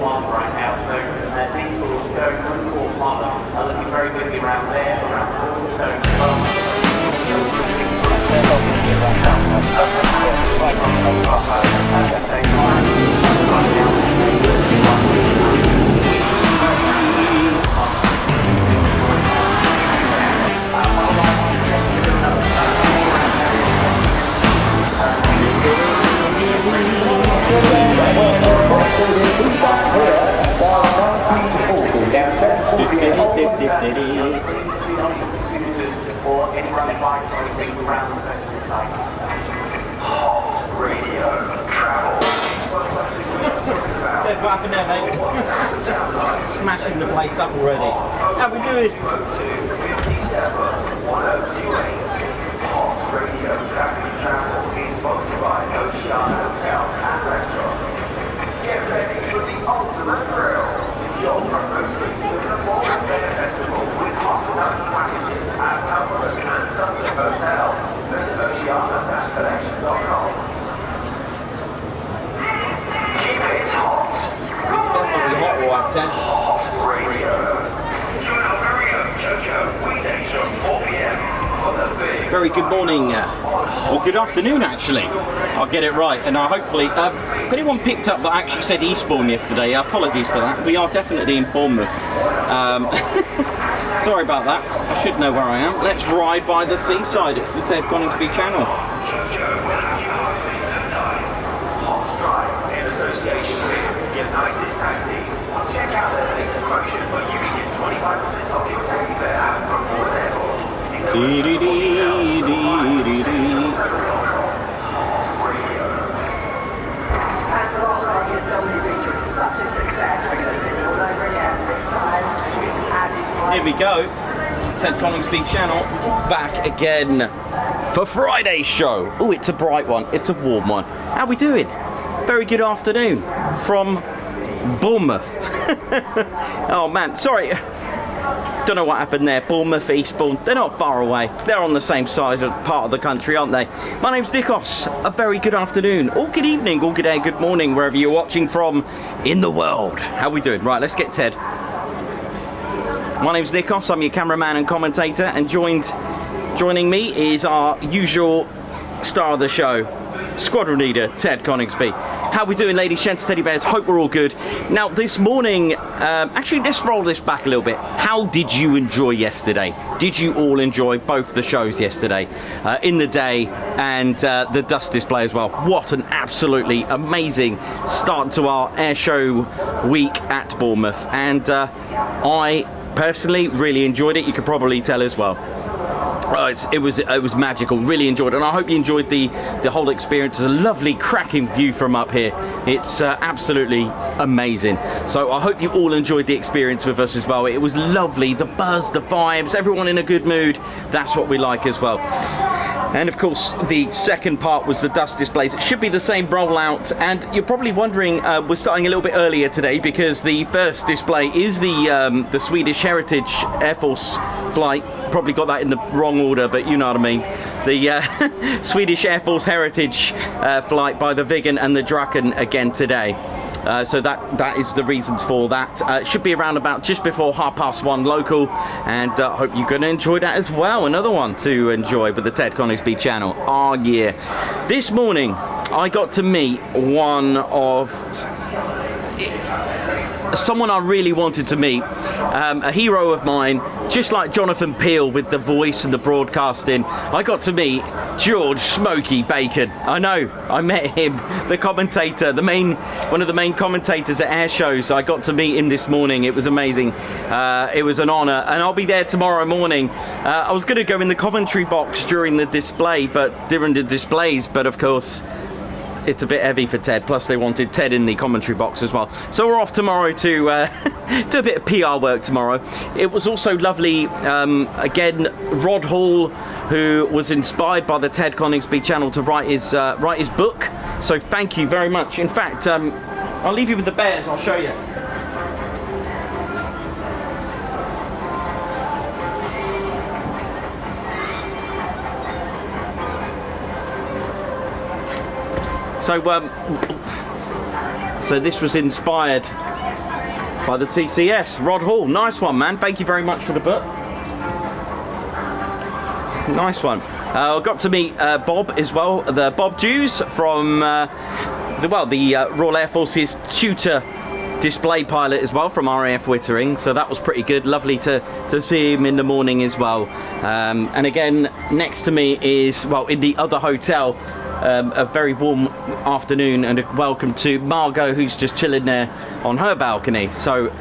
Wasp right now, so things will go for Father are looking very busy around there, around Cornerstone as well. Or anyone that likes anything around the festival site. Hot radio travel. Said what happened there, mate? Smashing the place up already. How we doing? Hot radio travel is sponsored by Oceana Hotel and Restaurants. Get ready for the ultimate thrill. Your promo seats to the Bournemouth Air Festival with hospitality packages at Firebirds and Sunset Hotel. Visit oceana-collection.com. Keep it hot. It's definitely hot, all right, Ted. Hot radio. Join our very own JoJo weekdays from 4 p.m. on the big. Very good morning, or good afternoon actually. I'll get it right, and hopefully, if anyone picked up that I actually said Eastbourne yesterday, apologies for that. We are definitely in Bournemouth. Sorry about that. I should know where I am. Let's ride by the seaside. It's the Ted Coningsby channel. In association with United Taxis. Check out their latest promotion where you can get 25% off your taxi fare at Bournemouth Airport. Here we go. Ted Coningsby channel back again for Friday's show. Oh, it's a bright one. It's a warm one. How we doing? Very good afternoon from Bournemouth. Oh man, sorry. Don't know what happened there. Bournemouth, Eastbourne, they're not far away. They're on the same side of part of the country, aren't they? My name's Nikos. A very good afternoon, or good evening, or good day, good morning, wherever you're watching from in the world. How we doing? Right, let's get Ted. My name's Nikos. I'm your cameraman and commentator, and joining me is our usual star of the show, squadron leader Ted Coningsby. How we doing, ladies, gents, teddy bears? Hope we're all good. Now, this morning, actually, let's roll this back a little bit. How did you enjoy yesterday? Did you all enjoy both the shows yesterday, in the day and the Dusk Display as well? What an absolutely amazing start to our airshow week at Bournemouth, and I personally really enjoyed it. You could probably tell as well. It was magical. Really enjoyed it, and I hope you enjoyed the whole experience. It's a lovely, cracking view from up here. It's absolutely amazing. So I hope you all enjoyed the experience with us as well. It was lovely. The buzz, the vibes, everyone in a good mood. That's what we like as well. And of course, the second part was the Dusk Displays. It should be the same rollout, and you're probably wondering, we're starting a little bit earlier today because the first display is the Swedish Heritage Air Force flight. Probably got that in the wrong order, but you know what I mean. The Swedish Air Force Heritage flight by the Viggen and the Draken again today. So that is the reasons for that. It should be around about just before 1:30 local, and I hope you're going to enjoy that as well. Another one to enjoy with the Ted Coningsby channel. Oh yeah. This morning I got to meet someone I really wanted to meet, a hero of mine, just like Jonathan Peel with the voice and the broadcasting. I got to meet George Smoky Bacon. I know, I met him, the commentator, one of the main commentators at Airshows. I got to meet him this morning. It was amazing. It was an honour, and I'll be there tomorrow morning. I was going to go in the commentary box during the displays, but of course, it's a bit heavy for Ted, plus they wanted Ted in the commentary box as well. So we're off tomorrow to do a bit of PR work tomorrow. It was also lovely, again, Rod Hall, who was inspired by the Ted Coningsby channel to write his book. So thank you very much. In fact, I'll leave you with the bears, I'll show you. So this was inspired by the TCS. Rod Hall, nice one, man. Thank you very much for the book. Nice one. I got to meet Bob as well, the Bob Jews from the Royal Air Force's Tutor display pilot as well from RAF Wittering, so that was pretty good. Lovely to see him in the morning as well. And again, next to me is, well, in the other hotel, a very warm afternoon and a welcome to Margot, who's just chilling there on her balcony. So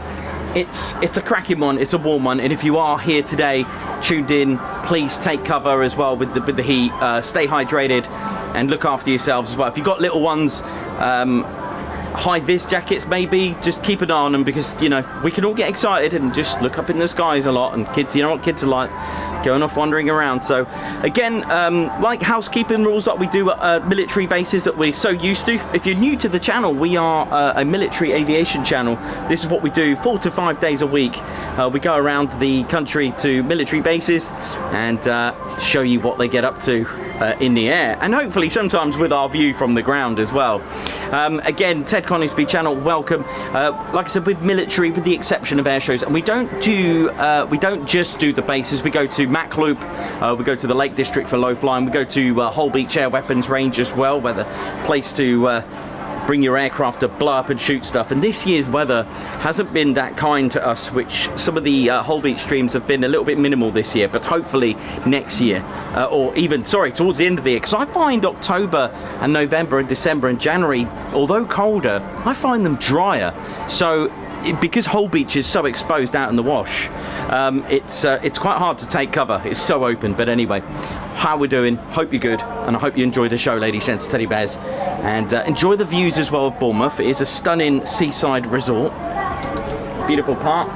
it's a cracking one, it's a warm one, and if you are here today tuned in, please take cover as well with the heat. Stay hydrated and look after yourselves as well. If you've got little ones, high vis jackets maybe, just keep an eye on them, because you know we can all get excited and just look up in the skies a lot, and kids, you know what kids are like, going off wandering around. So again, like housekeeping rules that we do at military bases that we're so used to. If you're new to the channel, we are a military aviation channel. This is what we do 4 to 5 days a week. We go around the country to military bases and show you what they get up to in the air, and hopefully sometimes with our view from the ground as well. Again, Ted Coningsby channel, welcome. Like I said, with military, with the exception of air shows, and we don't just do the bases. We go to Mac Loop, we go to the Lake District for low flying, we go to Holbeach Air Weapons Range as well, where the place to bring your aircraft to blow up and shoot stuff. And this year's weather hasn't been that kind to us, which some of the Holbeach streams have been a little bit minimal this year, but hopefully next year, or even, sorry, towards the end of the year, because I find October and November and December and January, although colder, I find them drier. So because Holbeach is so exposed out in the wash, it's quite hard to take cover. It's so open. But anyway, how we're doing, hope you're good, and I hope you enjoy the show, ladies, gents, teddy bears, and enjoy the views as well of Bournemouth. It is a stunning seaside resort, beautiful park.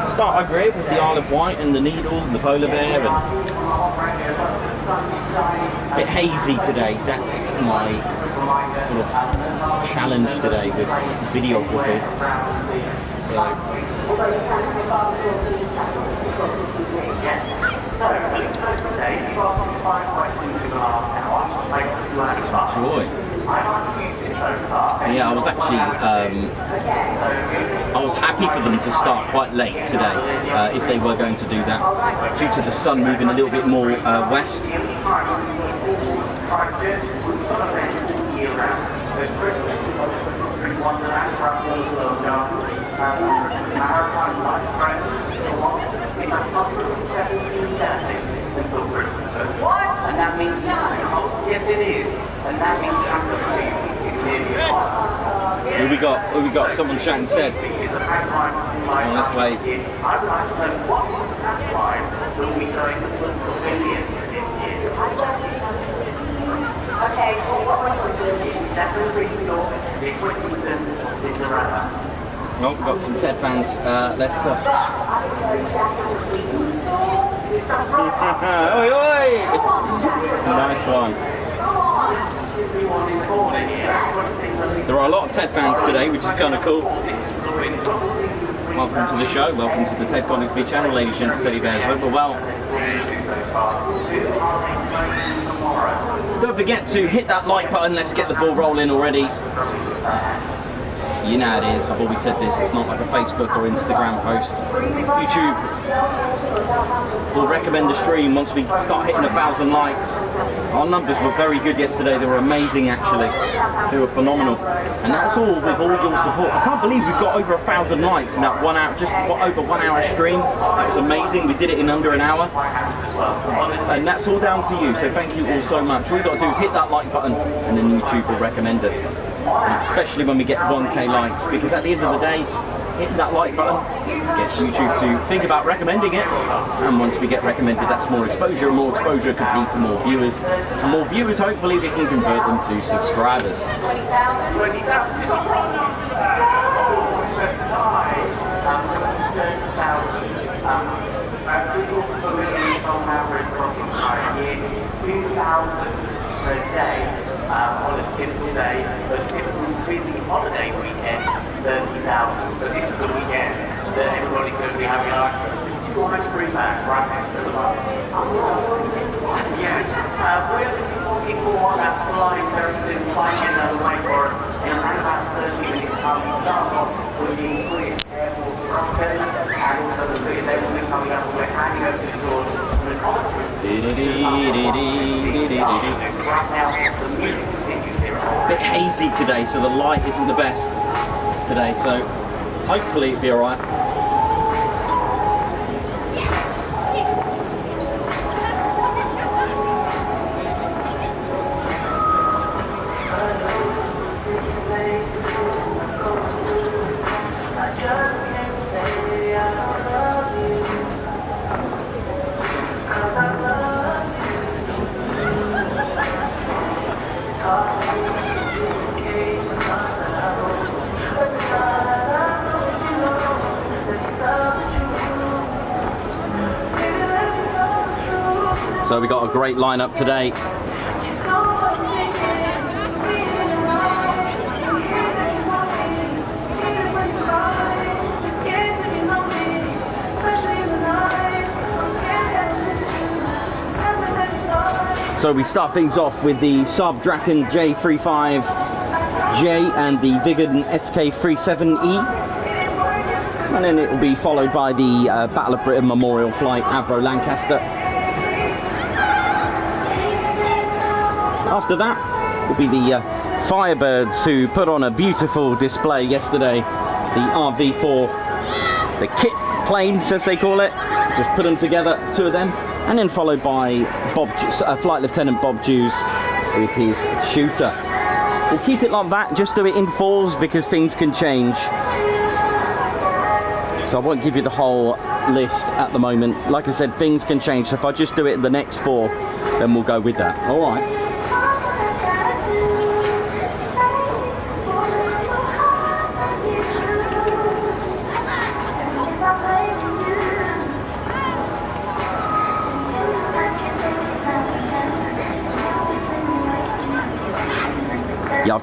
Start over here with the Isle of Wight and the Needles and the polar bear, and a bit hazy today. That's my sort of challenge today with videography. Joy. Yeah, I was actually I was happy for them to start quite late today, if they were going to do that, due to the sun moving a little bit more west. And that means yes, it is. And that means Who we got? Someone chatting Ted. Oh, let's wait. I'd like to know what is the tagline that we showing the pavilion this year. Okay, well, what was it? That's pretty short. It's Whittington, Cinderella. Oh, we've got some Ted fans. Let's. Oi, oi! Nice one. There are a lot of Ted fans today, which is kind of cool. Welcome to the show. Welcome to the Ted Coningsby channel, ladies, gents, teddy bears. Hope we're well. Don't forget to hit that like button. Let's get the ball rolling already. You know how it is, I've always said this, it's not like a Facebook or Instagram post. YouTube will recommend the stream once we start hitting 1,000 likes. Our numbers were very good yesterday, they were amazing actually. They were phenomenal. And that's all with all your support. I can't believe we've got over 1,000 likes in that 1 hour, just over 1 hour stream. That was amazing, we did it in under an hour. And that's all down to you, so thank you all so much. All you've got to do is hit that like button and then YouTube will recommend us. And especially when we get 1K likes, because at the end of the day, hitting that like button gets YouTube to think about recommending it, and once we get recommended, that's more exposure, and more exposure could lead to more viewers, and more viewers, hopefully we can convert them to subscribers. Per day on a typical day, but typical busy holiday weekend, 30,000. So this is the weekend that everybody's going to be having it's almost free back right next to the bus. Yeah, we're going to be talking more about flying very soon, flying in another way for us in around about 30 minutes. We start off with the Swedish Air Wingwalkers, and also the food they will be coming up with handing over to George from the commentary. Right now, the music continues here. Bit hazy today, so the light isn't the best today, so hopefully it'll be alright. So we got a great lineup today. So we start things off with the Saab Draken J35J and the Viggen SK37E. And then it will be followed by the Battle of Britain Memorial Flight Avro Lancaster. After that will be the Firebirds, who put on a beautiful display yesterday. The RV4, the kit planes as they call it. Just put them together, two of them. And then followed by Flight Lieutenant Bob Dews with his Tutor. We'll keep it like that, just do it in fours because things can change. So I won't give you the whole list at the moment. Like I said, things can change. So if I just do it in the next four, then we'll go with that. All right. Yeah,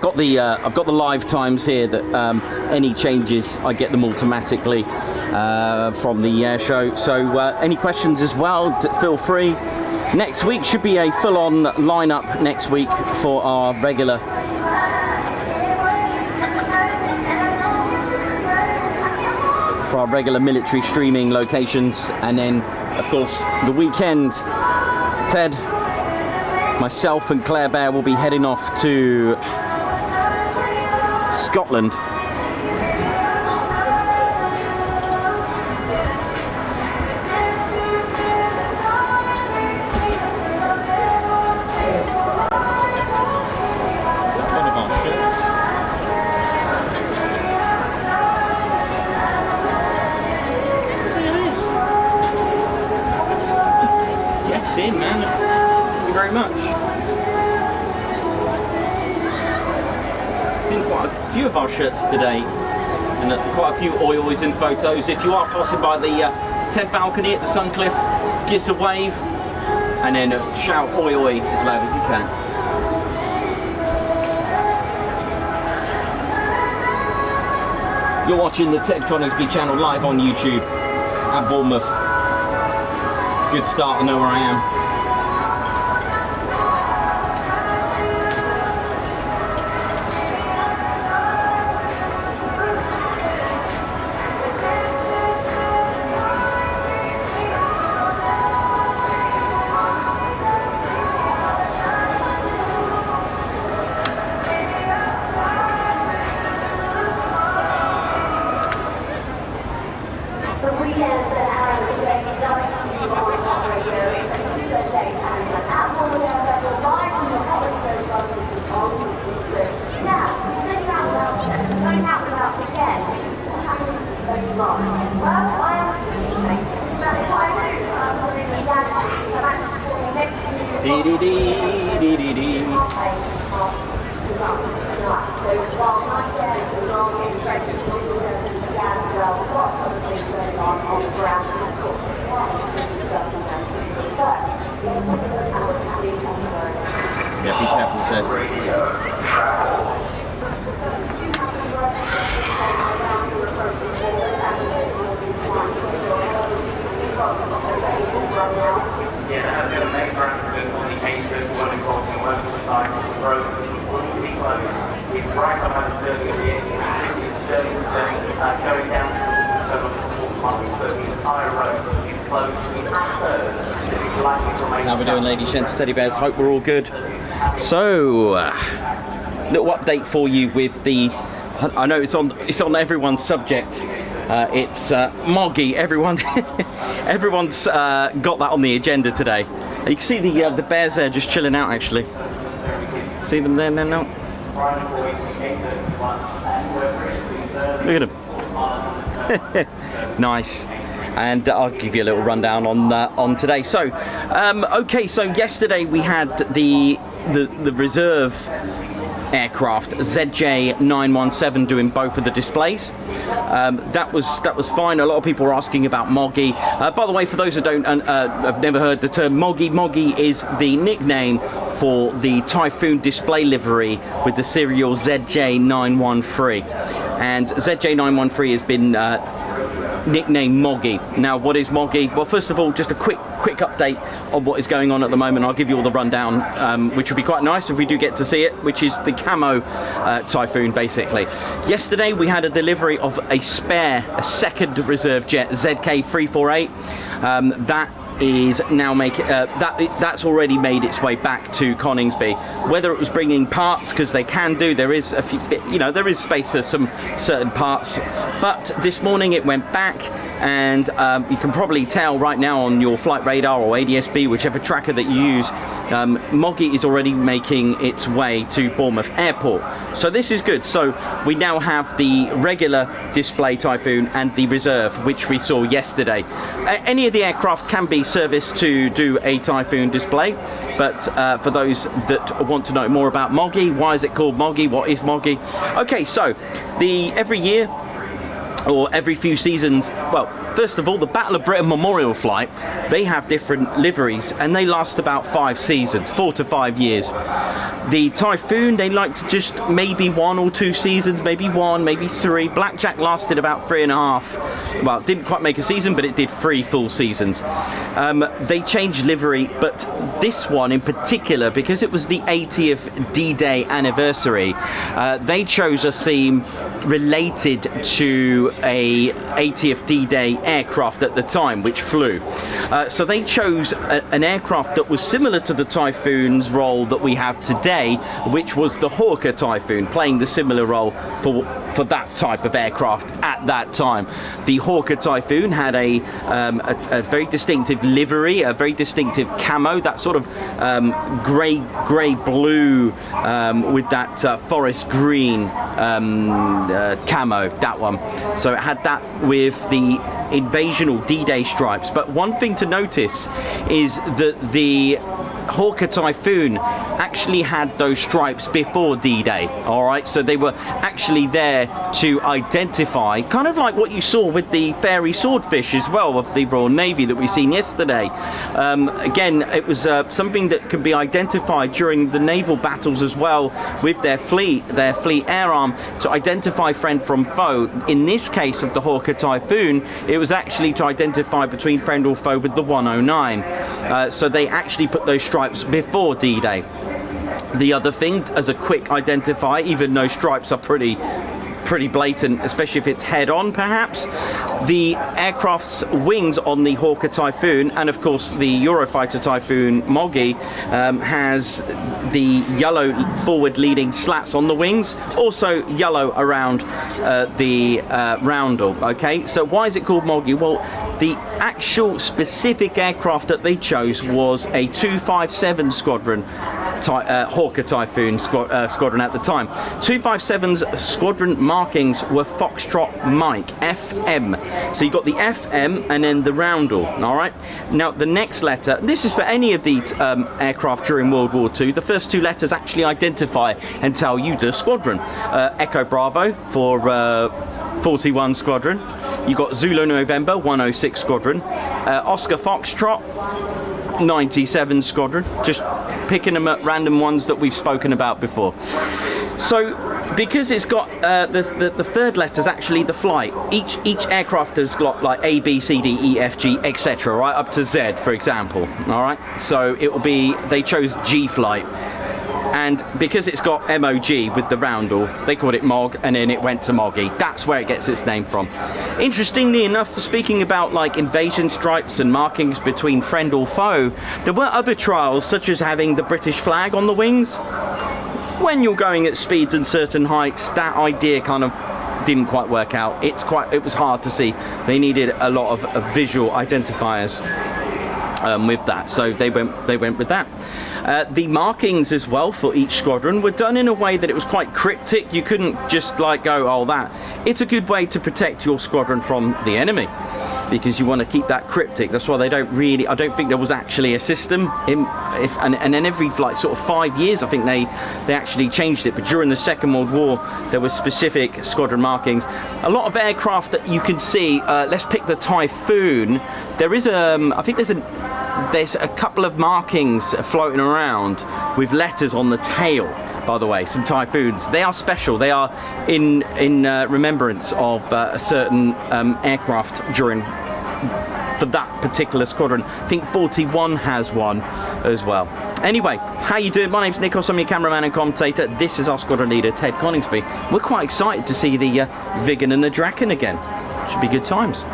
I've got the live times here that any changes I get them automatically from the Airshow. So any questions as well, feel free. Next week should be a full-on lineup next week for our regular military streaming locations, and then of course the weekend, Ted, myself and Claire Bear will be heading off to Scotland. Is that one of our shirts? There it is. Get in, man. Thank you very much. Seen quite a few of our shirts today, and quite a few oils and photos. If you are passing by the Ted balcony at the Suncliff, give us a wave, and then shout oi oi as loud as you can. You're watching the Ted Coningsby channel live on YouTube at Bournemouth. It's a good start, I know where I am. Yeah, be careful, Ted. Yeah, that has been a major accident on the A31 involving Wellington side of the road, which is fully closed. It's right behind the serving of the engine, going down towards the That's how we're doing, ladies, gents, teddy bears. Hope we're all good. So, little update for you with the. I know it's on everyone's subject. It's Moggy. Everyone's got that on the agenda today. You can see the bears there just chilling out. Actually, see them there now. Look at them. Nice. And I'll give you a little rundown on today. So, okay. So yesterday we had the reserve aircraft ZJ917 doing both of the displays. That was fine. A lot of people were asking about Moggy. By the way, for those who don't have never heard the term Moggy is the nickname for the Typhoon display livery with the serial ZJ913, and ZJ913 has been nicknamed Moggy. Now, what is Moggy? Well, first of all, just a quick update on what is going on at the moment. I'll give you all the rundown, which would be quite nice if we do get to see it, which is the camo Typhoon, basically. Yesterday, we had a delivery of a second reserve jet, ZK348. That is now that's already made its way back to Coningsby. Whether it was bringing parts, because they can do, there is a few, there is space for some certain parts, but this morning it went back, and you can probably tell right now on your flight radar or ADSB, whichever tracker that you use, Moggy is already making its way to Bournemouth Airport. So this is good. So we now have the regular display Typhoon and the reserve, which we saw yesterday. Any of the aircraft can be serviced to do a Typhoon display, but for those that want to know more about Moggy, why is it called Moggy? What is Moggy? Okay, so every year or every few seasons, well, first of all, the Battle of Britain Memorial Flight, they have different liveries and they last about 5 seasons, 4 to 5 years. The Typhoon, they like to just maybe 1 or 2 seasons, maybe 1, maybe 3. Blackjack lasted about 3.5. Well, it didn't quite make a season, but it did 3 full seasons. They changed livery, but this one in particular, because it was the 80th D-Day anniversary, they chose a theme related to a 80th D-Day aircraft at the time, which flew. So they chose an aircraft that was similar to the Typhoon's role that we have today, which was the Hawker Typhoon, playing the similar role for that type of aircraft at that time. The Hawker Typhoon had a very distinctive livery, a very distinctive camo, that sort of grey blue with that forest green camo, that one. So it had that with the invasional D-Day stripes. But one thing to notice is that the Hawker Typhoon actually had those stripes before D-Day, all right? So they were actually there to identify, kind of like what you saw with the fairy Swordfish as well of the Royal Navy that we seen yesterday. Again, it was something that could be identified during the naval battles as well with their fleet air arm, to identify friend from foe. In this case of the Hawker Typhoon, it was actually to identify between friend or foe with the 109. So they actually put those stripes before D-Day. The other thing, as a quick identifier, even though stripes are pretty blatant, especially if it's head-on perhaps, the aircraft's wings on the Hawker Typhoon, and of course the Eurofighter Typhoon Moggy, has the yellow forward-leading slats on the wings, also yellow around the roundel. Okay, so why is it called Moggy? Well, the actual specific aircraft that they chose was a 257 squadron, Hawker Typhoon squadron at the time. 257's squadron markings were Foxtrot Mike, FM. So you got the FM and then the roundel, all right? Now, the next letter, this is for any of the aircraft during World War II, the first 2 letters actually identify and tell you the squadron. Echo Bravo for 41 Squadron. You got Zulu November 106 Squadron. Oscar Foxtrot 97 Squadron. Just picking them at random ones that we've spoken about before. So because it's got the third letter's actually the flight. Each aircraft has got like A, B, C, D, E, F, G, etc. right up to Z, for example. All right. So it will be, they chose G flight. And because it's got MOG with the roundel, they called it Mog, and then it went to Moggy. That's where it gets its name from. Interestingly enough, speaking about like invasion stripes and markings between friend or foe, there were other trials, such as having the British flag on the wings. When you're going at speeds and certain heights, that idea kind of didn't quite work out. It was hard to see. They needed a lot of visual identifiers with that, so they went with that. The markings as well for each squadron were done in a way that it was quite cryptic. You couldn't just like go, oh, that. It's a good way to protect your squadron from the enemy, because you want to keep that cryptic. That's why they don't really, I don't think there was actually a system and then every like sort of 5 years I think they actually changed it. But during the Second World War there were specific squadron markings. A lot of aircraft that you can see, let's pick the Typhoon. There is I think there's a couple of markings floating around with letters on the tail. By the way, some Typhoons. They are special. They are in remembrance of a certain aircraft for that particular squadron. I think 41 has one as well. Anyway, how you doing? My name's Nikos. I'm your cameraman and commentator. This is our squadron leader, Ted Coningsby. We're quite excited to see the Viggen and the Draken again. Should be good times.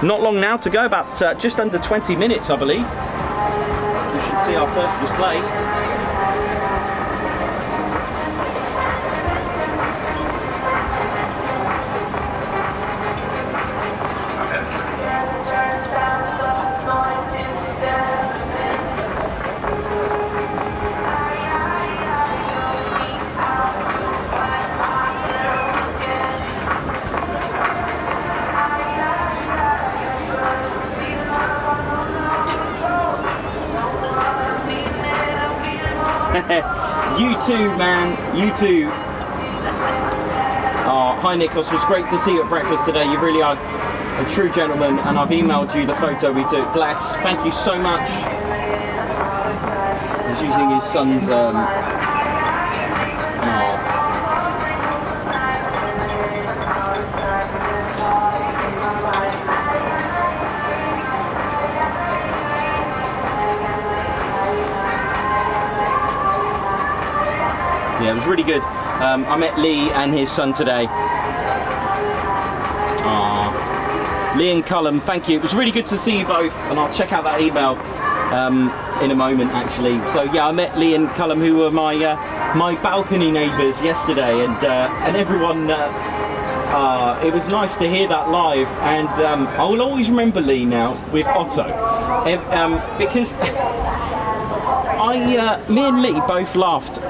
Not long now to go, about just under 20 minutes, I believe. We should see our first display. You too, man. You too. Oh, hi, Nikos. It was great to see you at breakfast today. You really are a true gentleman, and I've emailed you the photo we took. Bless. Thank you so much. He's using his son's. Yeah, it was really good. I met Lee and his son today. Aww. Lee and Cullum, thank you. It was really good to see you both, and I'll check out that email in a moment, actually. So yeah, I met Lee and Cullum, who were my balcony neighbours yesterday, and everyone. It was nice to hear that live, and I will always remember Lee now with Otto, because me and Lee both laughed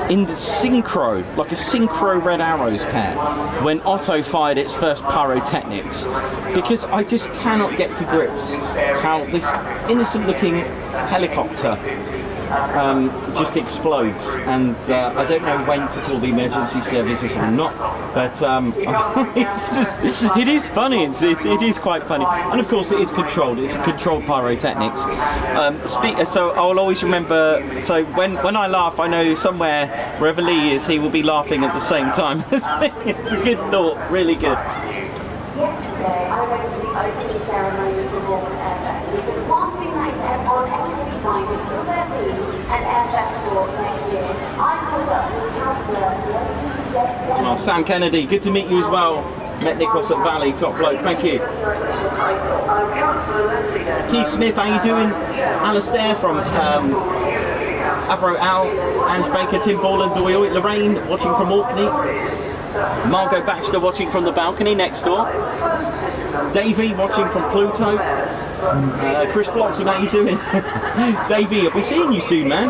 in the synchro, like a synchro Red Arrows pair, when Otto fired its first pyrotechnics, because I just cannot get to grips how this innocent looking helicopter just explodes, and I don't know when to call the emergency services or not, but it is funny. It is quite funny, and of course it is controlled. It's controlled pyrotechnics. So I'll always remember. So when I laugh, I know somewhere wherever Lee is, he will be laughing at the same time as me. It's a good thought, really good. Yesterday, I went to the opening ceremony of the Bournemouth Air Festival. It's one thing that is on every time we do an Air Festival next year. I called up the councillor. Oh, Sam Kennedy, good to meet you as well. Met Nikos at Valley, top bloke, thank you. Keith Smith, how you doing? Alistair from Avro Al, Ange Baker, Tim Borland, Doyle, Lorraine, watching from Orkney. Margot Baxter watching from the balcony next door. Davey watching from Pluto. Chris Bloxham, how you doing? Davey, I'll be seeing you soon, man.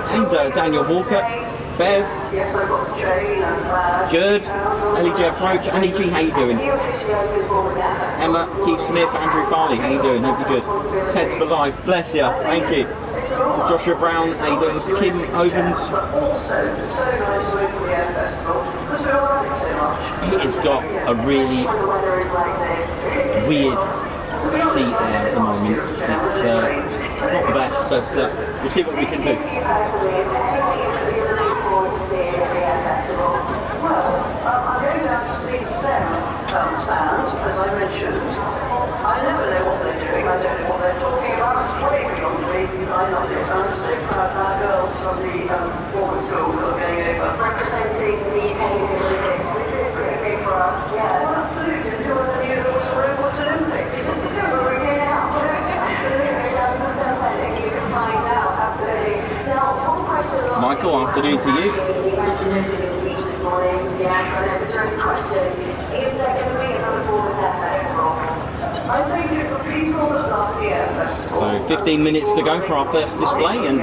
And Daniel Walker. Bev. Gerd. Ellie J Approach. Annie G, how you doing? Emma, Keith Smith, Andrew Farley, how you doing? Hope you're good. Ted's for life, bless ya, thank you. Joshua Brown, how you doing? Kim Ovens. It has got a really weird seat there at the moment. It's not the best, but we'll see what we can do. I'm going to have to see the stands, as I mentioned. I I never know what they're doing, I don't know what they're talking about, it's way beyond me. I love it. I'm so proud of our girls from the former school who are going over. Representing the UK in the Olympics. This is pretty big for us. Yeah. Well, absolutely. Who are the new Robot Olympics? We're going out. Absolutely. That's the stuff I think you can find out. Absolutely. Now, one question. Michael, afternoon to you. You mentioned this in your speech this morning. Yes, I know. But during the question, is there going to be another Bournemouth Air Festival? I think if the people that love the Air Festival... So 15 minutes to go for our first display and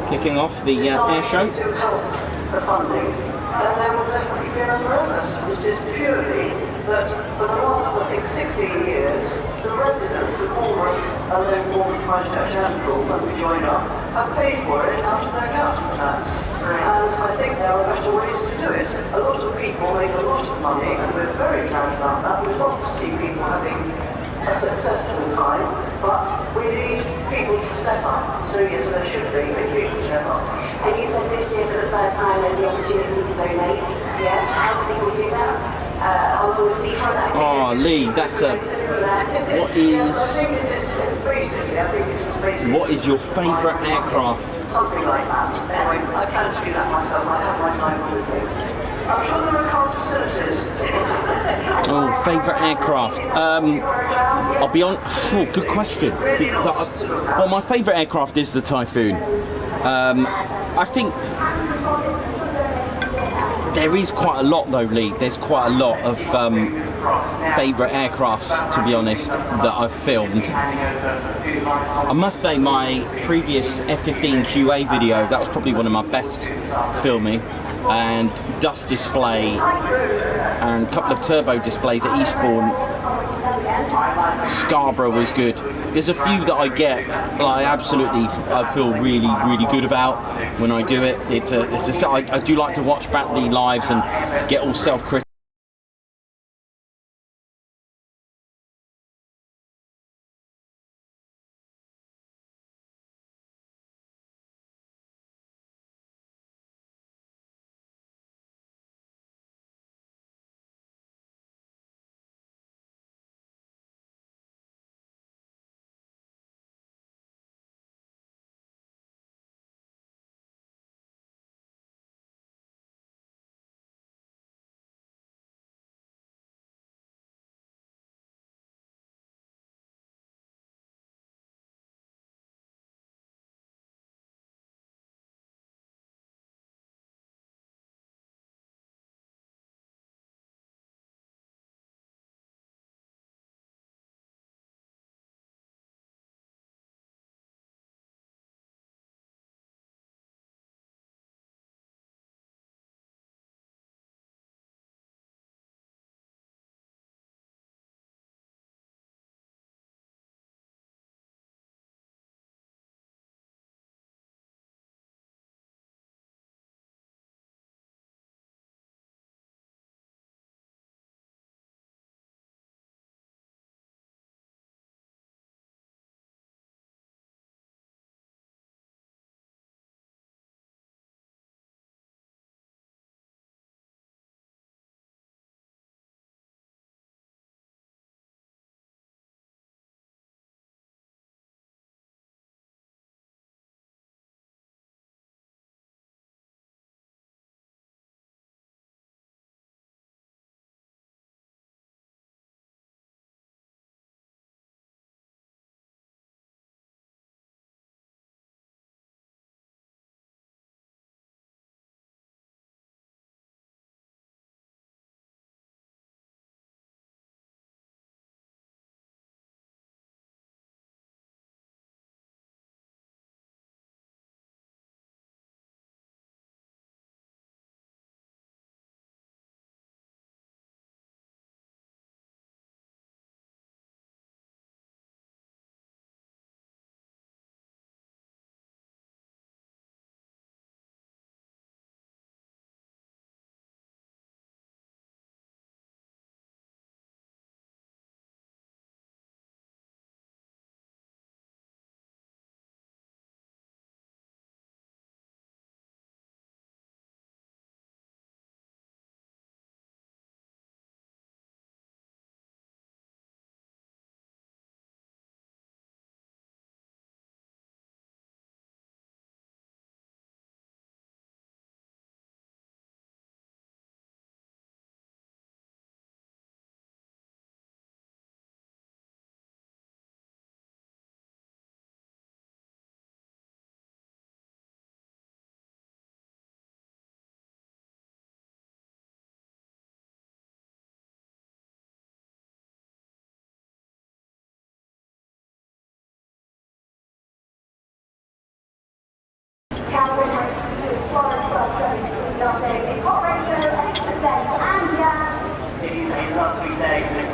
kicking off the air show. ...to help the funding, then there will definitely be another Air Festival. It is purely that for the last, I think, 16 years, the residents of Bournemouth, Bournemouth Christchurch Airport, when we join up, have paid for it out of their council tax. And I think there are better ways to do it. A lot of people make a lot of money, and we're very glad about that. We'd love to see people having a successful time, but we need people to step up. So yes, there should be if people step up. And you said this year for the first time there's the opportunity to donate. Yes. How do people do that? On the seafront, I think. Oh, Lee, that's a. What is your favourite aircraft? Something like that. Anyway, I can't do that myself. I have my time with me. I'm sure there are car facilities. Oh, favourite aircraft. I'll be on. Oh, good question. Well, my favourite aircraft is the Typhoon. I think there is quite a lot, though, Lee. There's quite a lot of favourite aircrafts, to be honest, that I've filmed. I must say, my previous F-15 QA video, that was probably one of my best filming. And Dusk Display and a couple of turbo displays at Eastbourne. Scarborough was good. There's a few that I get I feel really good about when I do it. I do like to watch back the lives and get all self-critical.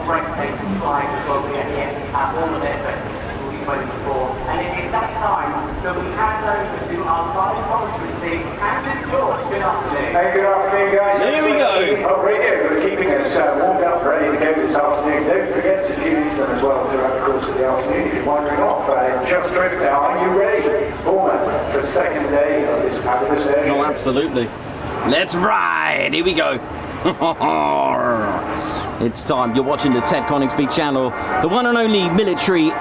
breathtaking flights as well we get here at Bournemouth Air Festival. And it is that time that we hand over to our live commentary team and to George. Good afternoon. Hey, good afternoon, guys. There we go. Up radio for keeping us warmed up, ready to go this afternoon. Don't forget to tune into them as well throughout the course of the afternoon if you're wandering off. Just over now, are you ready, Bournemouth, for the second day of this fabulous airshow? No, absolutely. Let's ride. Here we go. It's time. You're watching the Ted Coningsby channel, the one and only military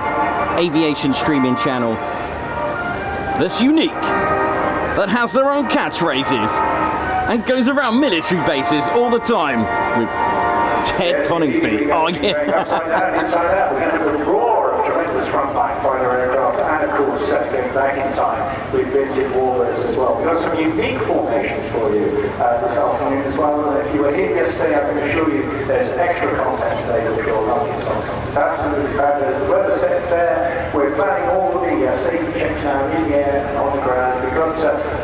aviation streaming channel that's unique, that has their own catchphrases and goes around military bases all the time with Ted Coningsby. Oh yeah. Upside down, inside out. We're going to have a roar of tremendous frontline fighter aircraft and of course going back in time with vintage warriors as well. We've got some unique formations for you this afternoon as well. If you were here yesterday, I can assure you there's extra content today that you'll love. It's absolutely fabulous. The weather's set there. We're planning all of the safety checks now in the air and on the ground. We've got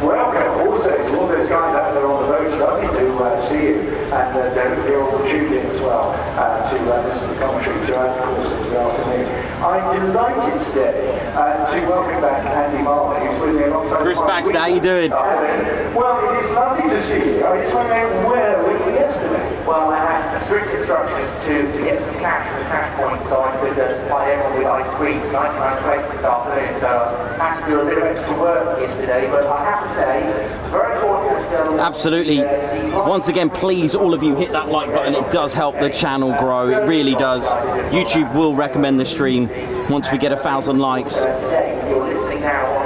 welcome also to all those guys out there on the boats. Lovely to see you, and they're all tuned in as well to listen to the commentary throughout the course of the afternoon. I'm delighted today to welcome back Andy Marley, who's with me alongside Chris Baxter, how you doing? Well, it is lovely to see you. I just want to know where were you yesterday? Well, I had strict instructions to get some cash from the cash point so I could supply everyone with ice cream, 99 plates this afternoon. So I had to do a bit of extra work yesterday, but I have to say, very important still. Absolutely. Once again, please, all of you, hit that like button. It does help the channel grow. It really does. YouTube will recommend the stream once we get 1,000 likes.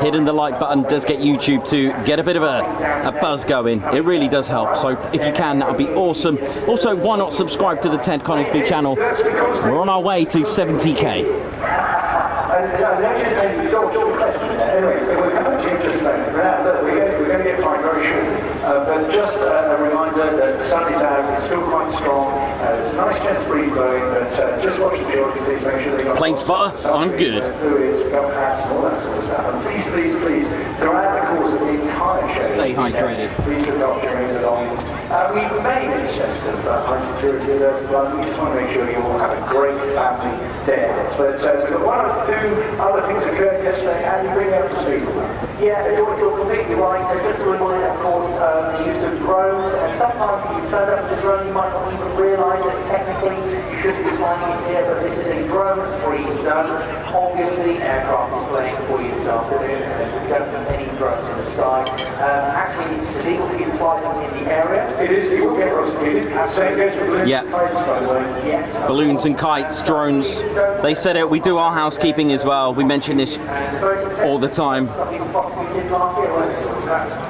Hitting the like button does get YouTube to get a bit of a buzz going. It really does help. So if you can, that would be awesome. Also, why not subscribe to the Ted Coningsby channel? We're on our way to 70k. Anyway, we're coming to you just now. We're going to get fine very soon. But just a reminder that the sun is out, it's still quite strong. There's a nice gentle breeze blowing, but just watch the children, please make sure they got Plane spotter, I'm good. Fluids, belt hats, and all that sort of stuff. And please, throughout the course of the entire show, Stay hydrated. Please look after your along. We've made a test of high security there, but we just want to make sure you all have a great family day. But we've got one or two other things occurred yesterday, and you bring up to speed. Yeah, you're completely right. So just a reminder, of course, the use of drones, and sometimes when you turn up the drone, you might not even realise that technically you shouldn't be flying in here, but this is a drone-free zone. Obviously, aircraft is playing for you this afternoon, and we don't have any drones in the sky. Actually, it's illegal for you to fly them in the area. It is, it will get prosecuted. Same goes for balloons Yeah. and kites, by the way. Yeah. Balloons and kites, drones. They said it. We do our housekeeping as well. We mention this all the time.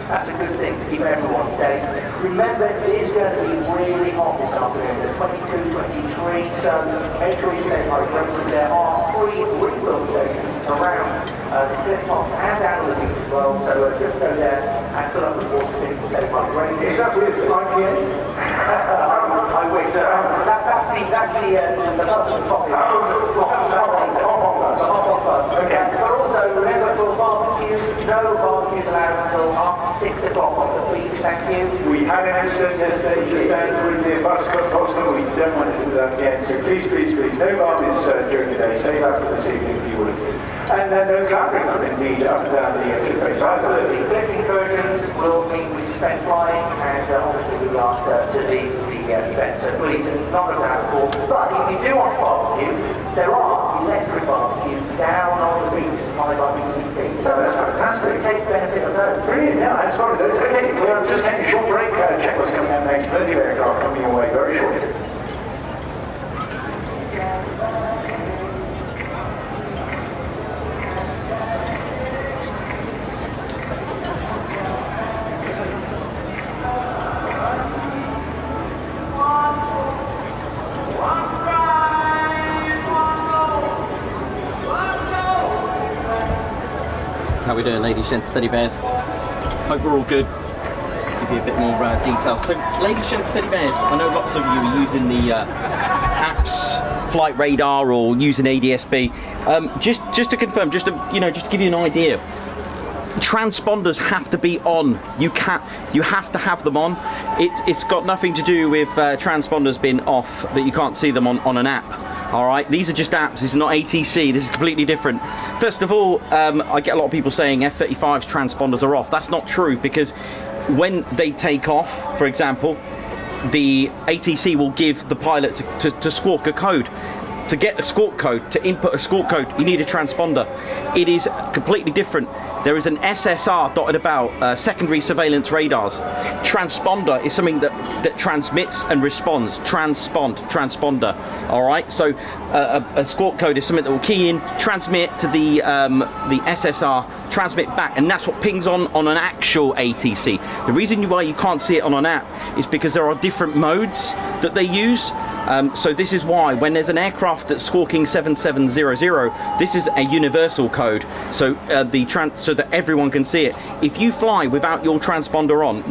That's a good thing to keep everyone safe. Remember, it is going to be really hot this afternoon, the 22, 23, so make sure you stay hydrated. There are 3 refill stations around the cliff tops and down the beach as well, so just go there and fill up the water to stay hydrated. Is that with IPA? I wish. That's the bus top. Okay. But also, remember for barbecues, no barbecues allowed until after 6 o'clock on the beach, thank you. We had an incident yesterday just down through the bus got Boston. We don't want to do that again. So please, no barbecues during the day. Save that for this evening if you would. And then no clapping indeed up and down the interface. Absolutely. Flipping versions will mean we suspend flying, and obviously we ask to leave the event. So please, none of that at all. But if you do want to barbecue, there are electric barbecues down on the beach supplied by BCT. So That's fantastic. take benefit of those. Brilliant, yeah, that's one of those. Okay, we'll just take a short break. Check what's coming out next. Plenty of aircraft coming your way very shortly. How we doing, ladies, gents, teddy bears? Hope we're all good. Give you a bit more detail. So, ladies, gents, teddy bears, I know lots of you are using the apps, Flight Radar, or using ADSB. Just to confirm, just to give you an idea. Transponders have to be on. You have to have them on. It's got nothing to do with transponders being off, that you can't see them on an app. All right, these are just apps. This is not ATC. This is completely different. First of all, I get a lot of people saying F-35's transponders are off. That's not true, because when they take off, for example, the ATC will give the pilot to squawk a code. To get a squawk code, to input a squawk code, you need a transponder. It is completely different. There is an SSR dotted about, secondary surveillance radars. Transponder is something that transmits and responds. Transponder. All right. So a squawk code is something that will key in, transmit to the SSR, transmit back, and that's what pings on an actual ATC. The reason why you can't see it on an app is because there are different modes that they use. So this is why when there's an aircraft that's squawking 7700, this is a universal code, so so that everyone can see it. If you fly without your transponder on,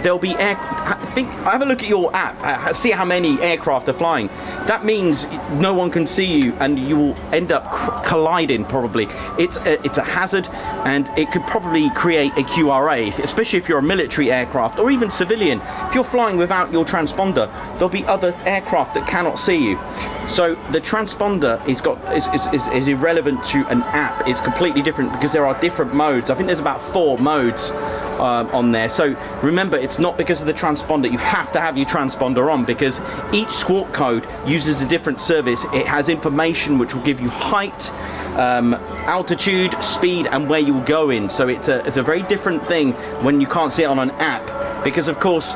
there'll be have a look at your app, see how many aircraft are flying. That means no one can see you, and you will end up colliding probably. It's a hazard, and it could probably create a QRA, especially if you're a military aircraft or even civilian. If you're flying without your transponder, there'll be other aircraft that cannot see you. So the transponder is irrelevant to an app. It's completely different because there are different modes. I think there's about 4 modes on there. So remember, it's not because of the transponder. You have to have your transponder on, because each squawk code uses a different service. It has information which will give you height, altitude, speed, and where you'll go in. So it's a very different thing when you can't see it on an app, because of course,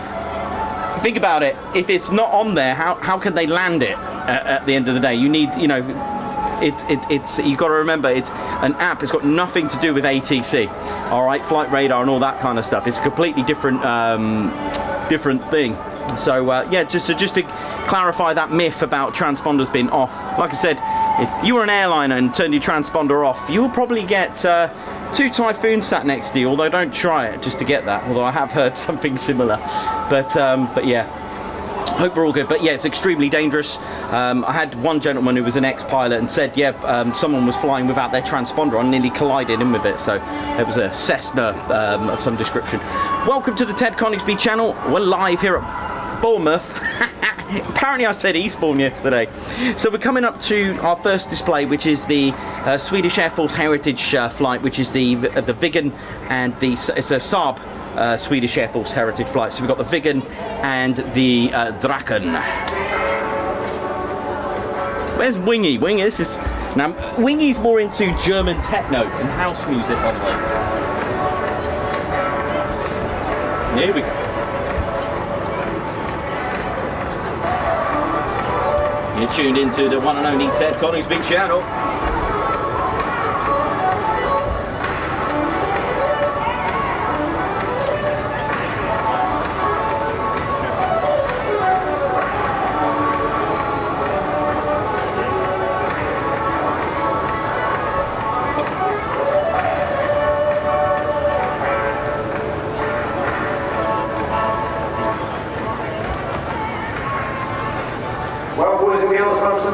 think about it, if it's not on there, how can they land it at the end of the day? You need, it's you've got to remember, it's an app. It's got nothing to do with ATC, all right, flight radar and all that kind of stuff. It's a completely different thing. So yeah, just to clarify that myth about transponders being off. Like I said, if you were an airliner and turned your transponder off, you will probably get 2 Typhoons sat next to you. Although don't try it just to get that. Although I have heard something similar. But yeah. Hope we're all good, but yeah, it's extremely dangerous. I had one gentleman who was an ex-pilot and said, yeah, someone was flying without their transponder on, nearly collided in with it. So it was a Cessna of some description. Welcome to the Ted Coningsby channel. We're live here at Bournemouth. Apparently I said Eastbourne yesterday. So we're coming up to our first display, which is the Swedish Air Force Heritage flight, which is the Viggen, and it's a Saab Swedish Air Force Heritage flight. So we've got the Viggen and the Draken. Where's Wingy? Wingy, this is... Now, Wingy's more into German techno and house music, by the way. Here we go. You're tuned into the one and only Ted Coningsby channel.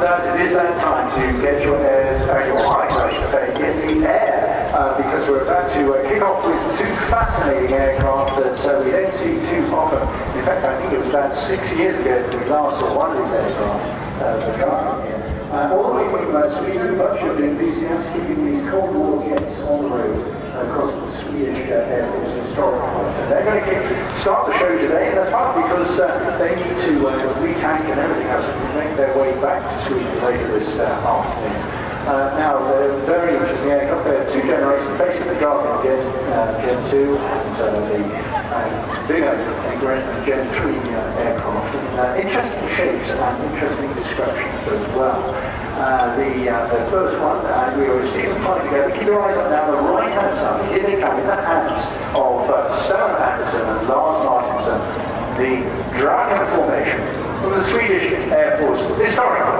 It is that time to get your eyes, your eyes, I should say, in the air, because we're about to kick off with 2 fascinating aircraft that we don't see too often. In fact, I think it was about 6 years ago that we last saw one of these aircraft, the Draken here. All the way from Sweden, a bunch of enthusiasts keeping these Cold War jets on the road across the Swedish Air Force historic flight. And they're going to start the show today, and that's partly because they need to retank and everything else to make their way back to Sweden later this afternoon. Now, they're very interesting aircraft. They're 2 generations, basically the Draken Gen 2 and the Viggen Gen 3 aircraft. Interesting shapes and interesting descriptions as well. The first one, we will see them flying together. Keep your eyes on down the right-hand side. Here they come in the hands of Stellan Andersson and Lars Martinsson, the Draken formation from the Swedish Air Force historic flight.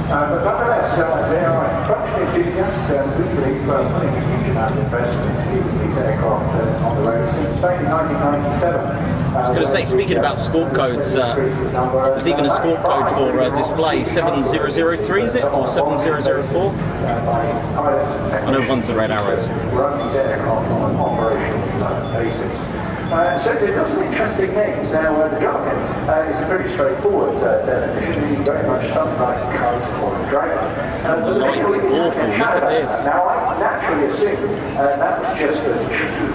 But nonetheless, they are Production enthusiasts, we believe, putting a huge amount of investment into keeping these aircraft on the road since back in 1997. I was going to say, speaking about squawk codes, there's even a squawk code for display 7003, is it? Or 7004? I know one's the red arrows. Run these aircraft on an operational basis. So they've got some interesting names. Now, the Draken is a pretty straightforward definition, very much something like a kite or a dragon. The light's awful, look at this. Now, I naturally assume that was just a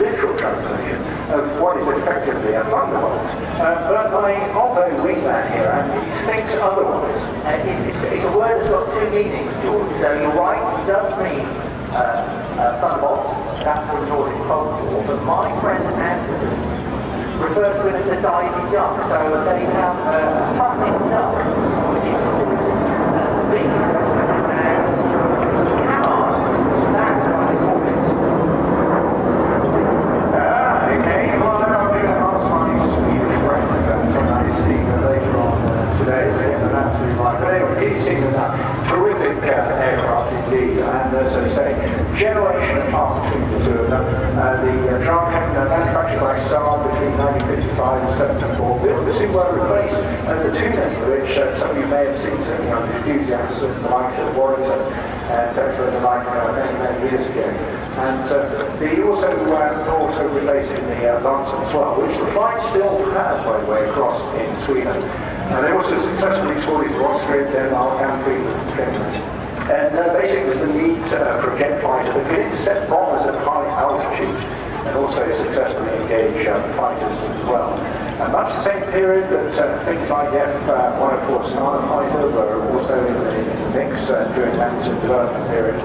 literal translation of what is effectively a thunderbolt. But my Oppo wingman here, and he thinks otherwise. It's a word that's got two meanings, George. So you're right, it does mean thunderbolt. That's what George is called for. But my friend Andrew refers to it as a diving duck. So they have a tumbling duck, which is called big, and cameras. That's what they call it. Okay, well, I'm going to ask my Swedish friend when I see her later on today. They're absolutely right. But anyway, he's seen that terrific aircraft indeed, and as I say, generation apart between the two of them. The Draken, manufactured by Saab between 1955 and 74, built to see well replaced the Tutor, which some of you may have seen, certainly on enthusiasts of the likes of Warrington and Teducation and the like many years ago. And they also replacing the Lancer as well, which the flight still has, by the way, across in Sweden. They also successfully toured into Austria, Denmark, and Finland. And basically, was the need for a jet fighter that could intercept bombers at high altitude and also successfully engage fighters as well. And that's the same period that things like the F-104 Starlings fighter were also in the mix during that development period.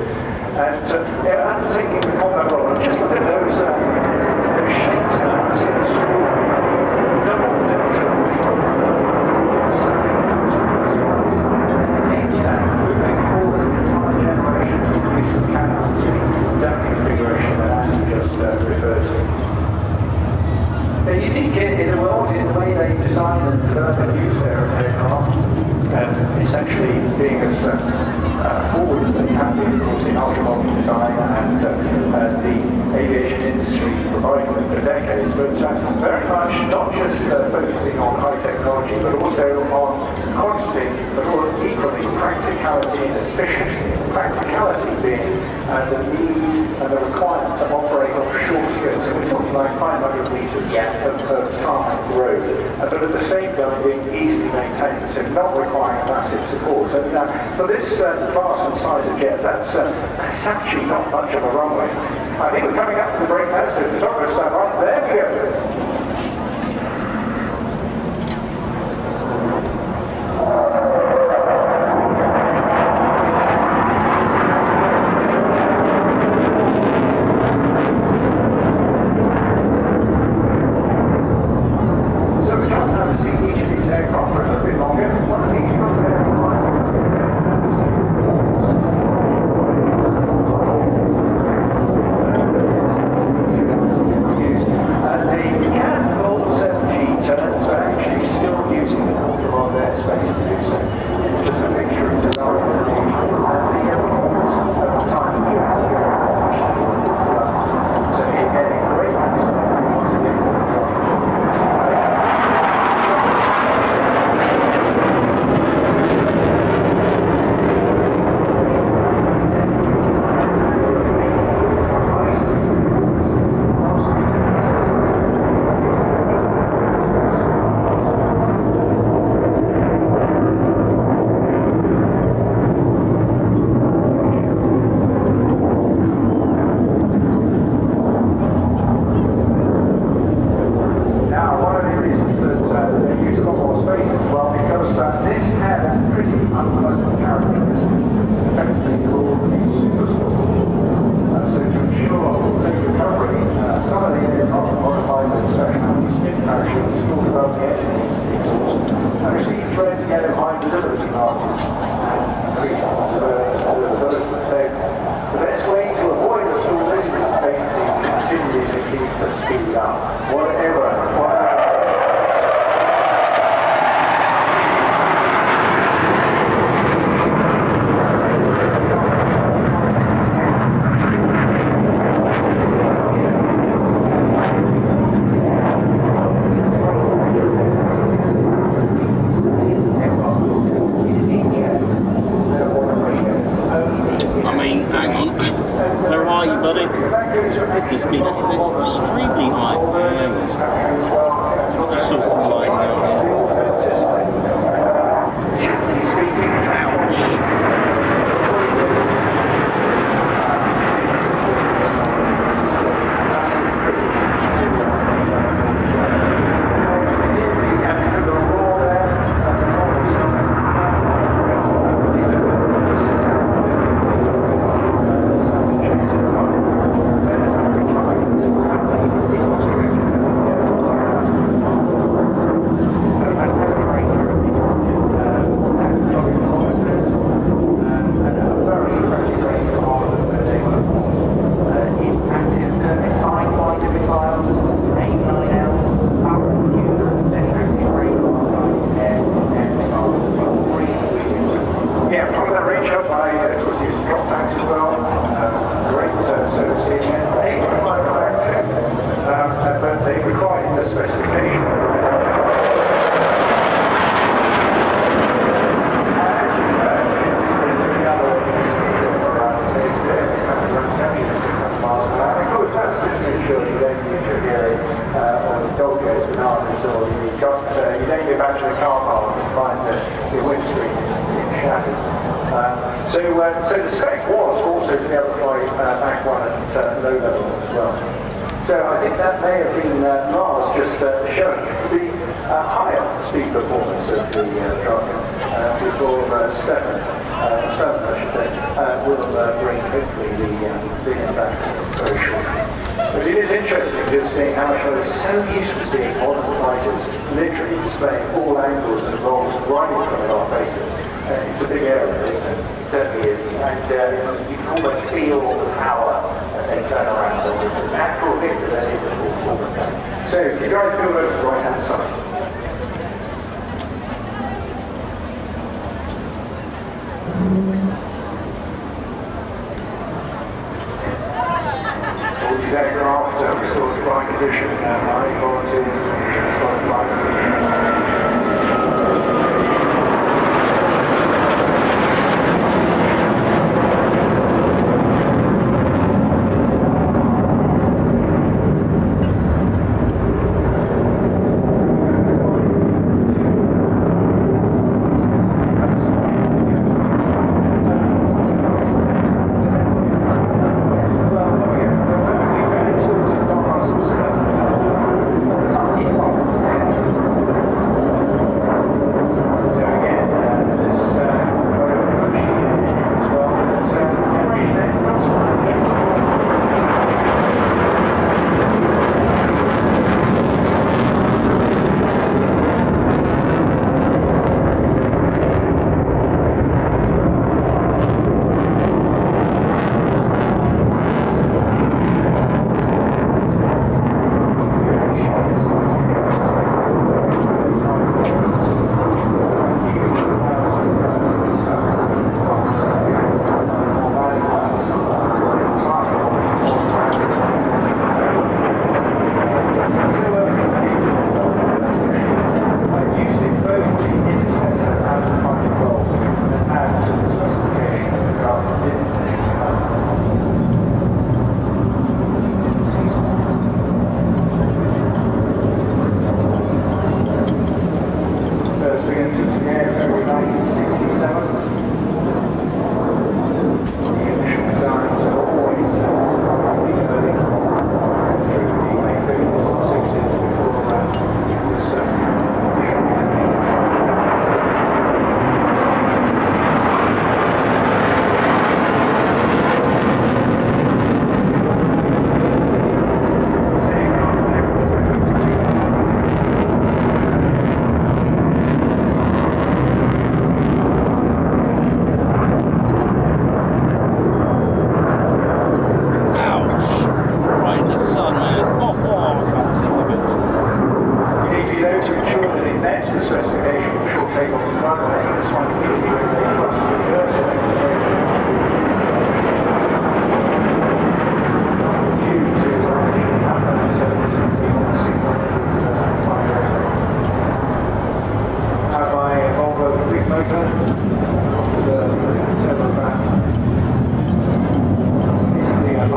And undertaking the combat role, and just look at those shapes now, see the double delta moving forward in entire generations of recent cannons, that configuration that Andy just referred to. They're unique in the world in the way they design and develop and use their aircraft, essentially being as forward as they can be, of course, in ultra-modern design and the aviation industry providing them for decades, but very much not just focusing on high technology, but also on quantity, but also equally practicality and efficiency. Practicality being the need and the requirement to operate on short skirt, so we're talking like 500 metres of tarmac road, but at the same time being easily maintained, so not requiring massive support. So for this class and size of jet, that's actually not much of a runway. I think we're coming up to the break now, so the photographer's stand right there. We go. The Hang on. Where are you, buddy? Goodness me, that is extremely high. I'll just sort some lighting out here. So the spec was also to be able to fly Mach 1 at low level as well. So I think that may have been Mars just showing the higher speed performance of the Draken before Stefan, I should say, will bring hopefully the impact very shortly. But it is interesting just seeing how Airshow is so used to seeing modern fighters literally displaying all angles and roles right in front of our faces. It's a big area, isn't it? It certainly is. And you can almost feel the power as they turn around. So it's a natural hit that is a full forward. So you guys go over to the right hand side. All these aircraft restored flying condition, high volunteers, restored flight.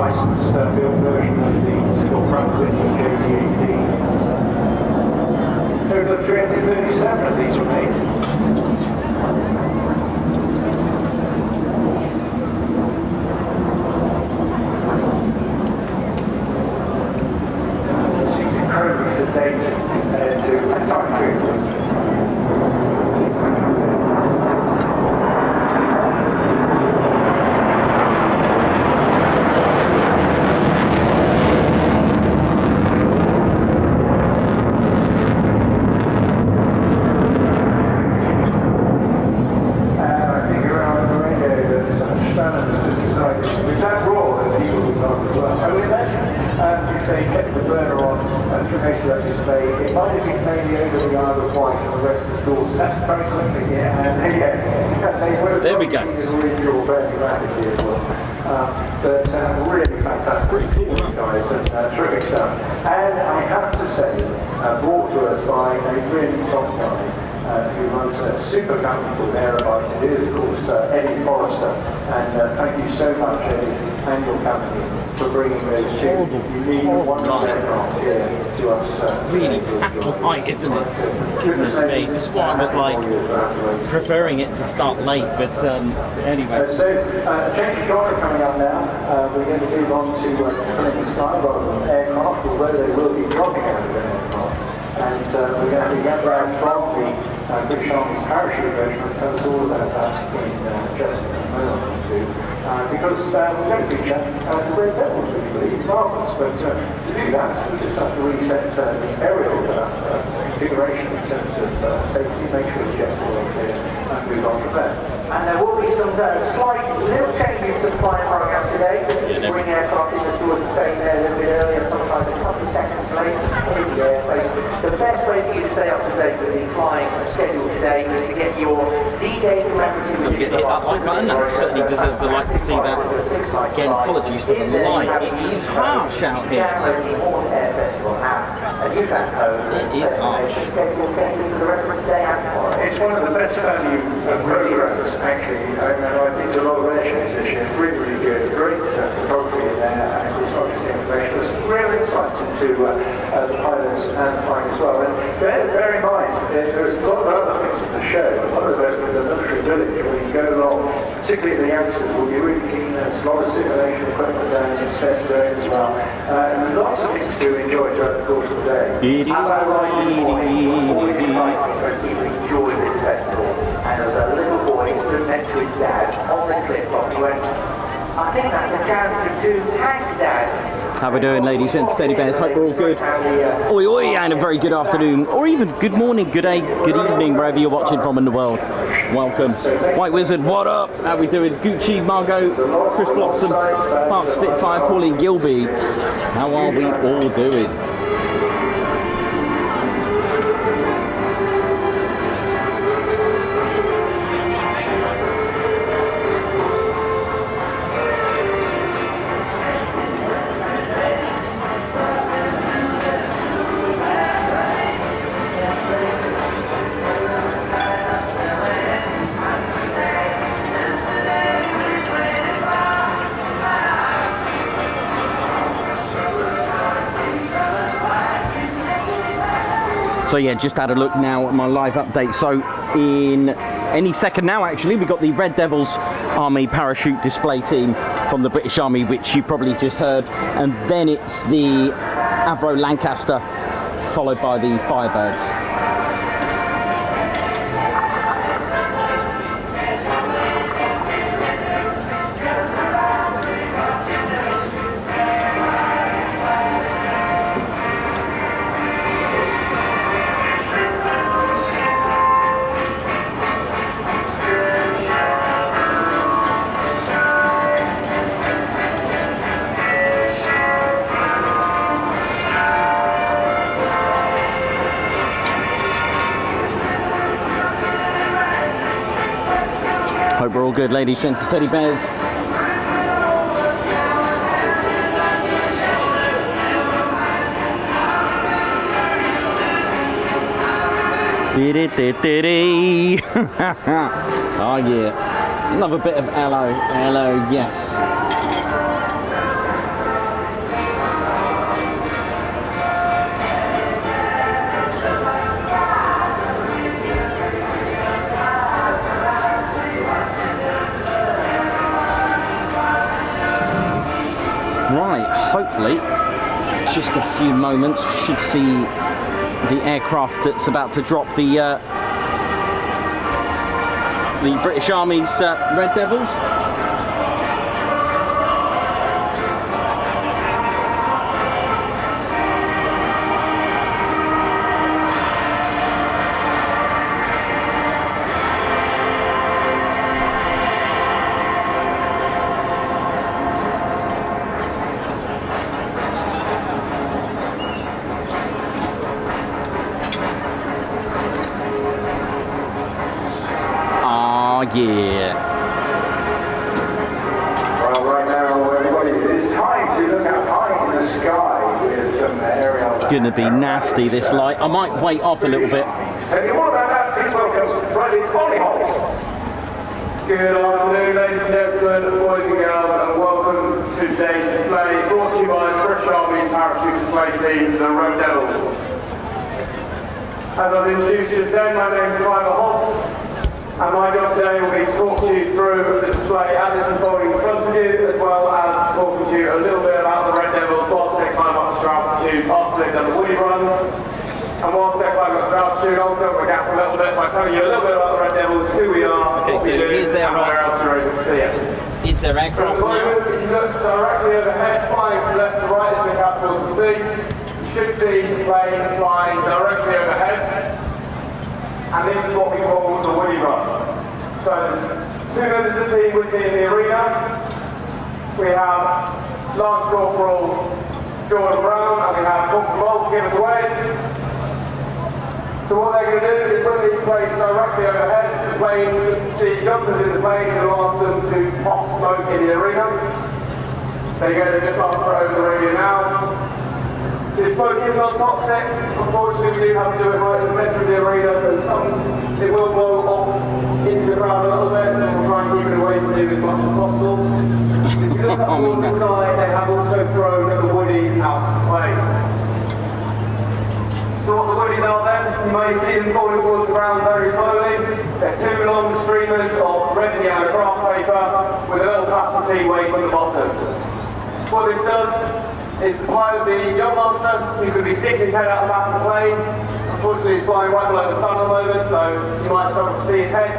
licensed built version of the single front Wingy KT-18. Over 337 of these were made. Seems incredibly sedate compared to Typhoon. That display, it might have been mainly over the Isle of Wight and the rest of the doors. That's very quickly, yeah, and they would have there we go. Original very rapidly as well. But really fantastic, pretty cool, huh? guys, and terrific stuff. And I have to say, brought to us by a really top guy who runs a super company called Airshows. It is, of course, Eddie Forrester. And thank you so much, Eddie, and your company, for bringing those two unique, wonderful aircraft here to us. Really packed light, isn't it? Goodness me. That's why I was like preferring it to start late, but anyway. So, change of genre coming up now. We're going to move on to filling the sky rather than aircraft, although they will be dropping out of an aircraft. And we're going to have a young man from the British Army's parachute regiment tell us all about that in just a moment or two. Because we're going to feature the Red Devils, which we believe marvellous. But to do that, we just have to reset the aerial configuration in terms of safety, make sure the jets are all clear, and move on from there. And there will be some slight little changes to the flying program today. Bring aircraft in the doors and staying there a little bit earlier, sometimes a couple of seconds late in the airspace. The best way for you to stay up to date with the flying schedule today is to get your D-Day commemorative. Get hit that like button. That certainly deserves a like to see that. Again, apologies for the light. It is harsh out here. It is harsh. It's one of the best value programs, actually. I think a lot of airshows this year. It's really, really good. Great photography in there, and it's obviously information. There's real insights into the pilots and the flying as well. And bear in mind, there's a lot of other things in the show. One of those is the military village, where you go along, particularly the youngsters will be really keen. There's a lot of simulation equipment down in the set zone as well. And lots of things to enjoy throughout the course of the day. Always exciting when people enjoy this festival. And there's a little boy stood next to his dad on the cliff top. He went, I think that's a chance to thank Dad. How we doing, ladies and steady bears? Hope we're all good. Oi oi, and a very good afternoon, or even good morning, good day, good evening, wherever you're watching from in the world. Welcome. White Wizard, what up? How we doing? Gucci, Margot, Chris Bloxham, Mark Spitfire, Pauline Gilby. How are we all doing? So yeah, just had a look now at my live update. So in any second now, actually, we've got the Red Devils Army parachute display team from the British Army, which you probably just heard. And then it's the Avro Lancaster, followed by the Firebirds. Hope we're all good, ladies, gents, and teddy bears. Oh yeah, love a bit of hello, hello, yes. hopefully, just a few moments, should see the aircraft that's about to drop the British Army's Red Devils. Yeah. Well, right now, everybody, it's time to look out high in the sky with some aerial. Gonna be nasty, this light. I might wait off a little bit. Tell you more about that, please welcome Bradley Hollyholt. Good afternoon, ladies and gentlemen, boys and girls, and welcome to today's display, brought to you by the British Army's parachute display team, the Red Devils. As I've introduced you today, my name is Tyler Holt. And my job today will be to talk to you through the display as it's unfolding in front of you, as well as talking to you a little bit about the Red Devils whilst they climb up the altitude after they've done the woody run. And whilst they're climbing up the altitude, I'll fill the gap a little bit by telling you a little bit about the Red Devils, who we are, Okay, what so we do, here's their and where else you're able to see it. Is there At aircraft the moment, now? if you look directly overhead, flying from left to right as we have towards the sea, you should see the plane flying directly overhead. And this is what we call the woody run. So, two members of the team with me in the arena. We have Lance Corporal Jordan Brown and we have Corporal Bolt to give us away. So what they're going to do is put these planes directly overhead. The jumpers in the plane and ask them to pop smoke in the arena. They're going to just answer over the radio now. The smoke is not toxic. Unfortunately, we do have to do it right in the center of the arena, so it will blow off into the ground a little bit, and we'll try and keep it away from you as much as possible. If you look up towards the side, they have also thrown the woodies out of the plane. So what the woodies are then, you may see them falling towards the ground very slowly. They're two long streamers of red and yellow craft paper with a little plastic weight on the bottom. What this does is the pilot, the jump master, he's going to be sticking his head out the back of the plane. Unfortunately, he's flying right below the sun at the moment, so you might struggle to see his head.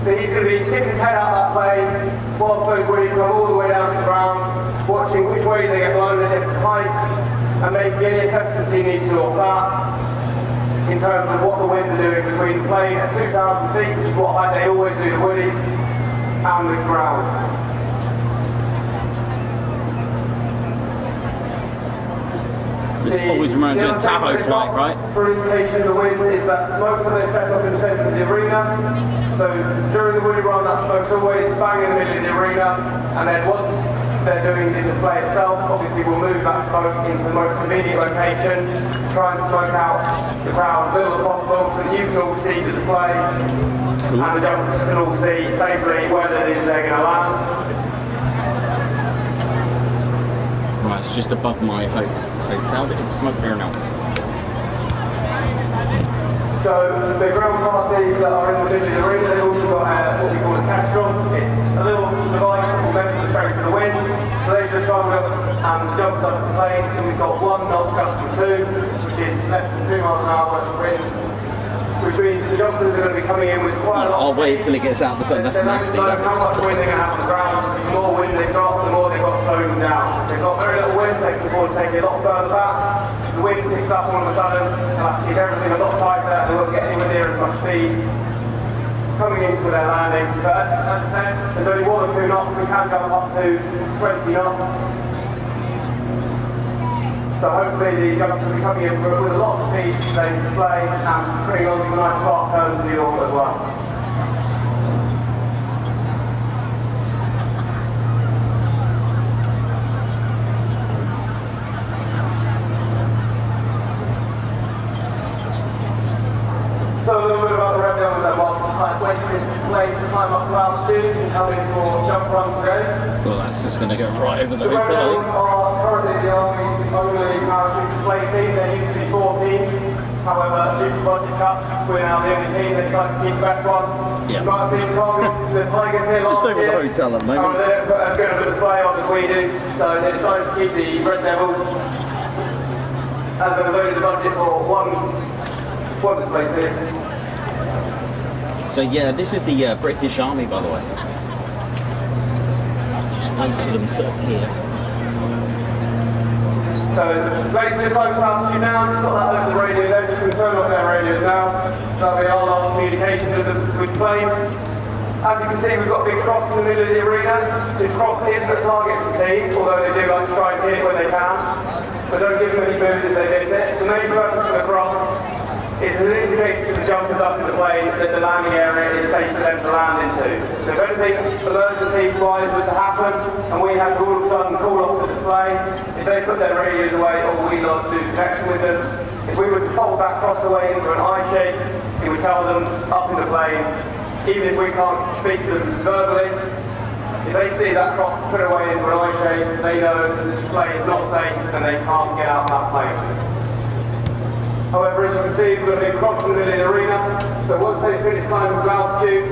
So he's going to be sticking his head out that plane whilst those woodies come all the way down to the ground, watching which way they get blown at different heights, and making any assessments he needs to of that in terms of what the winds are doing between the plane at 2,000 feet, which is what height they always do the woodies, and the ground. This always reminds me of Tahoe flight, right? For indication of the wind is that smoke that they set up in the centre of the arena. So during the woody run, that smoke's always bang in the middle of the arena, and then once they're doing the display itself, obviously we'll move that smoke into the most convenient location, try and smoke out the crowd as little as possible so that you can all see the display and the jumpers can all see safely where it is they're going to land. Right, it's just above my hotel, but it's smoke here now. So the ground parties that are in the middle of the arena, they've also got what we call a castron. It's a little device that will measure the strength of the wind. So they just gone up and jumped up the plane, and we've got 1 knot gust from 2, which is less than 2 miles an hour worth of wind. Which means the jumpers are going to be coming in with quite a lot. I'll wait till it gets out of the sun, that's nasty. They don't know how much wind they're going to have on the ground. The more wind they've got, the more they've got slowing them down. They've got very little wind, they can afford to take it a lot further back. The wind picks up all of a sudden, they'll have to keep everything a lot tighter, they won't get anywhere near as much speed coming into their landing. But as I said, there's only 1 or 2 knots, we can jump up to 20 knots. So hopefully the jumpers will be coming in with a lot of speed to the display and bring on some nice sharp turns to the orbit as well. So a little bit about the Red Devils then, whilst waiting for this display to climb up to altitude and come in for jump run today. Well, that's just going to go right over the The Red hotel. Devils are currently the Army's only parachute display team. There used to be 4 teams. However, due to budget cuts, we're now the only team that decided to keep the best one. Yeah. You might have seen the Tigers here It's just last over year. the hotel at the moment. They don't put as good of a display on as we do, so they decided to keep the Red Devils. As they voted the budget for one display here. So yeah, this is the British Army, by the way. Just wait for them to appear. So, ladies and gentlemen, altitude now, just got that over the radio there, just turn off their radios now. That'll be our last communication with the plane. As you can see, we've got a big cross in the middle of the arena. This cross is the target for the team, although they do like to try and hit it when they can. But don't give them any moves if they miss it. The main purpose of the cross is an indication to the jumpers up in the plane that the landing area is safe for them to land into. So if anything emergency-wise was to happen, and we had to all of a sudden call off the display, if they put their radios away, all we lot to do connection with them. If we were to fold that cross away into an eye shape, it would tell them up in the plane, even if we can't speak to them verbally, if they see that cross put away into an eye shape, they know that the display is not safe and they can't get out of that plane. However, as you can see, we've got a big cross in the middle of the arena, so once they finish climbing to altitude,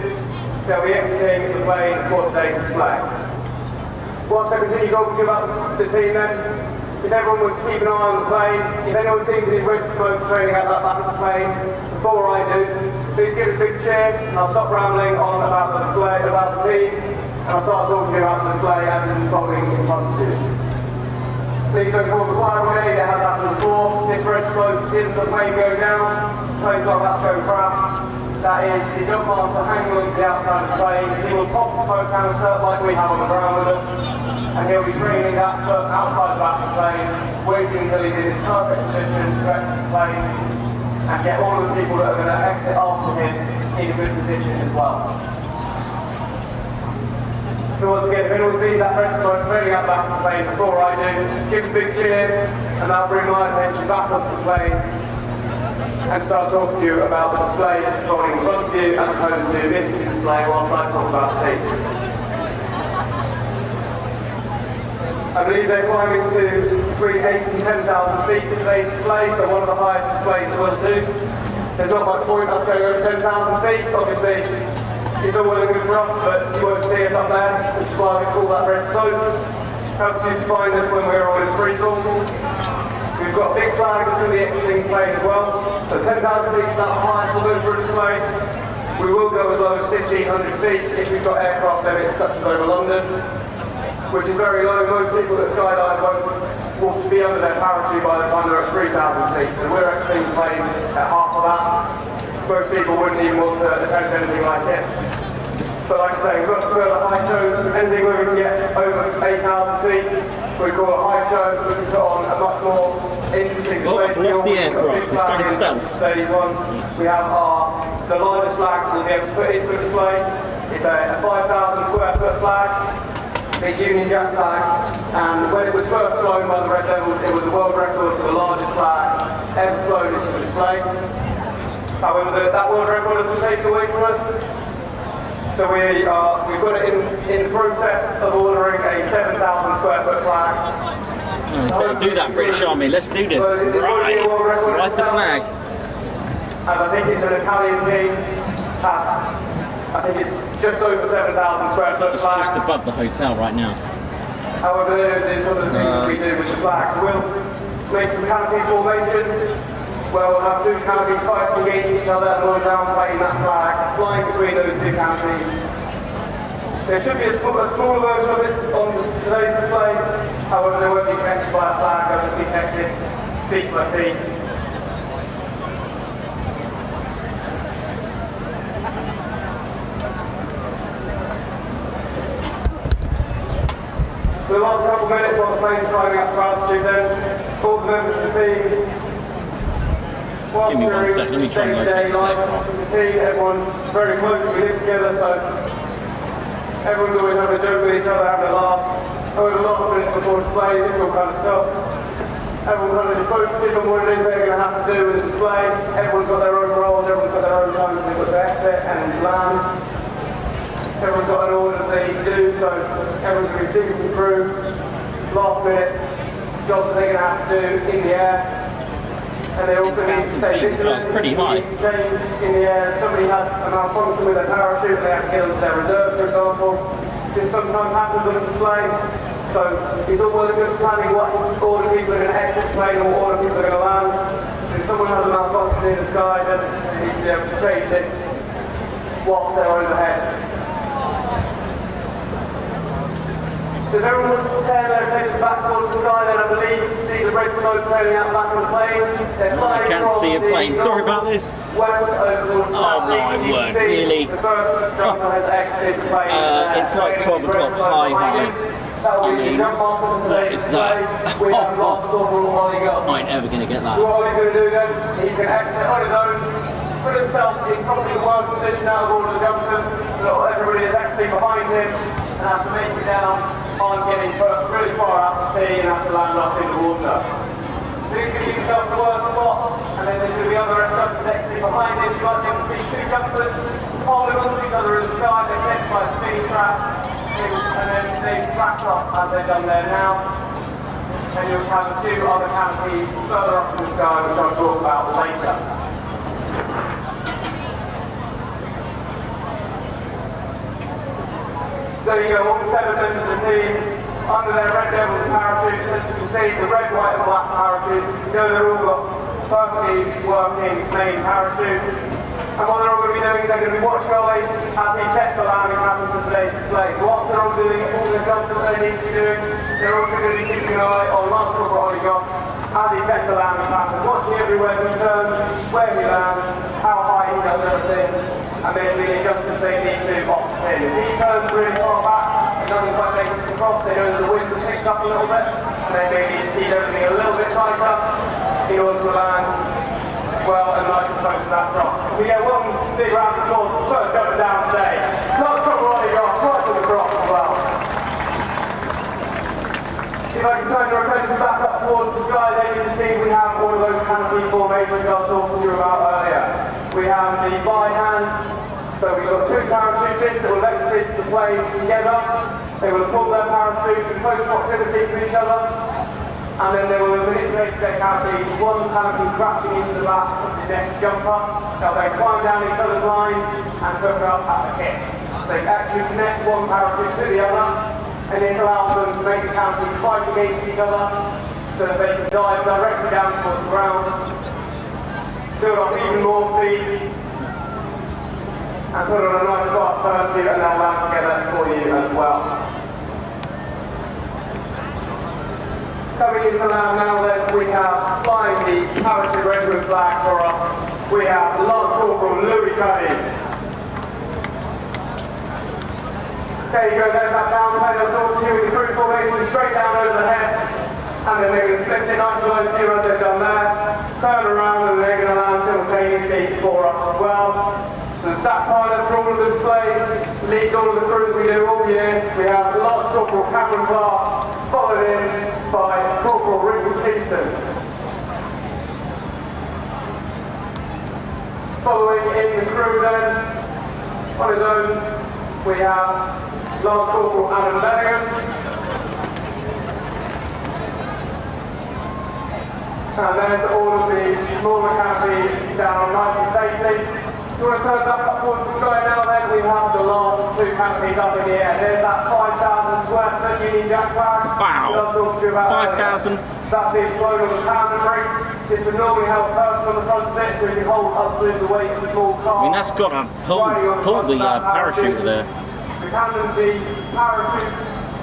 they'll be exiting the plane for today's display. Whilst I continue talking to you about the team then, if everyone was to keep an eye on the plane, if anyone thinks it's red smoke training out that back of the plane, before I do, please give us a big cheer, and I'll stop rambling on about the display, about the team, and I'll start talking to you about the display as it's unfolding in front of you. Please don't call the fire away, they have that before. This red smoke isn't the plane going down, planes like that go crash. That is the jump master hanging on to the outside of the plane. He will pop the smoke canister like we have on the ground with us, and he'll be bringing that smoke outside the back of the plane, waiting until he's in his perfect position to exit the plane, and get all of the people that are going to exit after him in a good position as well. So once again, if anyone sees that red smoke trailing out back of the plane before I do, give a big cheer, and that'll bring my attention back onto the plane and start talking to you about the display that's rolling in front of you as opposed to this display whilst I talk about the team. I believe they're climbing to between 8,000 and 10,000 feet in today's display, so one of the highest displays the world do. There's not much point us going over 10,000 feet, obviously. It's all well and good for us, but you won't see us up there, which is why we call that red smoke. Helps you to find us when we're on in free fall. We've got a big flag that's in the exiting plane as well. So 10,000 feet is that highest we'll go for a display. We will go as low as 1,500 feet if we've got aircraft limits such as over London, which is very low. Most people that skydive won't be under their parachute by the time they're at 3,000 feet. So we're exiting the plane at half of that. Most people wouldn't even want to attempt anything like it. But like I say, we've got further high shows, anything where we can get over 8,000 feet, we call a high show, we can put on a much more interesting display. I've lost the aircraft, it's going stealth. Stage one, we have the largest flag we'll be able to put into a display. It's a 5,000 square foot flag, the Union Jack flag, and when it was first flown by the Red Devils, it was a world record for the largest flag ever flown into the display. However, that world record has been taken away from us. So we've got it in the process of ordering a 7,000 square foot flag. Better do that, British Army. Let's do this. Right the flag. And I think it's an Italian team. I think it's just over 7,000 square foot It's flag. just above the hotel right now. However, there's other things that we do with the flag. We'll make some canopy formations. Well, we'll have two canopies fighting against each other and we'll downplane that flag, flying between those two canopies. There should be a smaller version of it on today's display, however they won't be connected by a flag, they'll just be connected feet by feet. For the last couple of minutes while the plane's climbing up to altitude then, all the members of the team. Give me 1 second, let me try and locate this aircraft. Everyone's very close, we live together, so everyone's always having a joke with each other, having a laugh. However, a lot of minutes before display, this all kind of stuff. Everyone kind of just focuses on what it is they're going to have to do with the display. Everyone's got their own roles, everyone's got their own times they've got to exit and land. Everyone's got an order that they need to do, so everyone's going to be digging through last minute jobs that they're going to have to do in the air. And they also need to 10,000 stay feet as well, it's pretty high. Change in the air. Somebody has a malfunction with their parachute, they have to get onto their reserve, for example. This sometimes happens on a display. So it's all well and good planning what order people are going to exit the plane or what order people are going to land. If someone has a malfunction in the sky, then they need to be able to change it whilst they're overhead. So if everyone wants to turn their attention back towards the sky, then I believe you can see the red smoke trailing out the back of the plane. I can't see a plane, sorry about this. Oh my word, really? The first jumper has exited the plane. It's like 12 o'clock high. I mean, what is that? I ain't ever going to get that. What are we going to do then? He can exit on his own, put himself in probably the worst position out of all of the jumpers, so everybody is actually behind him, and have to make it down on getting really far out to sea and have to land off in the water. So you can give yourself the worst spot, and then there's going to be other jumpers actually behind him. You might be able to see two jumpers holding onto each other in the sky, they're kept by a spinning trap, and then they crash off as they've done there now. And you'll have two other canopies further up in the sky, which I'll talk about later. There you go, all the 7 members of the team under their red devils parachutes. As you can see, the red, white and black parachutes, you know they're all got perfectly working main parachute. And what they're all going to be doing is they're going to be watching Ollie as he checks the landing patterns for today's display. So whilst they're all doing all the jobs that they need to be doing, they're also going to be keeping an eye on Lance Corporal Ollie Goff as he checks the landing patterns, watching everywhere he turns, where he lands, how high he does everything, and making the adjustments they need to off the pin. If he turns really far back, it doesn't quite make it across, they know that the wind has picked up a little bit, and they may need to keep everything a little bit tighter in order to land well and nice and close to that drop. We get one big round of applause for the first jumper down today. Not proper Ollie Goff, right to the drop as well. If I can turn your attention back up towards the sky, then you can see we have one of those canopy formations I was talking to you about earlier. We have the by hand, so we've got 2 parachutists that will exit the plane together. They will pull their parachutes in close proximity to each other, and then they will manipulate their canopy, one canopy crashing into the back of the next jumper. They'll then climb down each other's lines and hook up at the hip. They actually connect one parachute to the other, and it allows them to make the canopy fight against each other so that they can dive directly down towards the ground, build up even more speed, and put on a nice fast turn to you, and they'll land together for you as well. Coming into land now then, we have flying the parachute regiment flag for us. We have Lance Corporal Louis Cuddy. There you go, there's that down plane I'll talk to you with the crew formation straight down over the head. And then they're going to slip it nice below you as they've done there. Turn around and they're going to land simultaneously for us as well. So the staff pilot for all of the displays leads all of the crews we do all year. We have Lance Corporal Cameron Clark, followed in by Corporal Reggie. Following in the crew then, on his own, we have Lance Corporal Adam Bellingham. And then all of the smaller canopies down nice and safely. If you want to turn back up towards the sky now then, we have the last 2 canopies up in the air. There's that 5,000 square foot Union Jack flag. Wow, 5,000. That's being flown on the pound ring. This would normally have a person on the front of it, so you can hold up to the weight of the small car. I mean, that's got to pull the parachute there. We handle the parachute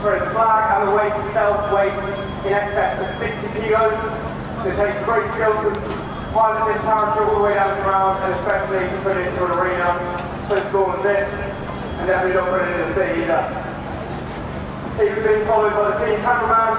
for the flag and the weight itself weighs in excess of 60 kilos. It takes great skill to pilot this parachute all the way down the ground, and especially to put it into an arena so small as this, and definitely don't put it in the sea either. He was being followed by the team cameraman,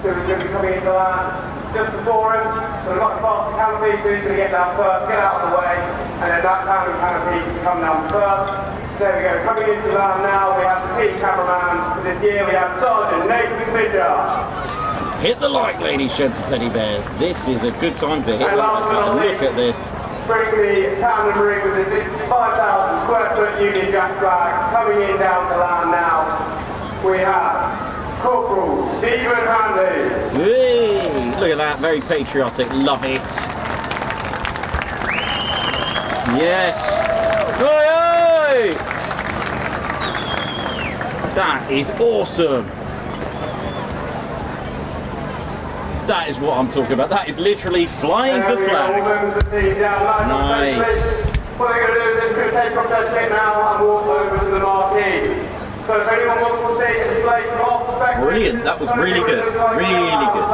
who was going to be coming into land just before him, so a much faster canopy, so he's going to get down first, get out of the way, and then that canopy can come down first. There we go, coming into land now, we have the team cameraman for this year, we have Sergeant Draken Viggen. Hit the like, ladies, sheds and teddy bears. This is a good time to hit the like button. Look at this. Bring the town and rig with this 5,000 square foot Union Jack flag coming in down to land now. We have Corporal Stephen Handy. Hey, look at that, very patriotic, love it. Yes. Oi, oi! That is awesome. That is what I'm talking about. That is literally flying the flag. Nice. What they're going to do is they're going to take off their ship now and walk over to the marquee. So if anyone wants to see a display from our perspective, brilliant. That was really good. Really good.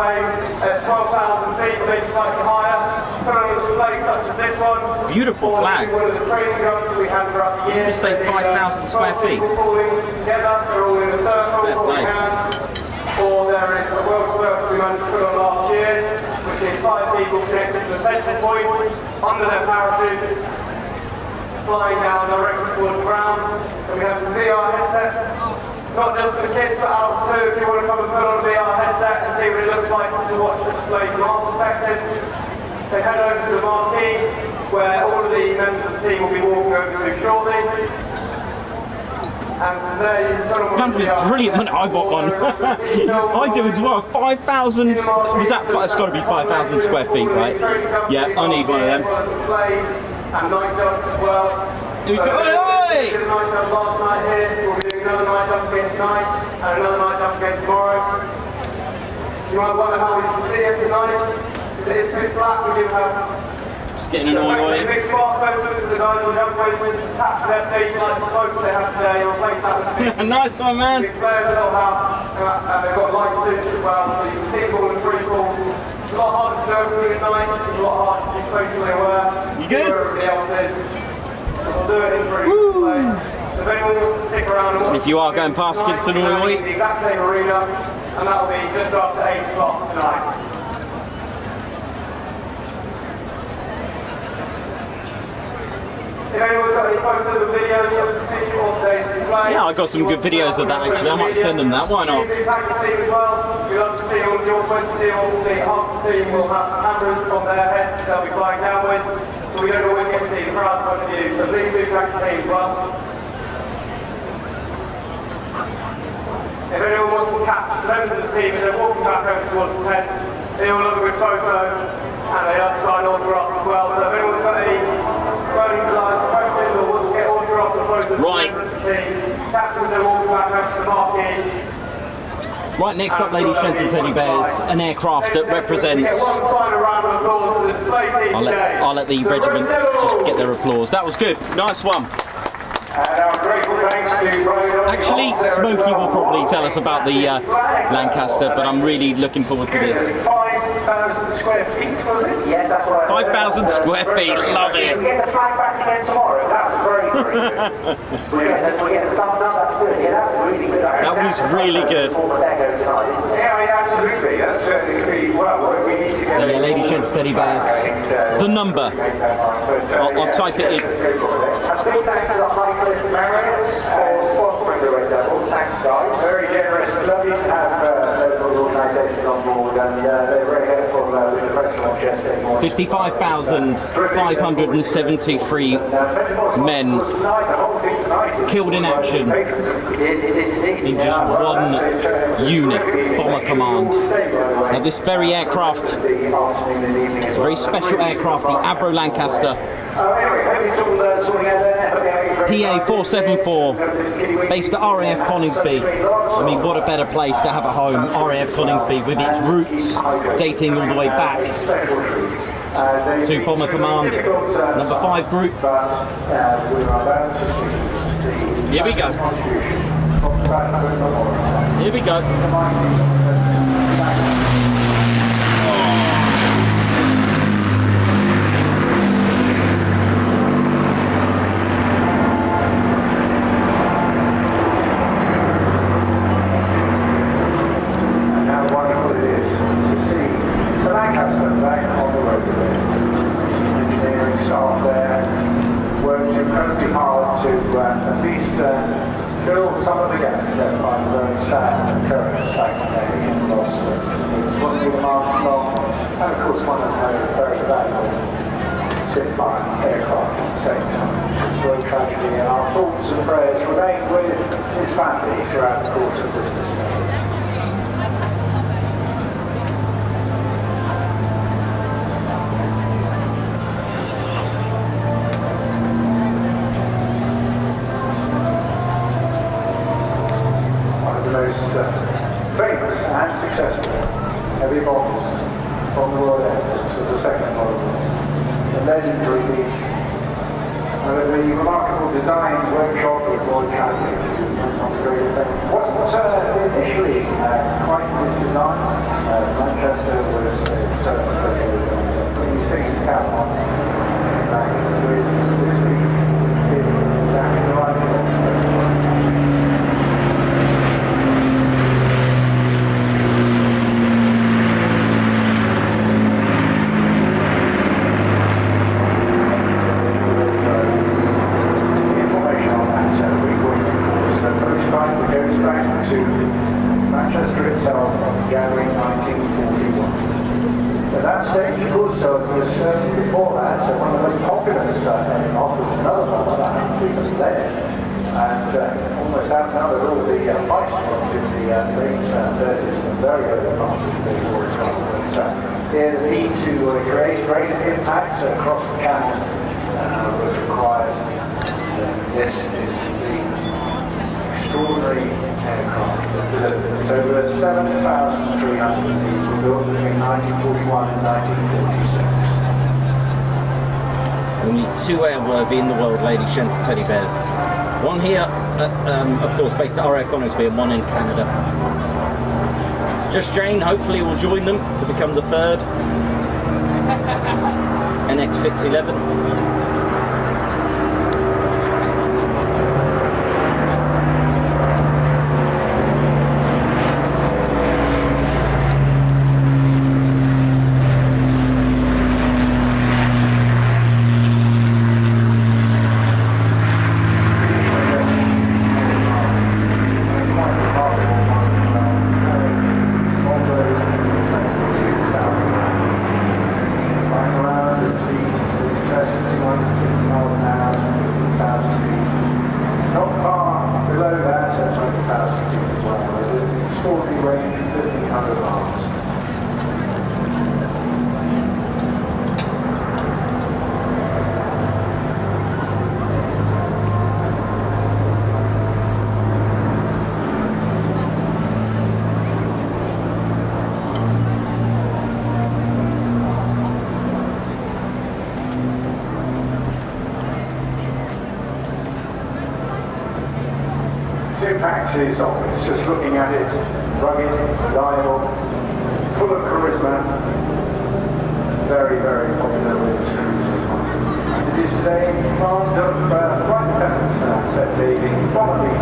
At 12,000 feet, maybe slightly higher. Put on a display such as this one. Beautiful flag. One of the training guns we have throughout the year. Just say 5,000 square feet. All together, they're all in a circle. Fair play. Or there is a world circle we managed to put on last year, which is 5 people connected to the central point under their parachute, flying down directly towards the ground. And we have some VR headsets, not just for the kids, but adults too. If you want to come and put on a VR headset and see what it looks like to watch the display from our perspective, they head over to the marquee, where all of the members of the team will be walking over to shortly. That was brilliant when I got one. I do as well. 5,000. Was that? It's got to be 5,000 square feet, right? Yeah, I need one of them. And night jumps as well. Who's so oi, oi! We did a night jump last night here. We'll be doing another night jump again tonight and another night jump again tomorrow. You might wonder how we can see it tonight. It is too flat. We do have. Getting an oi. Big squawk motors to the guys who jump with, tap their feet like the folks they have today, and replace that with Nice one, man. big players they'll have, and they've got light suits as well, so you can see ball and free ball. It's a lot harder to go through at night, it's a lot harder to keep close to where they were. You good? Where everybody else is. So we'll do it in free display. So if anyone wants to stick around and watch, if you are going past Gibson Oi, the exact same arena, and that'll be just after 8 o'clock tonight. If anyone's got any photos or videos of today's display, yeah, I got some good videos of that actually. I might send them that. Why not? We'd love to see all your photos. All the Arts team will have cameras on their heads they'll be flying down with, so we don't always get to see the crowd point of view. So please do track the team as well. If anyone wants to catch the members of the team as they're walking back over towards the tent, they all love a good photo and they love to sign autographs as well. So if anyone's got any burning desires, questions, or wants to get autographs or photos right. of the team, captains they're walking back over to the marquee. Right, next up, ladies, gents and teddy bears, an aircraft that represents... I'll let the regiment just get their applause. That was good. Nice one. Actually, Smokey will probably tell us about the Lancaster, but I'm really looking forward to this. 5,000 square feet, was it? Yes, that's what 5,000 square feet, love it. We'll get the flag back again tomorrow. That was very, very good. We'll get the thumbs up, that's good. Yeah, that was really good. That was really good. Yeah, absolutely. That's certainly well. We need to get. So yeah, ladies, gents, teddy bears. The number. I'll type it in. A big thanks to the High Cliff Mariners for sponsoring the Red Devils. Thanks, guys. Very generous. Lovely to have local organisations on board, and they're very helpful with the press launch yesterday morning. 55,573 men killed in action in just one unit, bomber command. Now this very aircraft, very special aircraft, the Abro Lancaster PA 474, based at RAF Coningsby. I mean, what a better place to have a home, RAF Coningsby, with its roots dating all the way back to Bomber Command, number 5 group. Here we go. Here we go. Fill some of the gaps left by the very sad occurrence back in Boston. It's one of the demands from, and of course one of the very valuable Spitfire aircraft at the same time. It's a real tragedy, and our thoughts and prayers remain with his family throughout the course of this display. heavy bombers from the Royal Air Force of the Second World War. The legendary piece. The remarkable design workshop of Royal Catholic. What's initially quite good design. Manchester was putting things cap on back with this piece is exactly the right January 1941. At that stage, of course, so it was before that, so one of the most popular offers another one that people led, and almost outnumbered all the fight spots in the late 30s and very early parts of the war as well. But here, the need to create great impact across the channel was required. This is the extraordinary aircraft that delivered. So there were 7,300 of these were built between 1941 and 1946. Only 2 airworthy in the world Lady Shenton teddy bears. One here, of course, based at RAF Coningsby, and one in Canada. Just Jane, hopefully, will join them to become the 3rd NX611. Is it's just looking at it, rugged, reliable, full of charisma, very, very popular with its crews. It is today command of Flight Lieutenant Seth Davey, formerly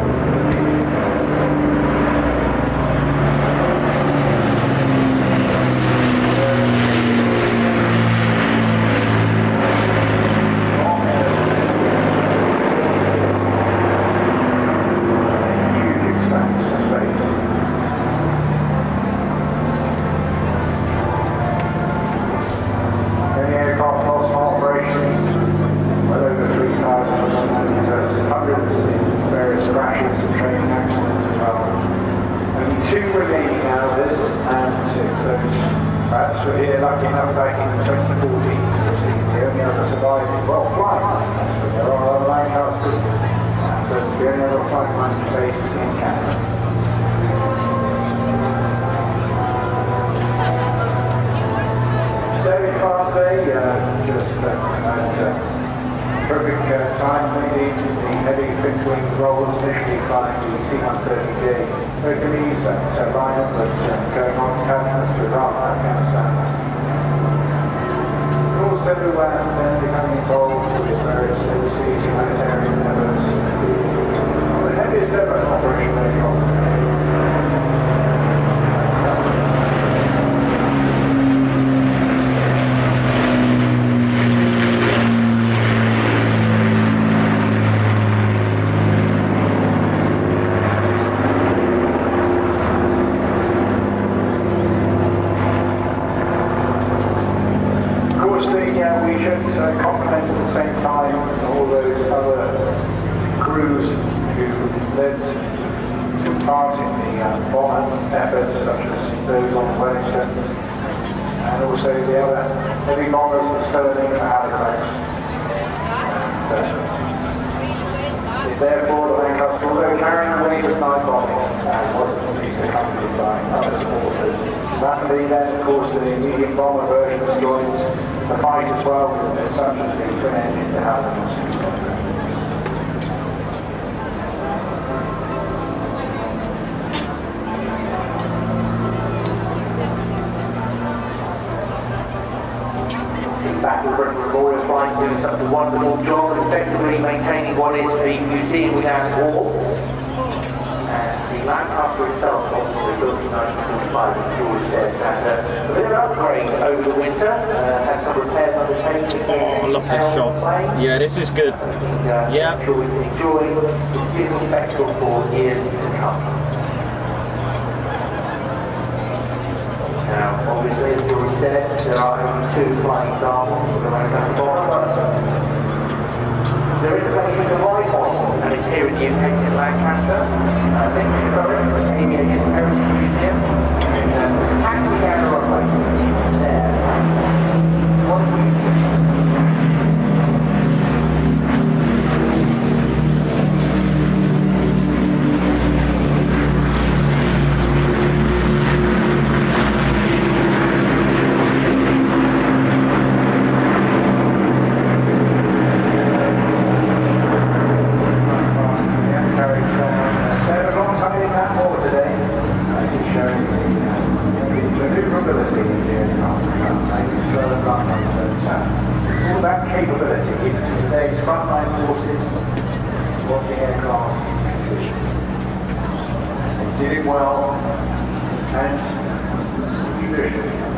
becoming involved with various overseas humanitarian efforts. The heaviest ever operation aircraft. Therefore, the Lancaster, although carrying the weight of 9 bombing, wasn't at least accompanied by other supporters. Latterly then, of course, the medium bomber version has joined the fight as well, with such as the twin engine to have them. Battle Britain Memorial Flying doing such a wonderful job of effectively maintaining what is the museum without walls. And the Lancaster itself, obviously built in 1945, as George said, had a bit of an upgrade over the winter, had some repairs undertaken. Oh, I love this shot. Yeah, this is good. Yeah. Enjoy this beautiful spectacle for years to come. Now, obviously, as George said, there are only 2 flying samples for the Lancaster bomber. There is a place in the right one, and it's here in the UK in Lancaster. Thank you very much, Aviation Heritage Museum. Taxi down the runway. There. One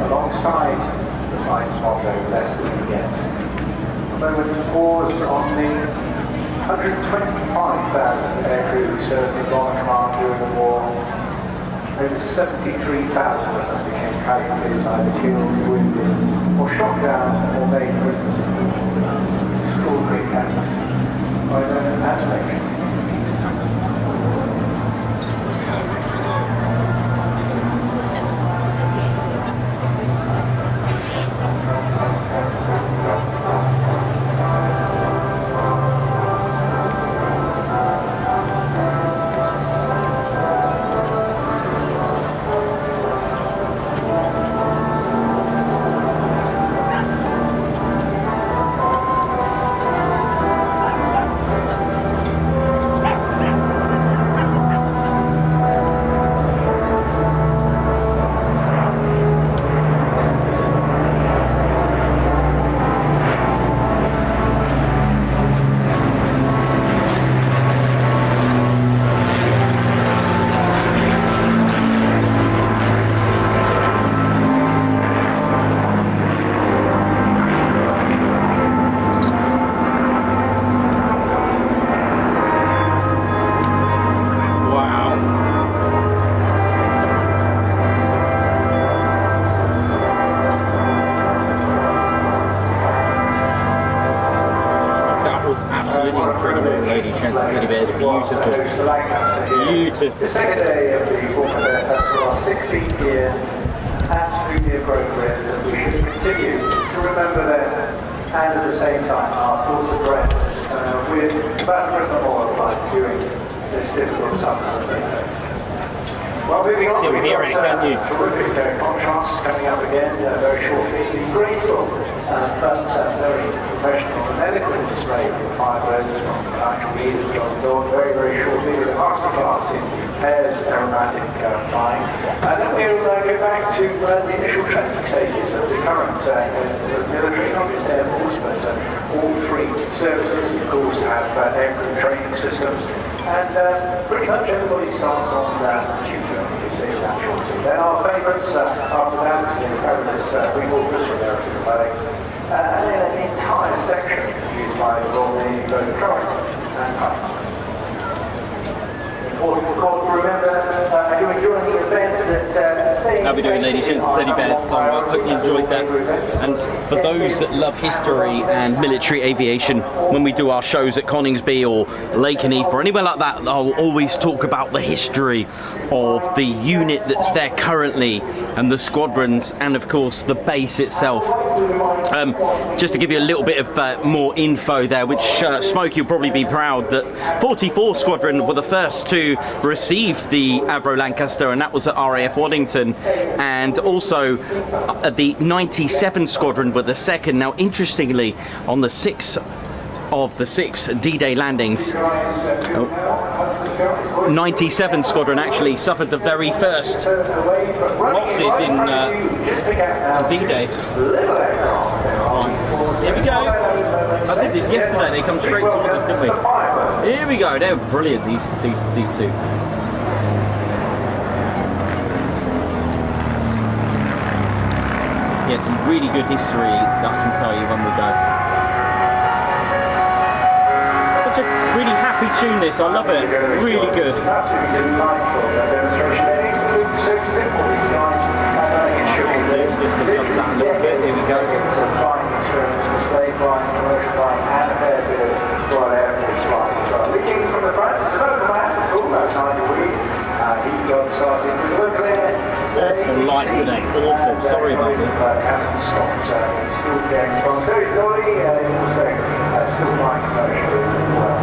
alongside the flight motto, less than we get. A moment to pause on the 125,000 aircrew who served in Bomber Command during the war. Over 73,000 of them became casualties, either killed, wounded, or shot down, or made prisoners of war. Extraordinary camps. By them and nation. The second day of the Bournemouth Air Festival, our 16th year, absolutely appropriate that we should continue to remember them and at the same time our thoughts of friends with Battle Memorial Flight during this difficult summer that they face. Well, moving on, we've got terrific contrasts coming up again very shortly. The graceful but very professional and eloquent display from Firebirds from Nigel Reed and John Thorne very, very shortly with a masterclass in pairs aerobatic flying. And then we'll go back to the initial training stages of the current military, not just Air Force, but all 3 services, of course, have aircrew training systems. And pretty much everybody starts on Tutor, you see that shortly. Then our favourites after that is the fabulous Wingwalkers from American Pilots. And then an entire section used by the Royal Navy, both current and past. Important, of course, to remember, are you enjoying the event that How we doing, ladies, gents, teddy bears? So I hope you enjoyed that. And for those that love history and military aviation, when we do our shows at Coningsby or Lakenheath or anywhere like that, I'll always talk about the history of the unit that's there currently and the squadrons and, of course, the base itself. Just to give you a little bit of more info there, which Smokey will probably be proud that 44 Squadron were the first to receive the Avro Lancaster, and that was at RAF Waddington. And also the 97 Squadron were the second. Now, interestingly, on the 6 of the 6 D-Day landings, 97 Squadron actually suffered the very first losses in D-Day. Here we go. I did this yesterday. They come straight towards us, didn't we? Here we go. They're brilliant. These two. Yeah, some really good history that I can tell you when we go. Such a really happy tune. This, I love it. Really good. Just adjust that a little bit. Here we go. Leading from the front, it's an open man, almost 90 degrees. He got started with the look there. Awful light today, awful. Sorry about this. Still getting from very slowly, still flying commercially as well.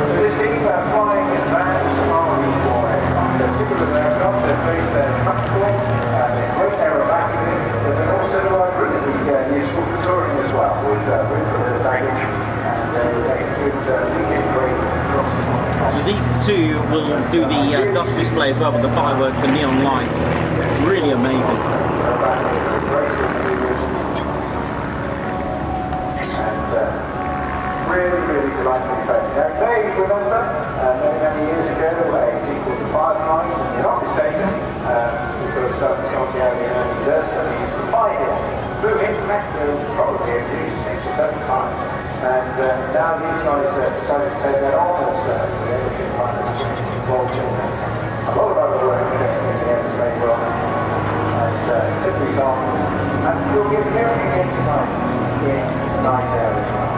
So this team flying in vans are for aircraft. They're similar to aircraft, they're comfortable, they're great aerobatically, but they're also really useful for touring as well, with a bit of baggage. So these two will do the Dusk Display as well with the fireworks and neon lights. Really amazing. Really delightful place. Now, they remember many years ago, a sequel to Fireflies in the office station, because of the aviation, so we used to fly here. Flew in probably at least 6 or 7 times. And now these guys decided to take that on as everything involved in a lot of other work in the airspace world. And took these on, and we'll get hearing again tonight in the night air as well.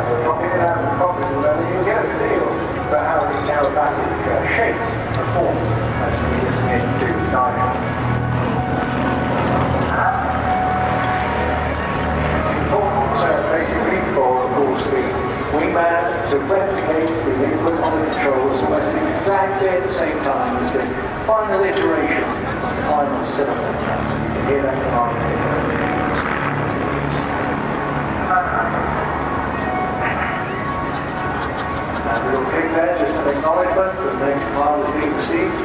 We're not giving out the properties, and then you'll get a feel for how the aerobatic shapes and forms as we listen into diving. Basically for, of course, the wingman to replicate the input on the controls almost exactly at the same time as the final iteration, the final cylinder. So you can hear that command. And a little click there, just an acknowledgement that the next command is being received.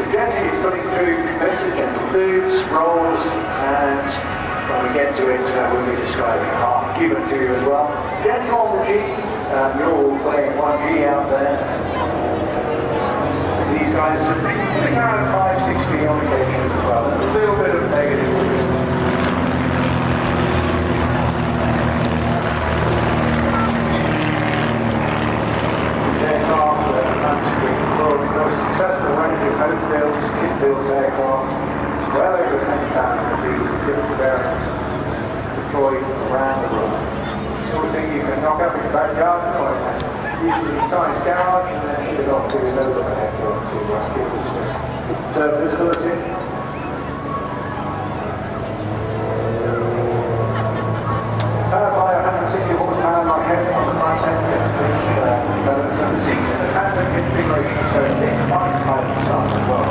Gently is putting through basic gentle foods, rolls, and when we get to it, we'll be describing half given to you as well. Gentle on the G, you're all playing 1G out there. These guys are putting around 560 on occasion as well. A little bit of negative. Aircraft, well over 10,000 of these different variants deployed around the world. Sort of thing you can knock up in your backyard, usually science garage, and then ship it off to your local airport to give this visibility. Powered by 160 horsepower rocket on the front end, some seats in the tandem configuration, so it's quite high design as well.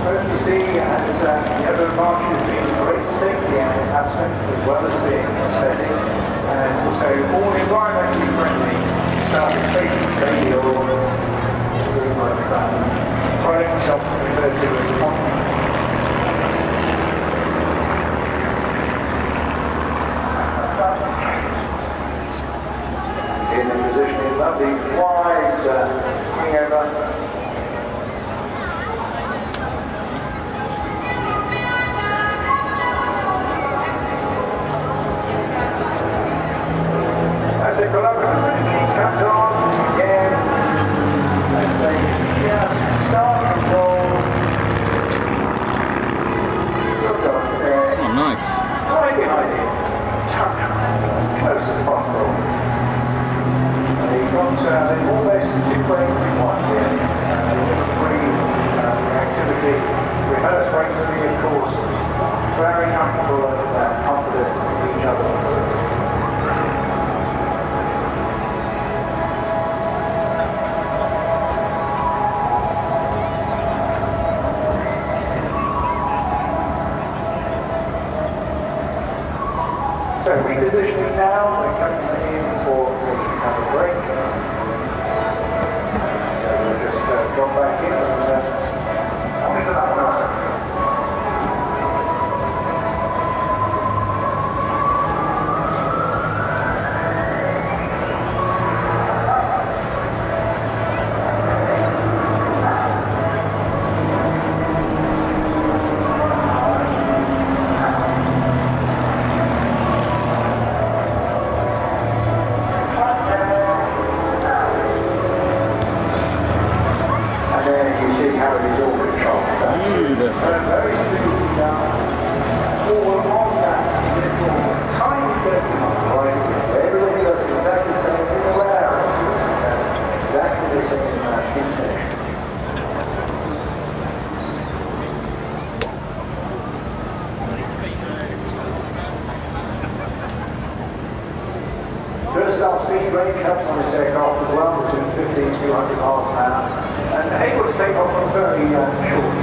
So you see, as the other advantage is being great safety aspect as well as being aesthetic, and also all environmentally friendly, self-facing radio, doing like that. Product shop referred to as Moggy. In the positioning, lovely wide wing over. As the collaborative comes on again, repositioning now, we're coming in for have a break. So we'll just drop back in and on into that one. Speed range helps on this aircraft as well, between 50 and 200 miles an hour, and able to take off on very short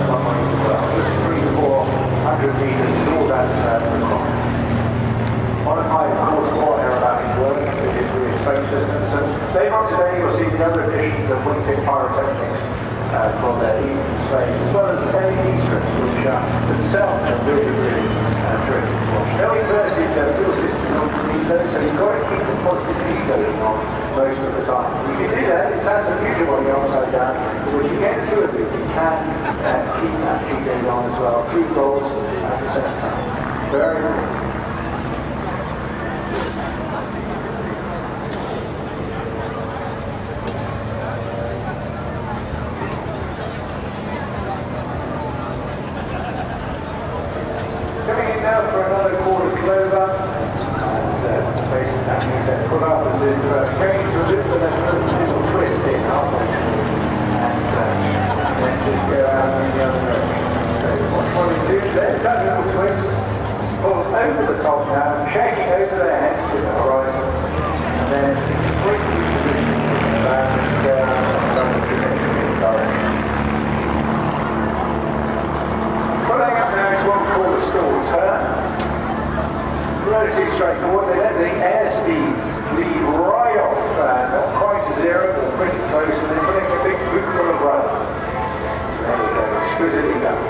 runways as well, just 300 to 400 metres is all that required. On a high course, all aerobatic work with the exposed systems, and later on today you'll see the other additions of wingtip pyrotechnics from their evening space, as well as LED strips which themselves are really terrific to watch. No inverted fuel system on these, so you've got to keep the positive feed going on most of the time. You can do that, it sounds unusual when you're upside down, but when you get through it, you can keep that feed going on as well, through goals at the same time. Very good. For another quarter clover, and basically that means that pull up as it going to a little twist in upwards, and then just go out in the other direction. So what we do there, that little twist, pull over the top now, checking over their heads to the horizon, and then quickly position back and down and the direction. Pulling up now is what we call the stall turn. Relatively straightforward. They let the airspeed lead right off, not quite to zero, but pretty close, and then putting a big boot full of rudder. There we go, exquisitely done.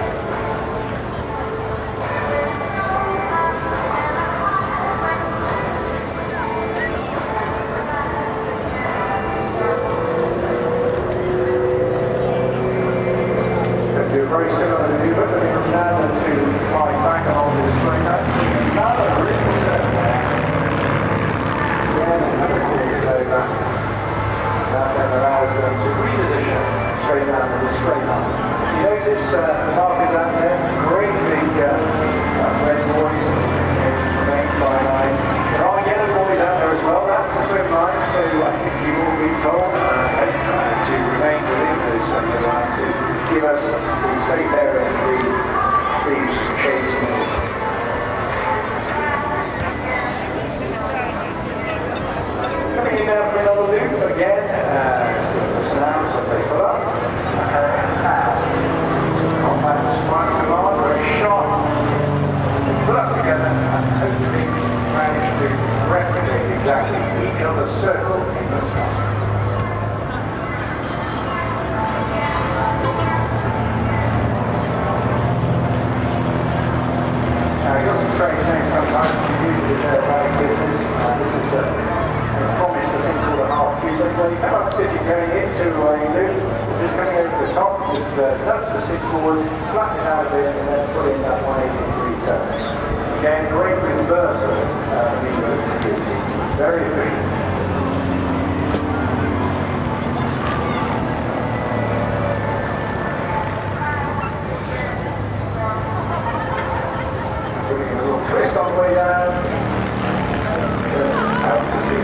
Do a very similar maneuver, but from now to fly back along the display note. Another ripple set there. Again, another quarter over. That then allows them to reposition straight down the display note. You notice the markers out there, great big red buoys, remain fly line. There are yellow buoys out there as well, that's the swim line, so I think you will be told to remain within those yellow lines to give us the safe area to breathe shades in. Coming in now for another loop again, the sounds that they put up. On that spine command, very sharp. They put up together and hopefully manage to replicate exactly each other's circle in the sky. You've got some strange names sometimes you use in aerobatic business. This is a promise of thing called a half cubic. Well, you come up as if you're going into a loop, just coming over the top, just touch the stick forward, flatten it out a bit, and then put in that 180-degree turn. Again, great reversal maneuver to use. Very efficient. Twist on the way down, just out to sea.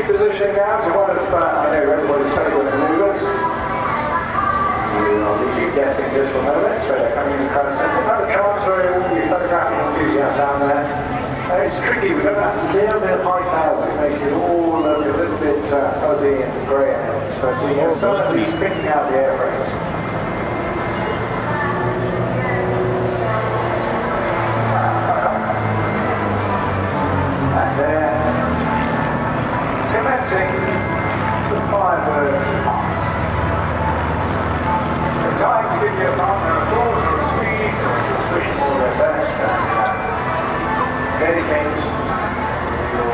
Positioning now, so one of, I know everybody's studying with the news. I'll leave you guessing just for a moment, so they're coming in the crowd centre. Another chance for all the photographic enthusiasts down there. It's tricky, we've got that little bit of high tower, which makes it all look a little bit fuzzy and grey areas. But we can start picking out the airframes. And then, commencing the Firebirds part. The time to give you a partner a applause or a squeeze or just pushing all their best and dedicate your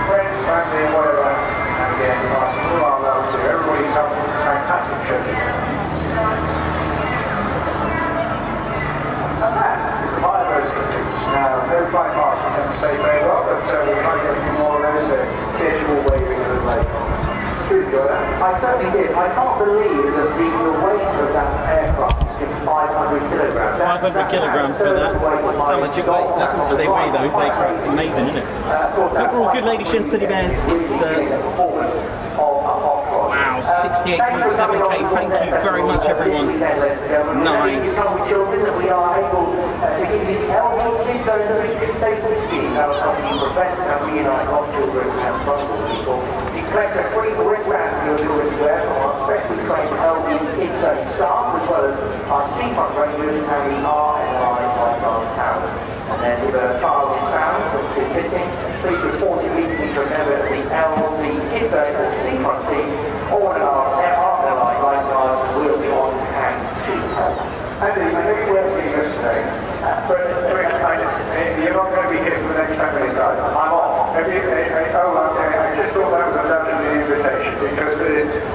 friends, family, and whatever, and again, passing all our love to everybody's having a fantastic trip. And that is the Firebirds complete. Now, no flight marshals can say very well, but we'll try to get a few more of those visual waving a little later on. I certainly did. I can't believe that the weight of that aircraft is 500 kilograms. 500 kilograms for that. That's how much it weighs. That's how much they weigh, those aircraft. Amazing, isn't it? Overall, good ladies and teddy bears. It's wow, 68.7k. Thank you very much, everyone. Nice. Collect a free wristband for your wear from our specially trained LV insert staff, as well as our seafront rangers and the RNI lifeguard towers. And then with a file is found that's been missing, please report immediately to a member of the LV insert or seafront team, or one of our RNI lifeguards will be on hand to help. Andy, I know you weren't seeing us today, but you're not going to be here for the next 10 minutes either. I'm off. I just thought that was a lovely invitation because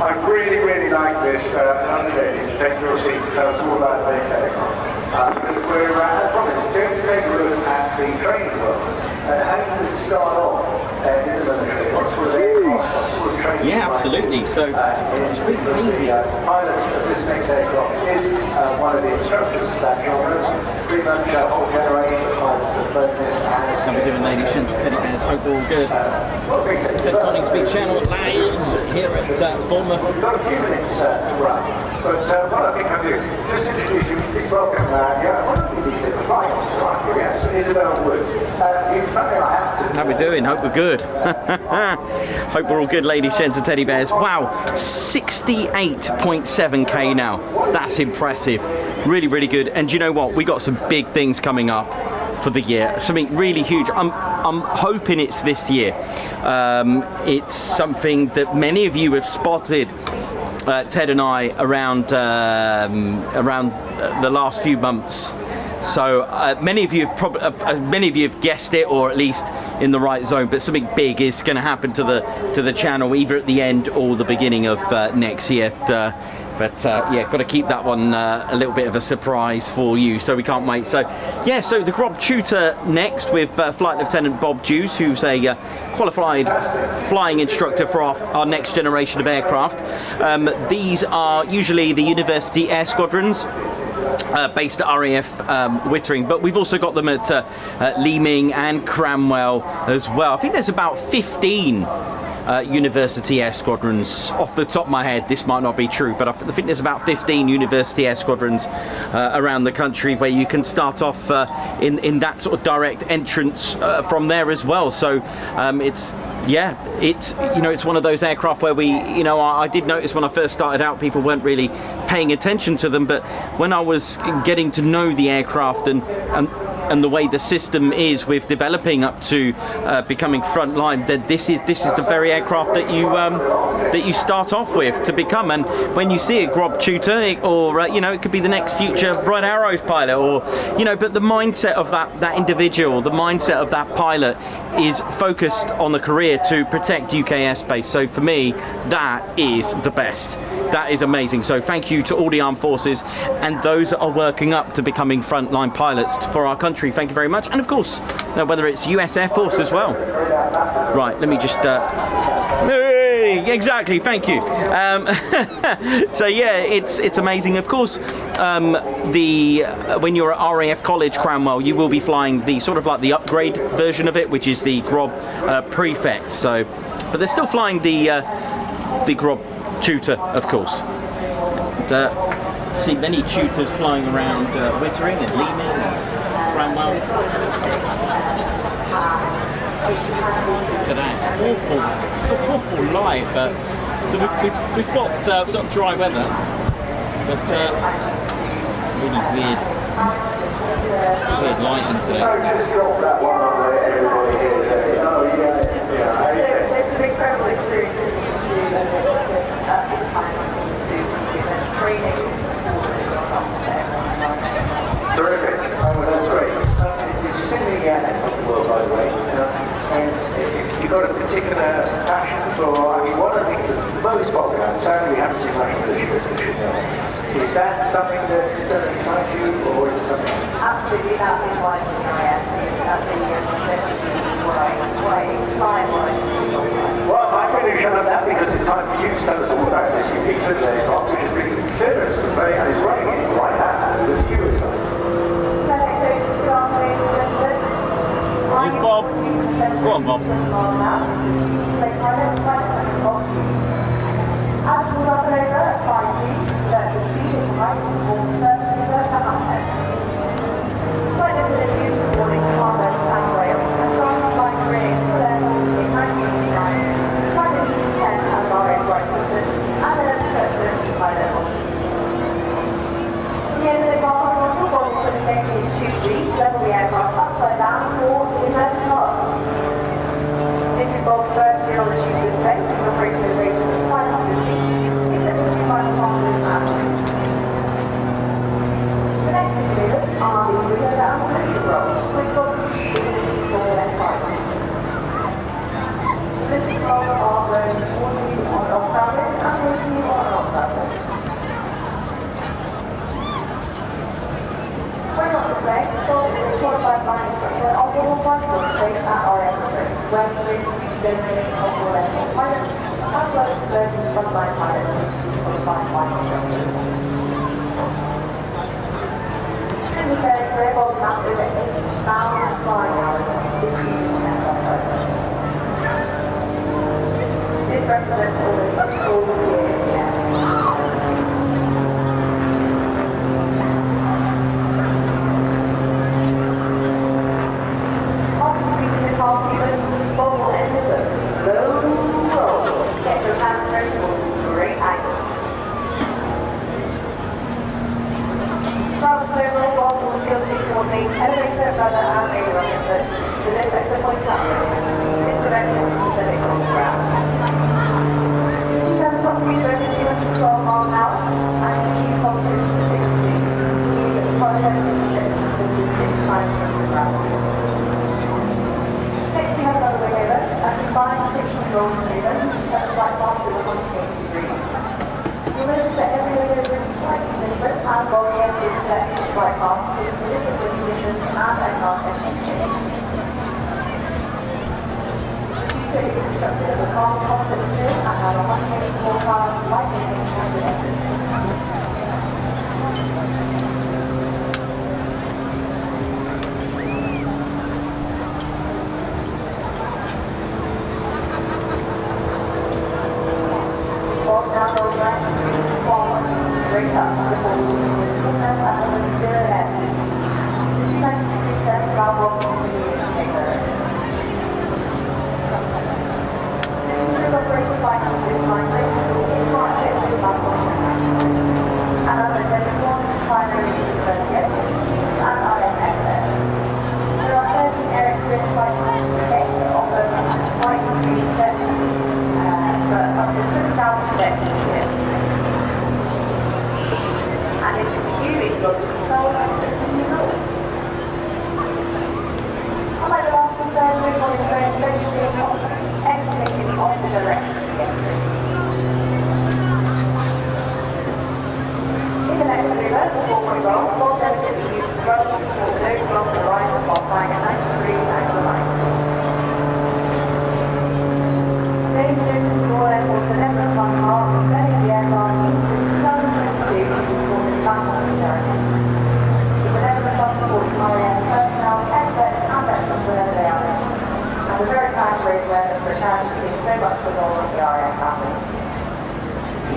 I really like this undertaking to take your seat and tell us all about the aircraft. Because we're, as promised, going to take a look at the training world and how you can start off in the military. What sort of aircraft, what sort of training? Yeah, absolutely. So it's really crazy. Pilot of this next aircraft is one of the instructors of that genre. Pretty much a whole generation of pilots of both this and How we doing, ladies and teddy bears? Hope we're all good. Ted Coningsby channel live here at Bournemouth. We've got a few minutes to run, but what I think I'll do, just introduce you, please welcome, one of the flight officers, yes, Isabel Woods. It's something I have to... How we doing? Hope we're good. Hope we're all good, ladies and teddy bears. Wow, 68.7k now. That's impressive. Really, really good. And do you know what? We got some big things coming up for the year. Something really huge. I'm hoping it's this year. It's something that many of you have spotted. Ted and I around the last few months. So many of you have guessed it, or at least in the right zone. But something big is going to happen to the channel, either at the end or the beginning of next year. Yeah, got to keep that one a little bit of a surprise for you, so we can't wait. So yeah, so the Grob Tutor next with Flight Lieutenant Bob Dews, who's a qualified flying instructor for our next generation of aircraft. These are usually the University Air Squadrons. Based at RAF Wittering, but we've also got them at Leeming and Cranwell as well. I think there's about 15 University Air Squadrons. Off the top of my head, this might not be true, but I think there's about 15 University Air Squadrons around the country where you can start off in that sort of direct entrance from there as well. So it's one of those aircraft where I did notice when I first started out, people weren't really paying attention to them, but when I was getting to know the aircraft and the way the system is with developing up to becoming frontline, then this is the very aircraft that you start off with to become. And when you see a Grob Tutor, it could be the next future Bright Arrows pilot, but the mindset of that individual, the mindset of that pilot is focused on the career to protect UK airspace. So for me, that is the best. That is amazing. So thank you to all the armed forces and those that are working up to becoming frontline pilots for our country. Thank you very much. And of course, whether it's US Air Force as well. Right, let me just exactly, thank you. So yeah, it's amazing. Of course, when you're at RAF College Cranwell, you will be flying the sort of like the upgrade version of it, which is the Grob Prefect. So, but they're still flying the Grob Tutor, of course. And, see many tutors flying around Wittering and Leeming and Cranwell. Look at that, it's awful light, but so we've got dry weather, but really weird lighting today. It's an incredible experience to at this time to training. Terrific. That's great. It's in the world, by the way. And if you've got a particular passion for, I mean, one of the things that's most popular, and sadly we haven't seen much of this is that something that excites you, or is it something? Absolutely, that's why I'm here. That's what I find. Well, I'm going to shut up that because it's time for you to tell us all about this unique visitor aircraft, which is really considered and is running it right now. The Stewart side. Here's Bob. Go on, Bob. This is Bob's first year on the Tutor Display, operating a range of 500 feet, except for 500 hours. The next exhibitors are the Window and Electric Roll, which got for their flights. This rolls are those warning on off-service and warning on off-service. When on display, Swordfish is a qualified flying instructor on board bicycle space at our airport, where we demonstrating on-board airport pilots, as well as serving frontline pilots on the flying instructors. In the fair, we're able to map over 8,000 flying hours this year. This represents almost all the year in the air.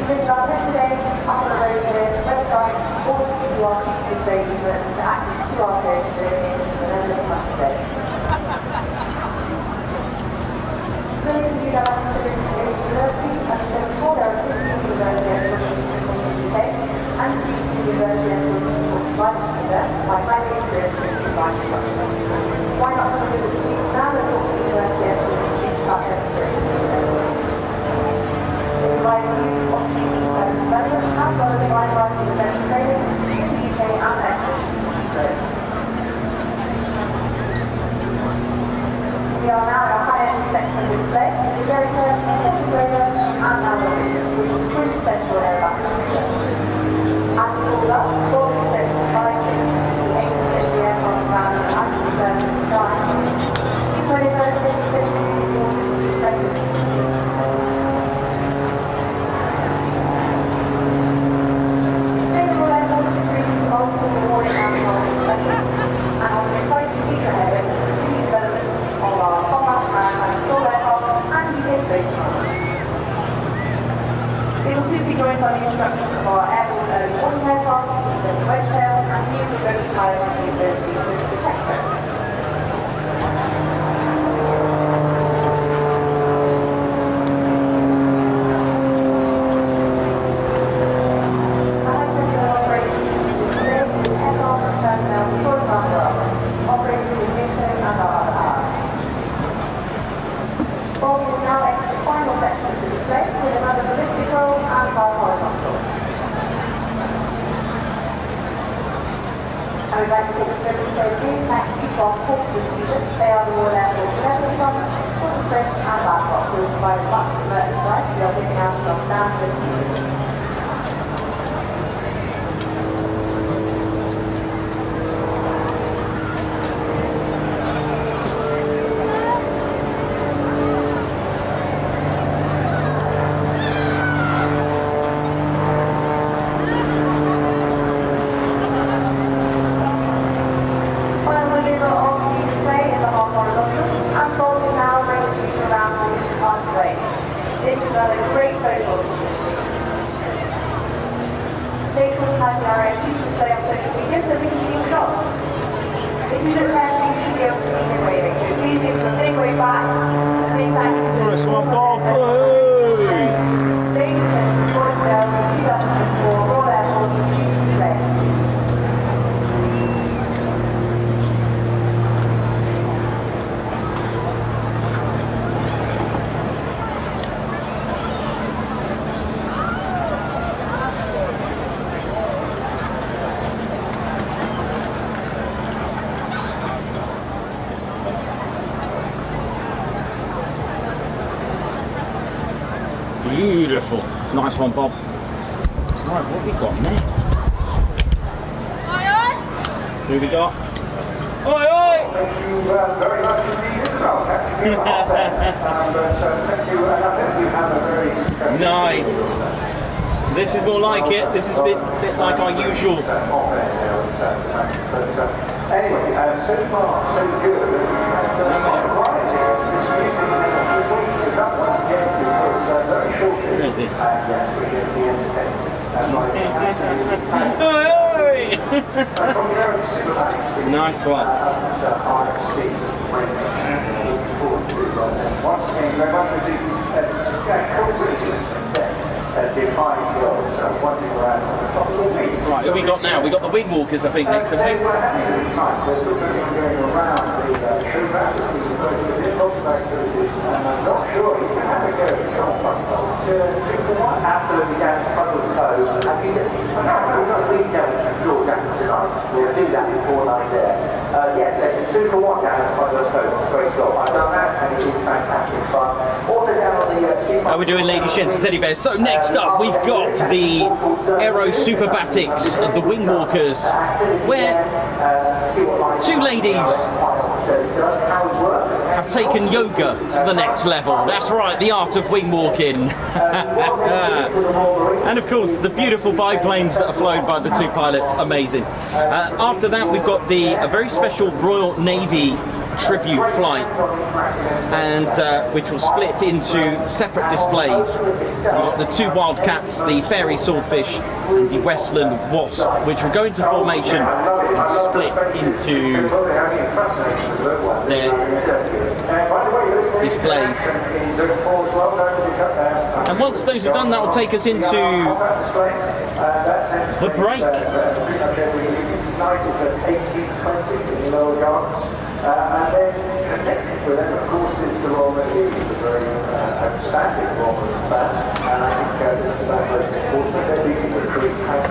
visit our yesterday, up on the road here, website, or if you are teaching babies to access QR code to the end of the month today. Many of you that are considering university, as I said before, there are 15 universities in the UK, and 3 universities in by highly experienced design instructors. Why not come visit the students now and talk to the university students about their experience? They provide you opportunities for development as well as wide variety of STEM training in the UK and exhibitions. We are now at a high-end section of display, the very first integrator and algorithm, which is true central air background. As we all up, all the steps of Fying, the 850 aircraft around the Atlas sky. These were the first things that we present. Sustainable air force increases multiple rewarding and on the exciting future ahead, continued development of our combat and store aircraft and UK-based technology. We will soon be joined by the instructions of our airborne early warning aircraft, the wedge tail, and new remote pilots and the ability to protect them. I would like to take a special thank you to our course students. They are the Royal Air Force Level Fund, Swordfish and Wildcats who provide much merchandise. We are giving out some stands and students. Beautiful. Nice one, Bob. Right, what have we got next? Who have we got? Oi, oi! Thank you very much indeed, Isabel. Thank you thank you, and I think we have a very successful... Nice. This is more like it. This is a bit like our usual. Anyway, so far, so good. This music is up once again because very shortly. Where is it? Yes, we're going to be entertained. From the Aero Super Nice one. RFC, once again, very much with the Fying girls wandering around on the top of the wing. Right, who we got now? We got the Wingwalkers, I think, next, haven't we? We're having a good time. We're still going to be going around the show rapidly because we're doing lots of activities and I'm not sure you can have a go at John Front. Absolutely, Dan, Spuddle's Cove. I think we're not leaving down to floor jacket tonight. We'll do that before night there. Yes, it's 2 for 1 down at Spuddle's Cove. Great stuff. I've done that and it is fantastic fun. Also down on the... How are we doing, ladies, gents, and teddy bears? So next up, we've got the Aero Superbatics, the Wingwalkers, where Two ladies have taken yoga to the next level. That's right, the art of wing walking. And of course, the beautiful biplanes that are flown by the two pilots, amazing. After that, we've got a very special Royal Navy tribute flight, and which will split into separate displays. So we've got the two Wildcats, the Fairy Swordfish and the Westland Wasp, which will go into formation and split into their displays. And once those are done, that will take us into the break. And then connected with them, of course, is the Royal Navy, a very outstanding Royal band, and I think this is about most important. They're leading the crew at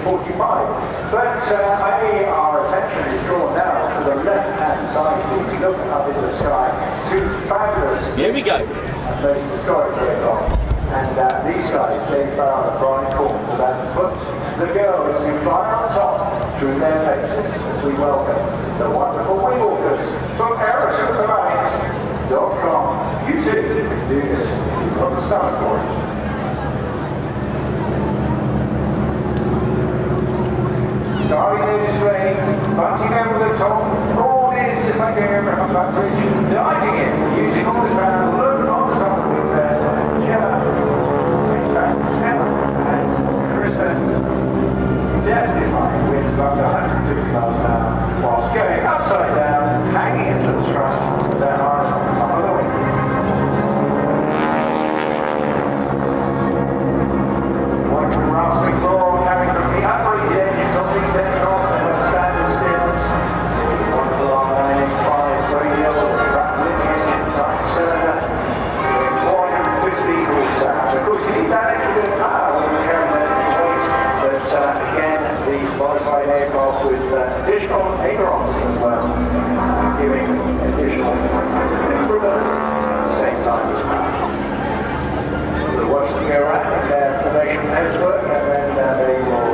1845. But our attention is drawn now to the left-hand side. If you look up in the sky, two fabulous. Here we go. Most historic aircraft. And these guys, they fly on the prime corner of that foot. The girls who fly on top through their faces as we welcome the wonderful Wingwalkers from airshows.com. You too can do this from the start point. Starting in this rain, bunting over the top, all is to make an aircraft back bridge, diving in, using all this round, load on the top of his head, definitely fine. Winds about 150 miles an hour, whilst going upside down, hanging into the strut, then ours on the top of the wing. Like the rasping floor coming from the upper engines of the aircraft and with standard stems. One of the long 985 radials, rattling engine, right cylinder, doing 450 horsepower. Of course, you need that extra bit of power when you're carrying that weight, but again, these modified aircraft with additional ailerons as well, giving additional improvement at the same time as well. We'll watch them go around in their formation network, and then they will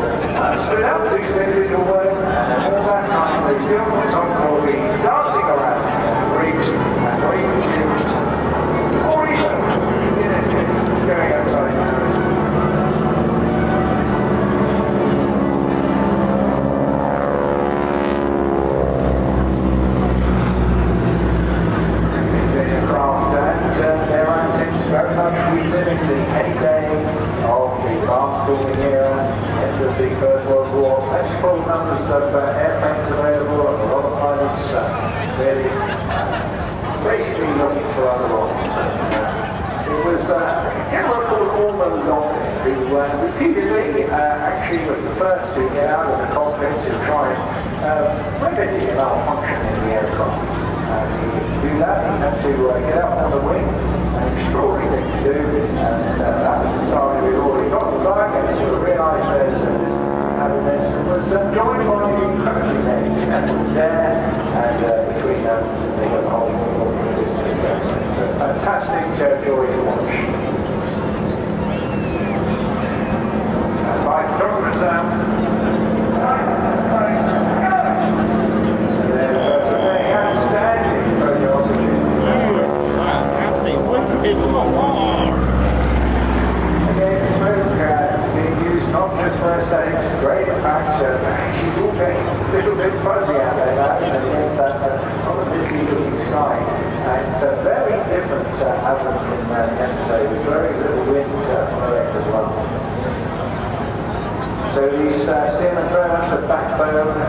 split up, do some individual work, and all that time they still will be dancing around rigs and waving or even, in this case, going outside. Very much we live in the heyday of the barnstorming era, end of the First World War. Let's full numbers of airplanes available, and a lot of pilots really basically looking for other options. It was a gentleman called Ormond Long who repeatedly actually was the first to get out of the cockpit to try remedy a malfunction in the aircraft. To do that, he had to get out on the wing. An extraordinary thing to do, and that was the start we'd already got the back, and sort of realised there's this having this was joined by the incredibly names, and it was there, and between them, they got the whole business. It's a fantastic joy to watch. And by Tutor's it's more. Again, smoke being used not just for aesthetics, great effects, she's all getting a little bit fuzzy out there against that on the misty looking sky. And it's very different outlook from yesterday, with very little wind blowing as well. So these steamers very much the backbone of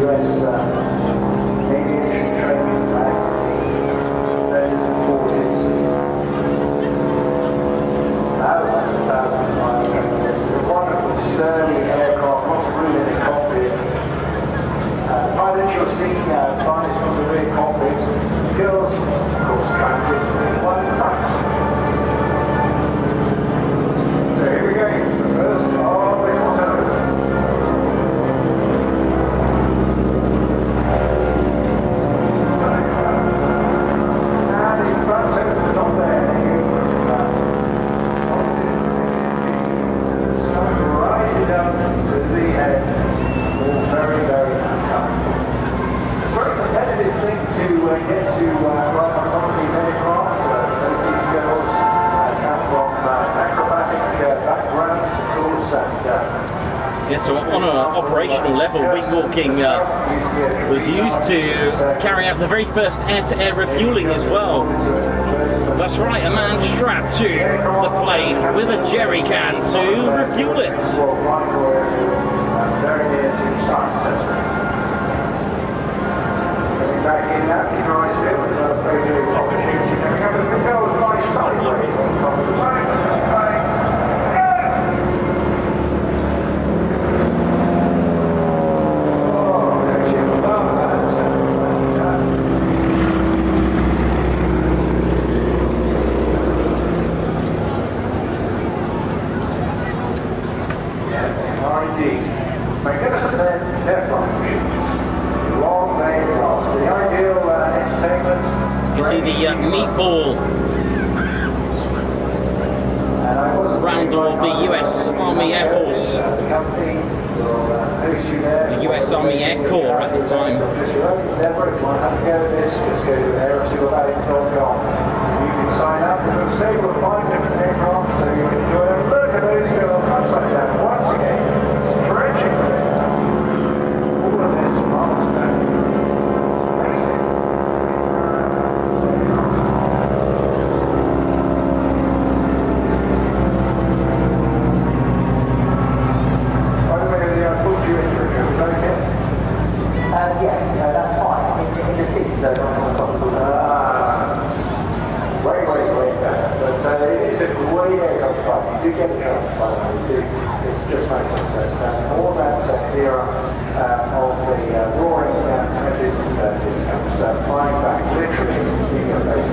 US aviation training back in the 30s and 40s. Thousands and thousands of miles. It's a wonderful sturdy aircraft, lots of room in the cockpit. Pilots you'll see flies from the rear cockpit. Girls, of course, transit in one class. So here we go. The first of the Tutor. And in front over the top there, rising up to the head, all very, very nice. get to ride on one of these aircraft, these girls come from acrobatic backgrounds, of course, and Yeah, so on an operational level, Wingwalking was used to carry out the very first air-to-air refueling as well. That's right, a man strapped to the plane with a jerry can to refuel it. very near to science center. Coming back in now, keep your eyes peeled, there's another very big opportunity coming up as the girls fly sideways on top of the plane. You see the meatball round of the US Army Air Force, the US Army Air Corps at the time. You can sign up, it'll stay with 5 different aircraft, so you can enjoy them. Look at those girls upside down once again, stretching all of this milestone. You get the chance, by the way, it's just making sense. And all that era of the roaring 20s and 30s comes flying back, literally, in your face.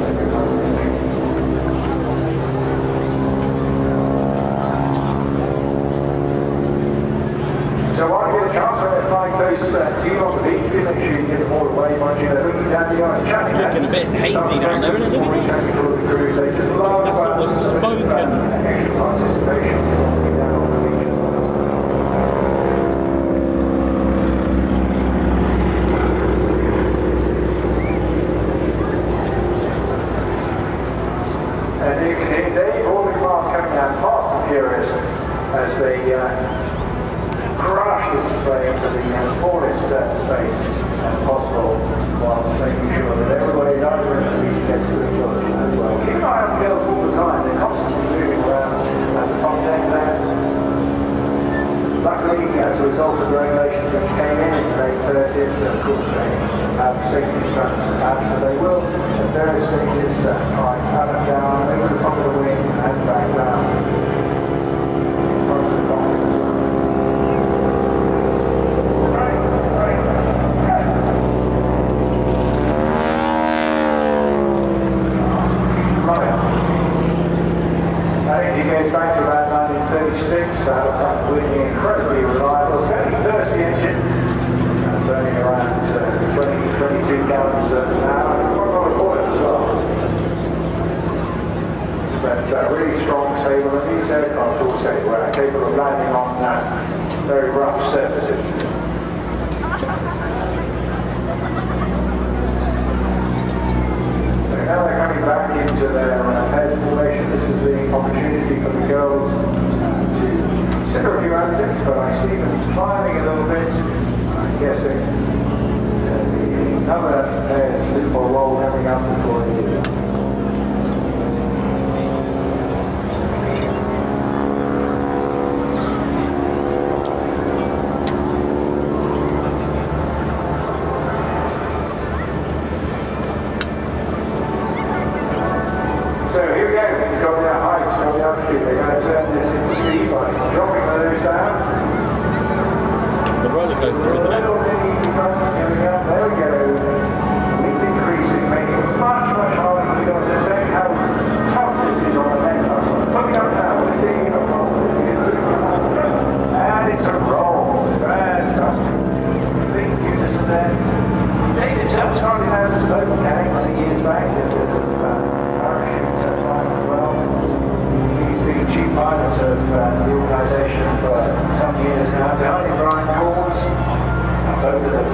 So while you get a chance to flying those team on the beach, make sure you get them all away, mind you, they're looking down the ice, chatting. Looking a bit hazy down there, isn't it? Look at these. That's all the smoke and... participation down on the beach. And you can hear Dave, all the cars coming down fast and furious as they crash this display into the smallest space possible, whilst making sure that everybody either in the beach gets to each other as well. Keep an eye on the girls all the time, they're constantly moving around at the top deck there. Luckily, as a result of the regulations which came in the late 30s, of course they have safety straps attached, but they will at various stages climb up and down over the top of the wing and back down. Back to around 1936, Wingy incredibly reliable, very thirsty engine, burning around 22 gallons an hour, quite a lot of oil as well. But really strong, stable, and these aircraft also were capable of landing on very rough surfaces. Now they're coming back into their heads formation. This is the opportunity for the girls to consider a few antics, but I see them smiling a little bit. I'm guessing another little roll coming up before the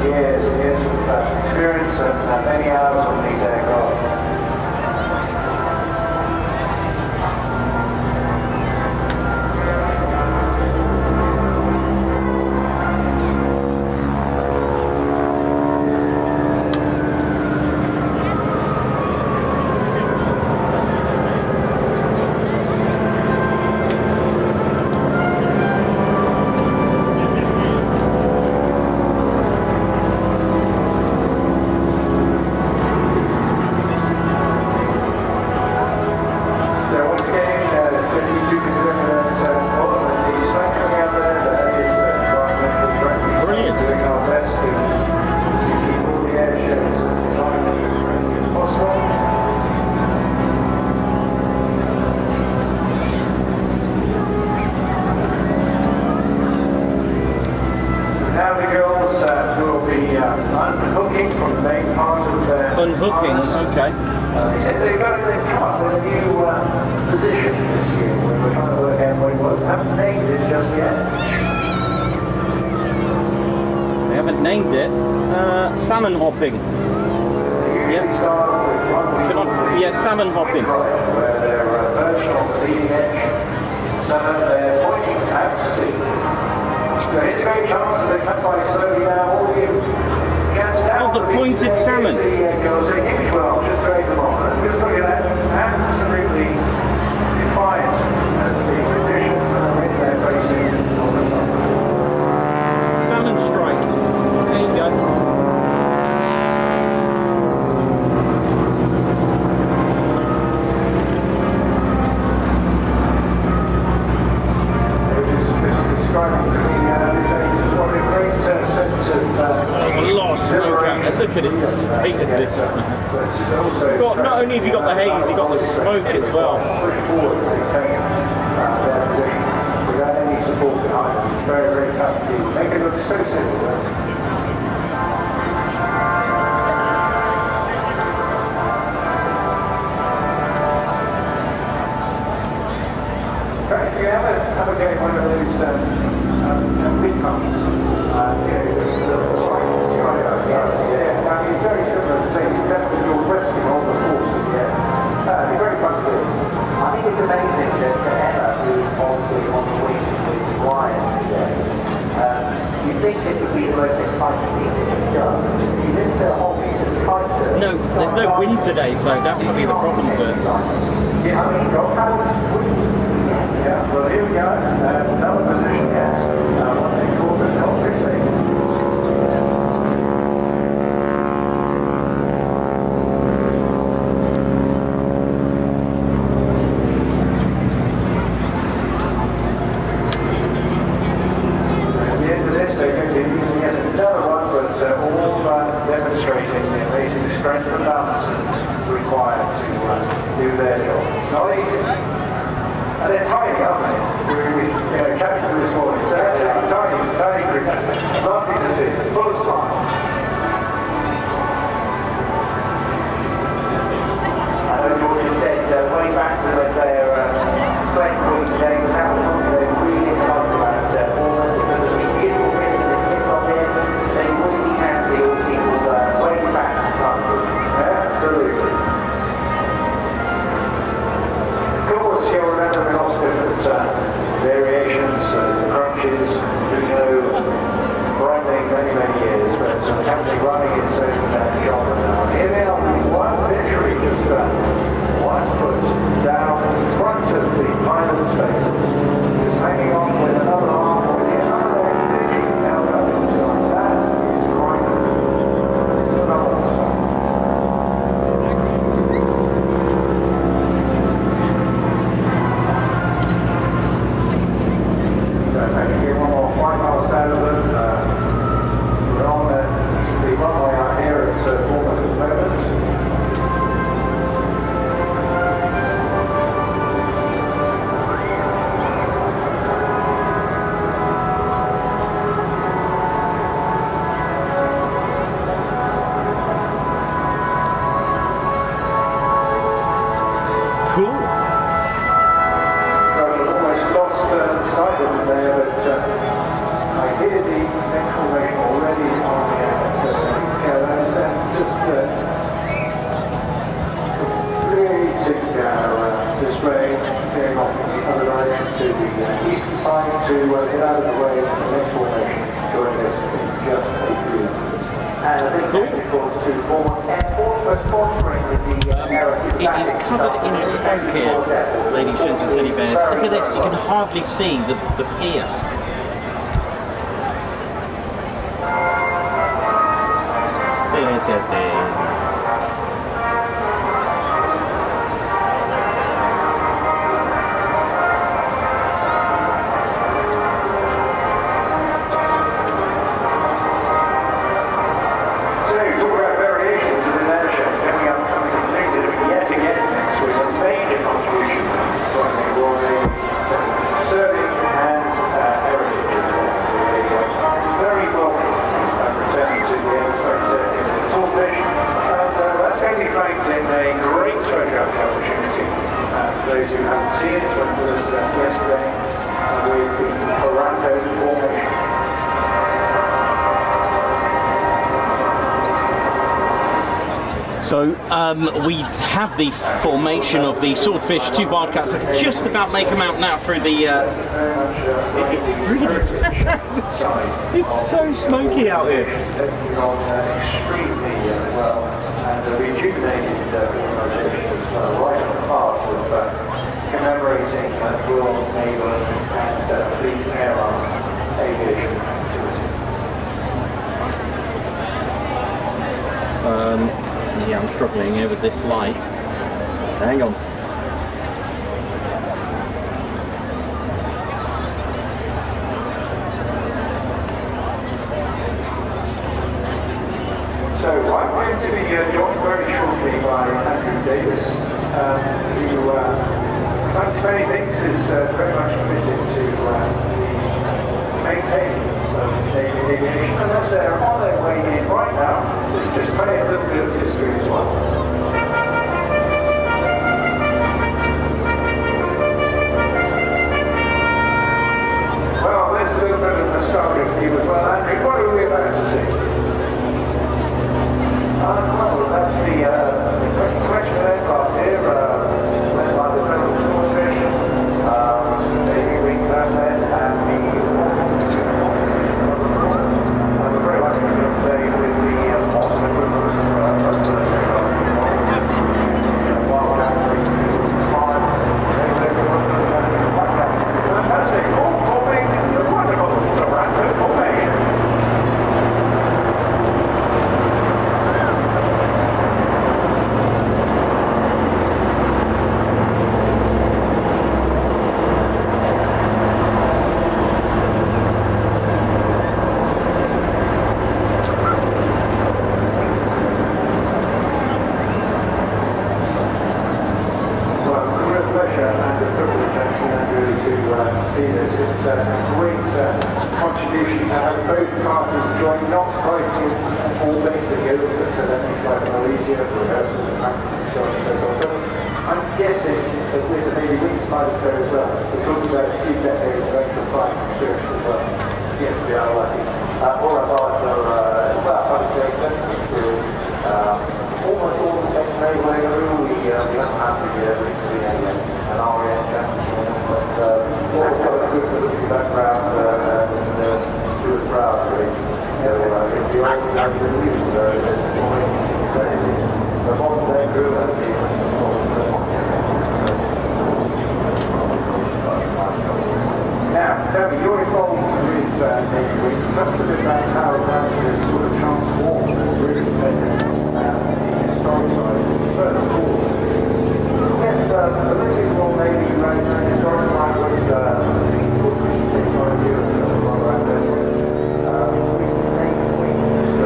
years years of experience and many hours on these aircraft. Unhooking, okay. They've got a new position this year. We're trying to work out what it was. Haven't named it just yet. They haven't named it. Salmon hopping. Yeah. Yeah, salmon hopping. Where they're perched on the leading edge. So they're pointing out to sea. There is a great chance that they come by slowly now. All you. Oh, the pointed salmon. Well, just drag them on. And just look at that. Absolutely defiant of the conditions and the wind they're facing on the top. Salmon strike. There you go. Smoke out there. Look at it, state of this. Got, not only have you got the haze, you got the smoke as well. Without any support behind them, it's very, very tough to make it look so simple. If you ever get one of those big pumps, yeah, I mean, very similar thing, except that you're resting on the force of the air. It'd be very fun to do. I think it's amazing that Emma, who's obviously on the wing with Ryan today, you think it would be the most exciting thing that she's done. She's into her hobbies and tries to... No, there's no wind today, so that wouldn't be the problem to it. Yes, I mean, yeah, well, here we go. Another position, yes. What they call the Swordfish thing. Demonstrating the amazing strength and balance required to do their job. It's not easy. And they're tiny, aren't they? We captured them this morning. So they're tiny creatures. Lovely to see. Full of smiles. I know George said way back to when their strength week day was out of the they really talked about Bournemouth because of the beautiful rhythm that kicked on in. They really can see all people way back to front. Absolutely. Of course, you'll remember we lost different variations, crunches, running many years, but actually running its own genre now. Here they are, one literally just one foot down in front of the pilot spaces, just hanging on with another arm with the other leg digging down up inside. That is quite phenomenal stuff. So maybe get one more 5 miles out of them. We're on the runway out here at Bournemouth at the moment. to the eastern side to get out of the way of the next formation during this in just a few minutes. And a big thank you to Bournemouth Airport for sponsoring the It is covered in smoke here, ladies, gents and teddy bears. Look at this, you can hardly see the pier. Those who haven't seen it, when it was yesterday, with the Orlando formation. So we have the formation of the Swordfish, 2 Wildcats. I can just about make them out now through the... it's really... it's so smoky out here. Extremely well, and a rejuvenated organisation as well, right at the heart of commemorating Royal Naval and Fleet Air Arm aviation activity. Yeah, I'm struggling here with this light. Hang on. So I'm going to be joined very shortly by Andrew Davis, who, amongst many things, is very much committed to the maintaining of aviation. And as they're on their way in right now, let's just play a little bit of history as well. Well, there's a little bit of nostalgia for you as well, Andrew. What are we about to see? Well, that's the collection aircraft here, led by the Gazelle Squadron, Navy Wing Classhead, and we're very lucky to be today with the awesome equipment fantastic, forming the wonderful Toronto formation. Now, tell me, you're involved with Navy Wings. Tell us a bit about how that is sort of transformed and really taken the historic side further forward. Yes, the little more Navy runs an historic side with the Swordfish technology and all around this. Recent Navy Wings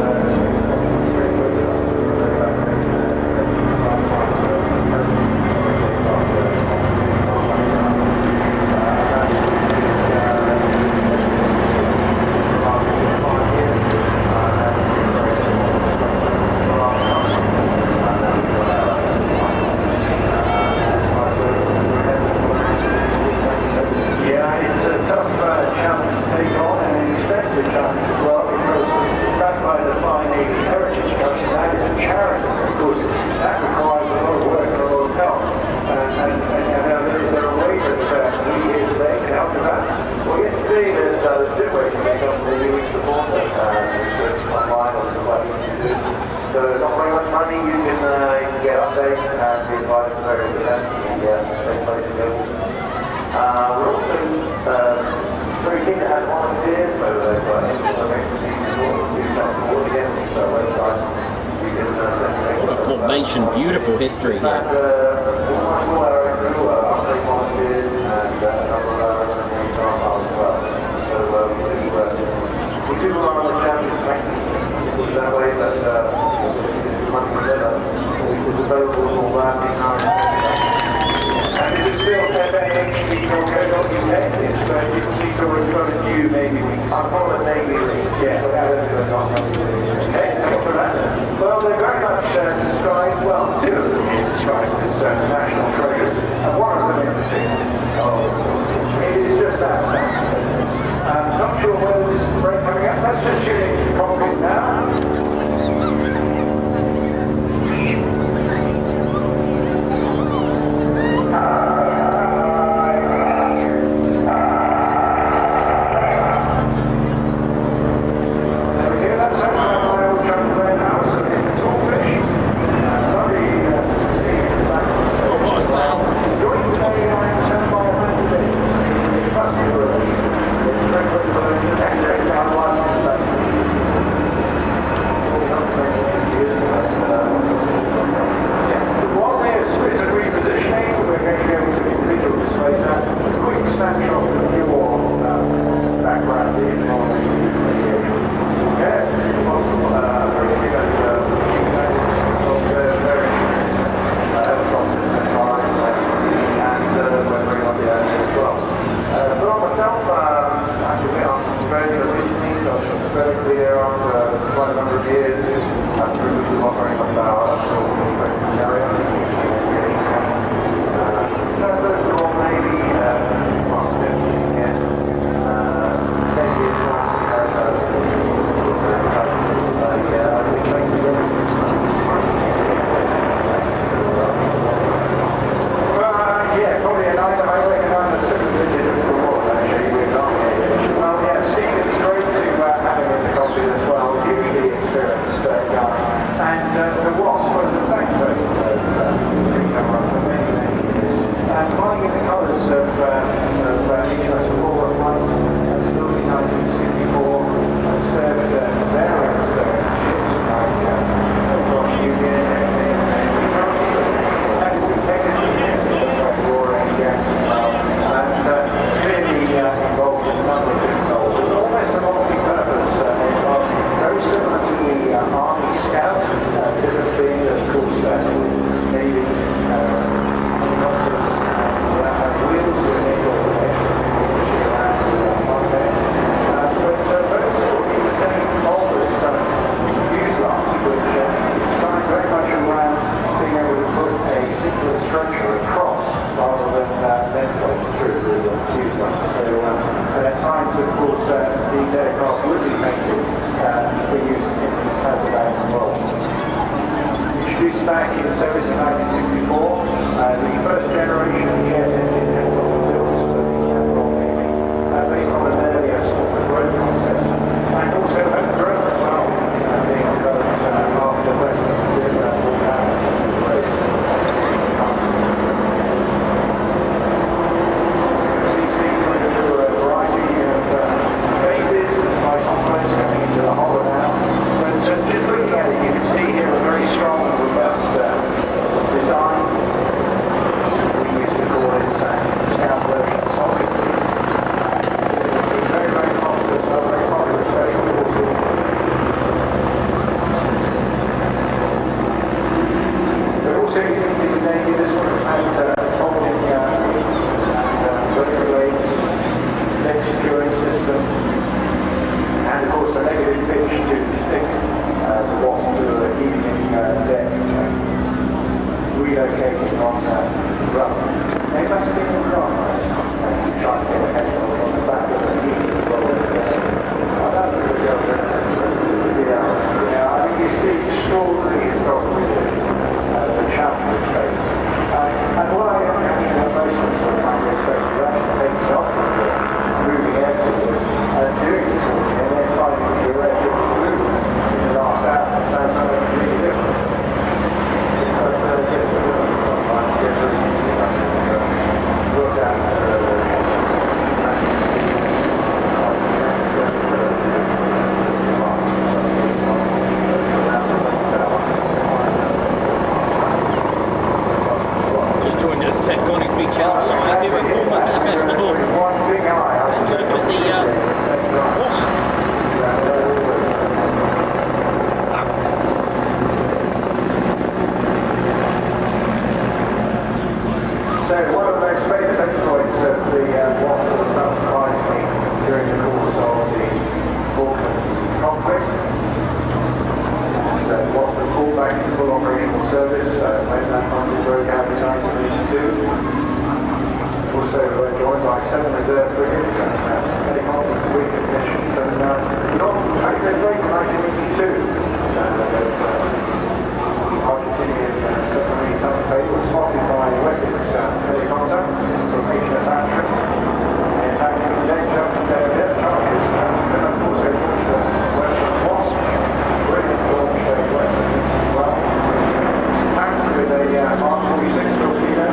So there's not very much money. You can get updates and be invited to various events. Same place to go. We're also very keen to have volunteers, so they've got any expertise we've got all against the website. You can send What a formation, beautiful history here. and all our update volunteers and a number of our own staff as well. So we do run on the champions that way, but money together is available for that. And it is still fahd.co.uk. If you see someone in front of you, maybe I'll call it maybe, yeah, whatever. Okay, thanks for that. Well, they're very much described, well, two of them is described as national treasures, and one of them in particular. It is just that stuff. I'm not sure whether this is break coming up. Let's just shoot into the cockpit now. Doing this, and then finding the direction of the last hour, so something really also joined by 7 reserve frigates heading on with weekend missions. And not in fact, they're late 1982. Argentinian submarine submarine was spotted by Wessex helicopter from HMS Antrim. They attacked with danger from their depth charges. Then of course they launched the Western Wasp. Brilliant launch Western as well. Tanks with a Mark 46 torpedo.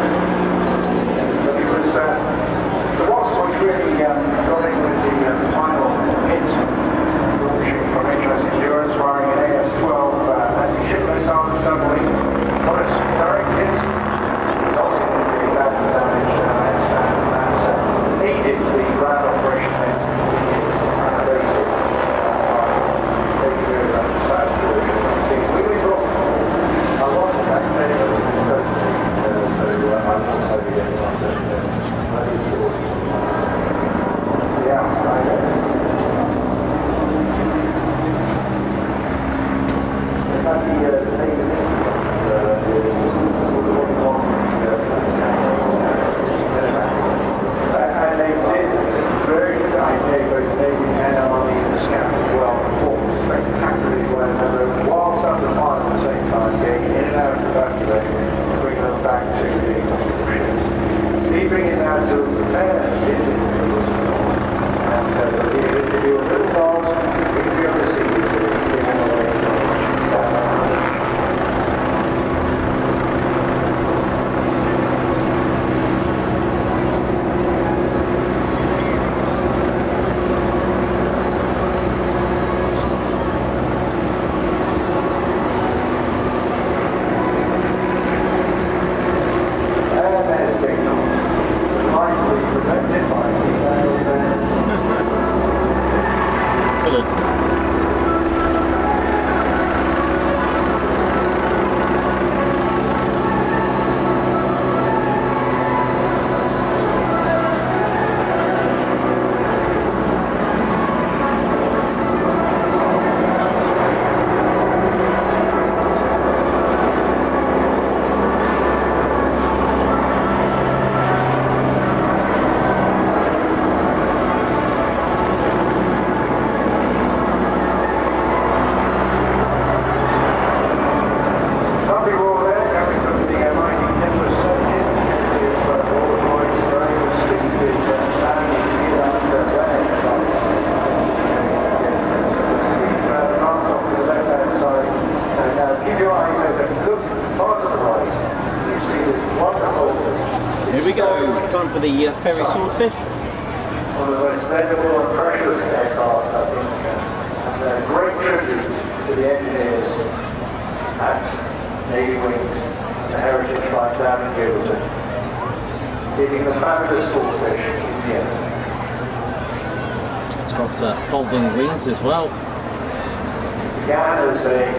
But it was the Wasp was really going with the final hit, launching from HMS Endurance, firing an AS-12 anti-ship missile submarine. Not a direct hit, resulting in the battle damage that aided the ground operation in basic taking over the Saab solution. We got a lot of that data so I won't be getting on yeah, I know. And they did very good idea, both Navy and Army and the Scouts as well, performed spectacularly well, whilst under fire at the same time, getting in and out of the battle deck, bringing them back to the ships. Sleeping it down to the 10 and if you were little dogs, we could be able to see you on the way. Time for the ferry Swordfish. One of the most valuable and precious aircraft, I think, and a great tribute to the engineers at Navy Wings, the Heritage Flight down in Gilberton, leaving the fabulous Swordfish in the end. It's got folding wings as well. Began as a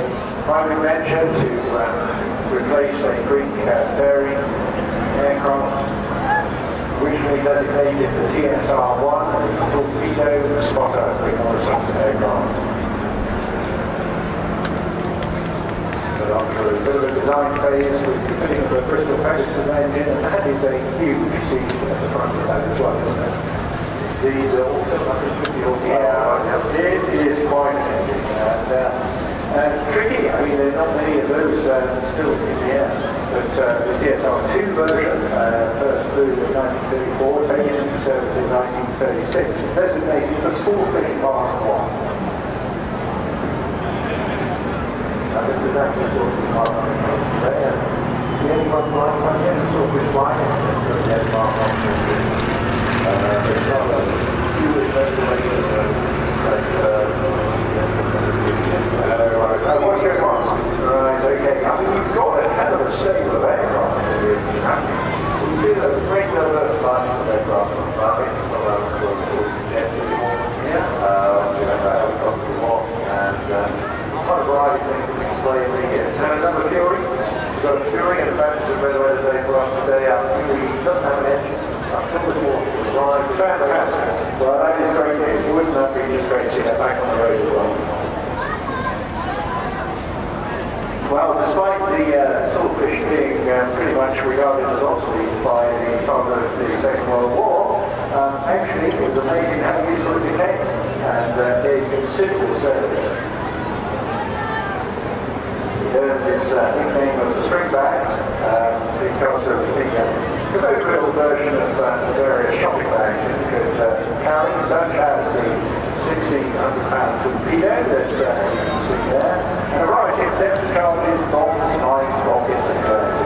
private venture to replace a Greek ferry aircraft. Originally designated the TSR-1, a torpedo spotter reconnaissance aircraft. But after a bit of a design phase with the fitting of a Bristol Pegasus engine, and that is a huge beast at the front of that as well, isn't it? The also 150 horsepower, it is quite an engine. And tricky, I mean there's not many of those still in the air. But the TSR-2 version first flew in 1934, taken into service in 1936, designated the Swordfish Mark 1. And this is actually Swordfish Mark 1 there. The only one flying one here, the Swordfish Flying, is Mark 1. It's not a huge regulation what's your response? Right, okay. I mean, you've got a hell of a stable of aircraft here. You do a great deal of flying aircraft on Fying, gents anymore. Yeah. You know, helicopter walk, and quite a variety of things to display in the year. Now, another Fury. We've got a Fury and a fantasy of red weather day for us today. Our Fury doesn't have an engine. Our Silver Dwarf is flying. Fantastic. Well, that is great news. Wouldn't that be just great to see that back on the road as well? Well, despite the Swordfish being pretty much regarded as obsolete by the start of the Second World War, actually it was amazing how useful it became and gave considerable service. It earned its nickname of the string bag because of the very little version of the various shopping bags it could carry, such as the 1,600-pound torpedo that you can see there, and a variety of depth charges, bombs, knives, rockets, and guns.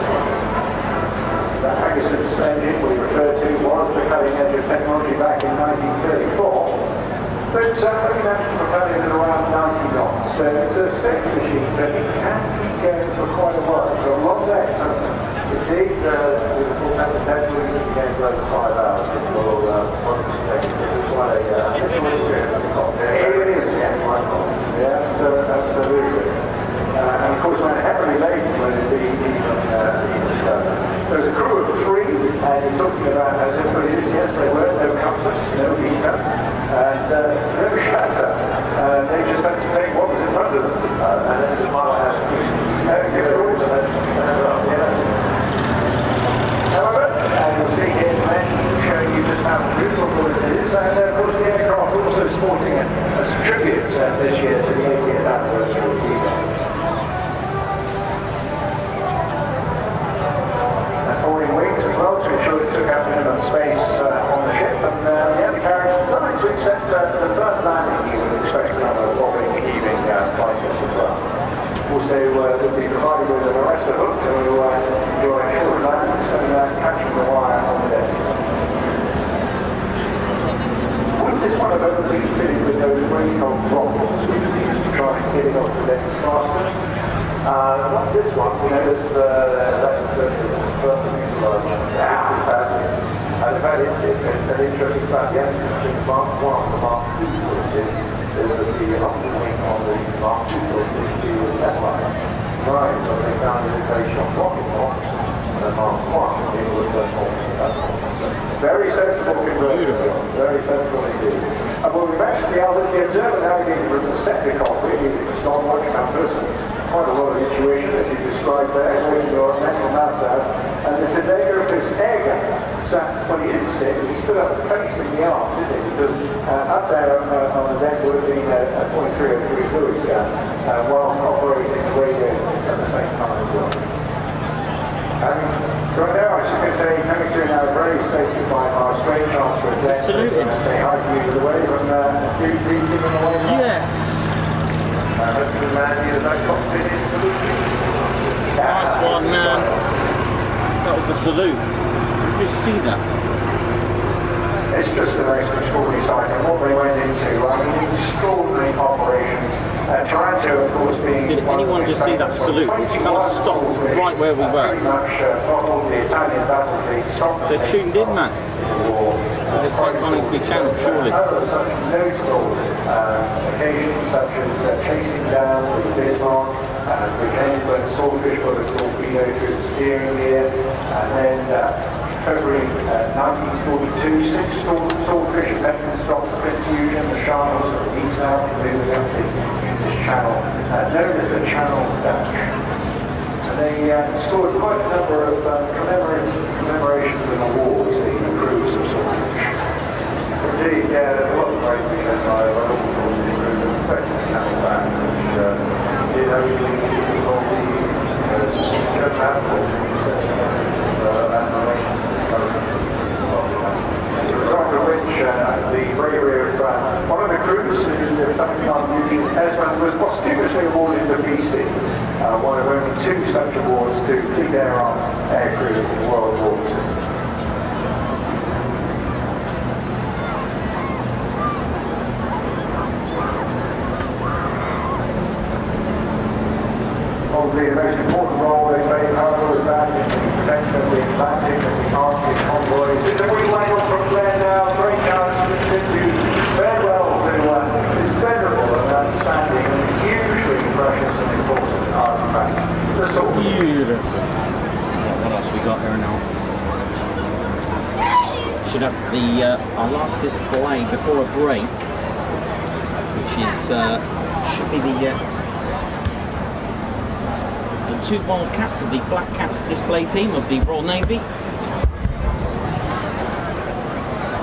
The Pegasus engine we referred to was the cutting edge of technology back in 1934. But only managed to propel it at around 90 knots. So it's a steady machine, but it can keep going for quite a while. So a long day. Indeed, with a full tank of petrol, you can go for over 5 hours. It will take quite a here it is, yeah, so absolutely. And of course, when heavily laden, when it's even slower. There's a crew of 3, and you're talking about how difficult it is. Yes, they were, no compass, no heater, and no shelter. They just had to take what was in front of them, and then the pilot had to give it rules, However, and you'll see here the men showing you just how beautiful it is, and of course the aircraft also sporting as tributes this year to the 80th anniversary of D-Day. To ensure it took up minimum space on the ship, and the carriage is designed to accept the first landing you would expect from a bobbing, heaving flight as well. Also, we'll be provided with an arrestor hook to enjoy short landings and catching the wire on the deck. With this one, I've only been fitted with those raincoat rockets, which we used to try and get it off the deck faster. What's this one? You know, that's the first and in fact, it's an interesting fact. The engine between Mark 1 and Mark 2 is the upper wing on the Mark 2 is the F-line. Right, so they found it very short rocket box, and then Mark 1 it was very sensible conversion. Very sensible indeed. And well, we've actually the observer navigator from the sector cockpit using the Starlings campus. Quite a lot of intuition as you described there, when your mental maps out. And there's a danger of this air gap. So when he didn't sit, he stood up facing the arm, didn't he? Because up there on the deck would have been a 0.303 fluid scan, whilst operating the radio at the same time as well. Right now, I was just going to say, coming through now, very stated by our strange transfer deck. Absolutely. Say hi to you with the wave and please give them a wave. Yes. Nice one, man. That was a salute. Did you see that? It's just a most extraordinary sight, and what they went into, extraordinary operations. Toronto, of course, being... Did anyone just see that salute, which kind of stopped right where we were? They're tuned in, man. The Coningsby channel, surely. Such notable occasions, such as chasing down the Bismarck, pretending when the Swordfish got a torpedo through the steering gear, and then February 1942, 6 Swordfish effectively stopped the confusion, the Charles of the East now moving up the English Channel, known as the Channel Dash. And they scored quite a number of commemorations and awards, the crews of Swordfish. Indeed, there's a lot of great things by all sorts of crews, especially the Channel Dash, which did actually involve the the bravery of one of the crews, Esmond, was posthumously awarded the PC, one of only 2 such awards to Fleet Air Arm air crew in World War II. Probably the most important role they played, however, was that in the protection of the Atlantic and the Arctic convoys. It's a wing line from there now, great chance to contribute farewell to this venerable and outstanding and hugely precious and important artifact. Beautiful. What else we got here now? Should have the our last display before a break, which is should be the two Wildcats of the Black Cats display team of the Royal Navy.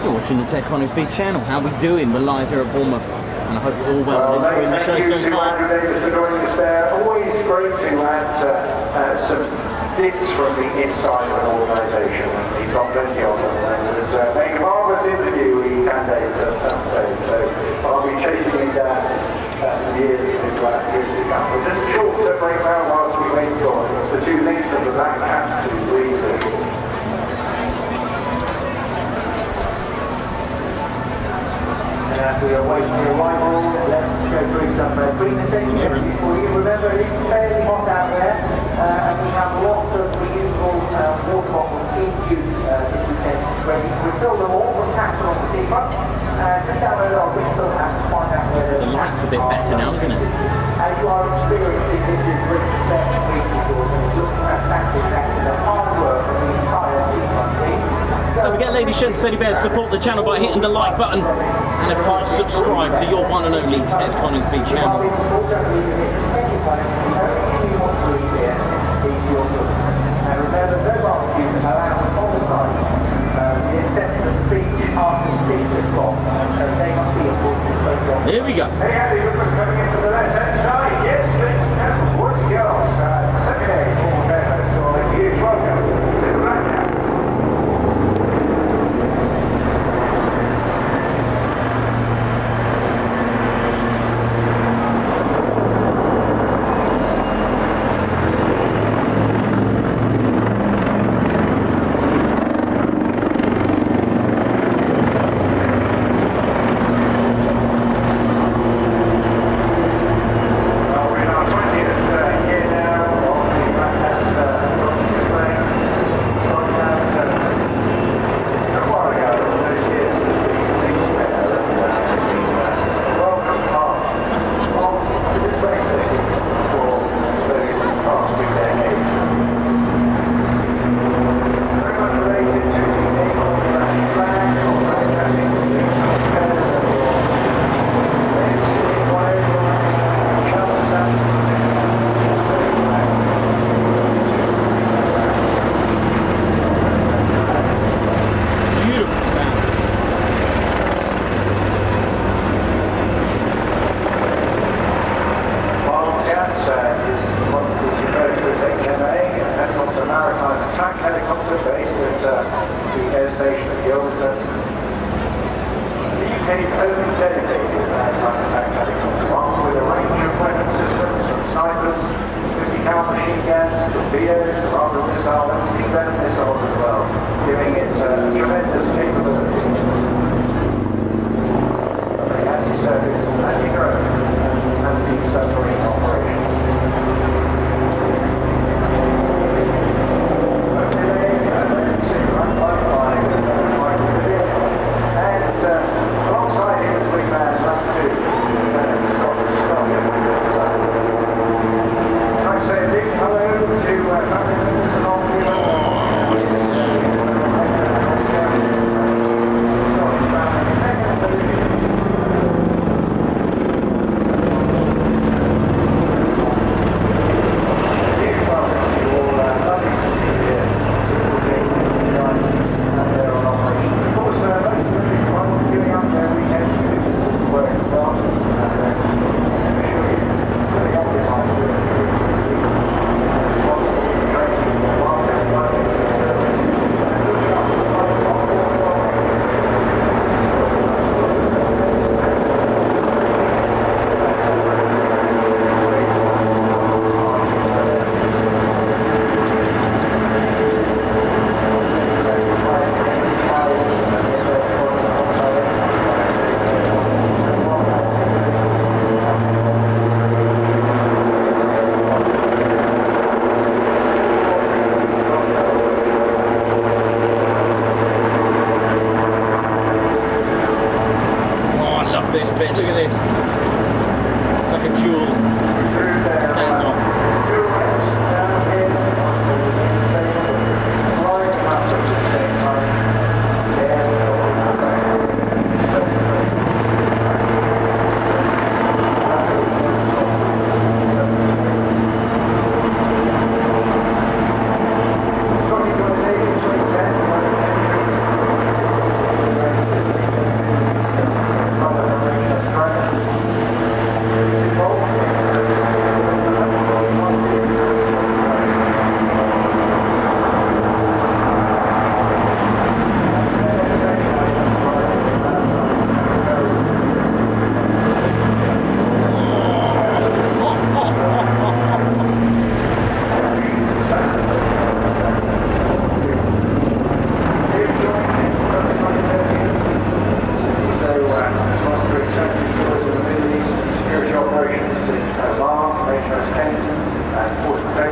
You're watching the Ted Coningsby channel. How we doing? We're live here at Bournemouth, and I hope you're all well and enjoying the show so far. Thank you to Andrew Davis for joining us there. Always great to add some bits from the inside of an organisation. He's got plenty of them, and make a marvellous interview with candidates at some stage. So I'll be chasing him down years to come. We're just short to break down whilst we wait for the two links of the Black Cats to read. We are waiting for your arrival. Let's go through some green attention for you. Remember, it's fairly hot out there, and we have lots of reusable water bottles in use this weekend. We fill them all from taps on the seafront. Just down the road, we still have to find out where The light's a bit better now, isn't it? As you are experiencing this is great respect for yours, and it looks fantastic thanks to the hard work of the entire seafront team. Don't forget, ladies, gents, steady bears, support the channel by hitting the like button, and of course subscribe to your one and only Ted Coningsby channel. Here we go. Hey, Andy, look what's coming into the left-hand side. Yes, let's watch girls. Second day, Bournemouth Air Festival. A huge welcome to the Black Cats.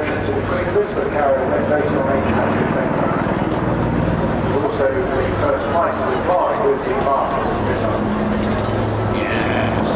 operations in the Queen Elizabeth carrier that based on HMS. Also the first flight to fly with the Masters missile. Yes.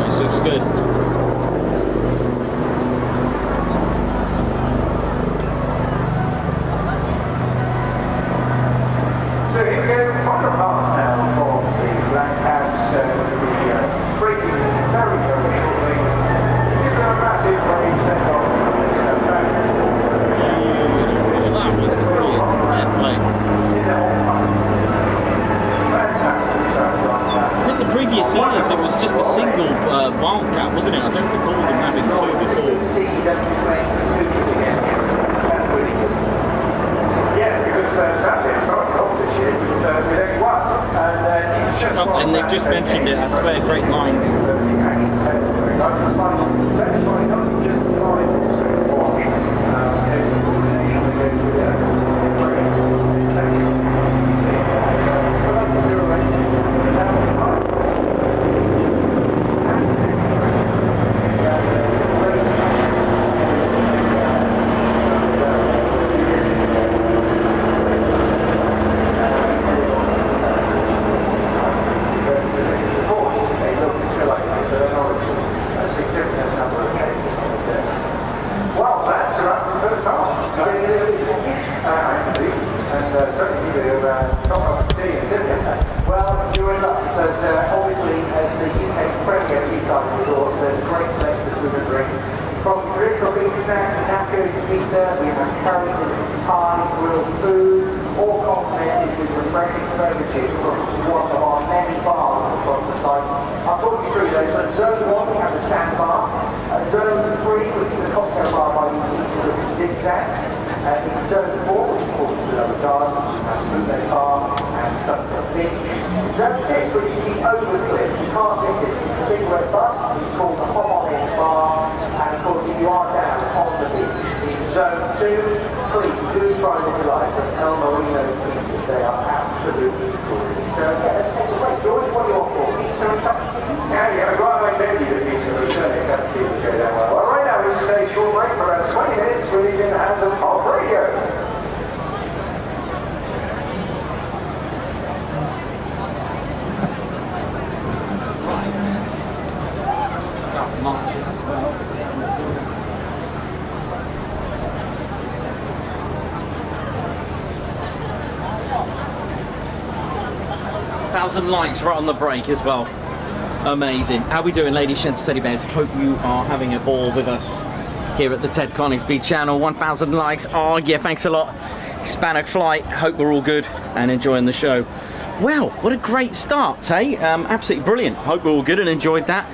This is good. Wildcat, wasn't it? I don't recall them having two before. Yes, because sadly it started off this year with only one, and they've just mentioned it, I swear, great minds. Likes right on the break as well. Amazing. How we doing, ladies, gents, teddy bears? Hope you are having a ball with us here at the Ted Coningsby channel. 1,000 likes. Oh yeah, thanks a lot. Hispanic flight. Hope we're all good and enjoying the show. Well, what a great start, eh? Absolutely brilliant. Hope we're all good and enjoyed that.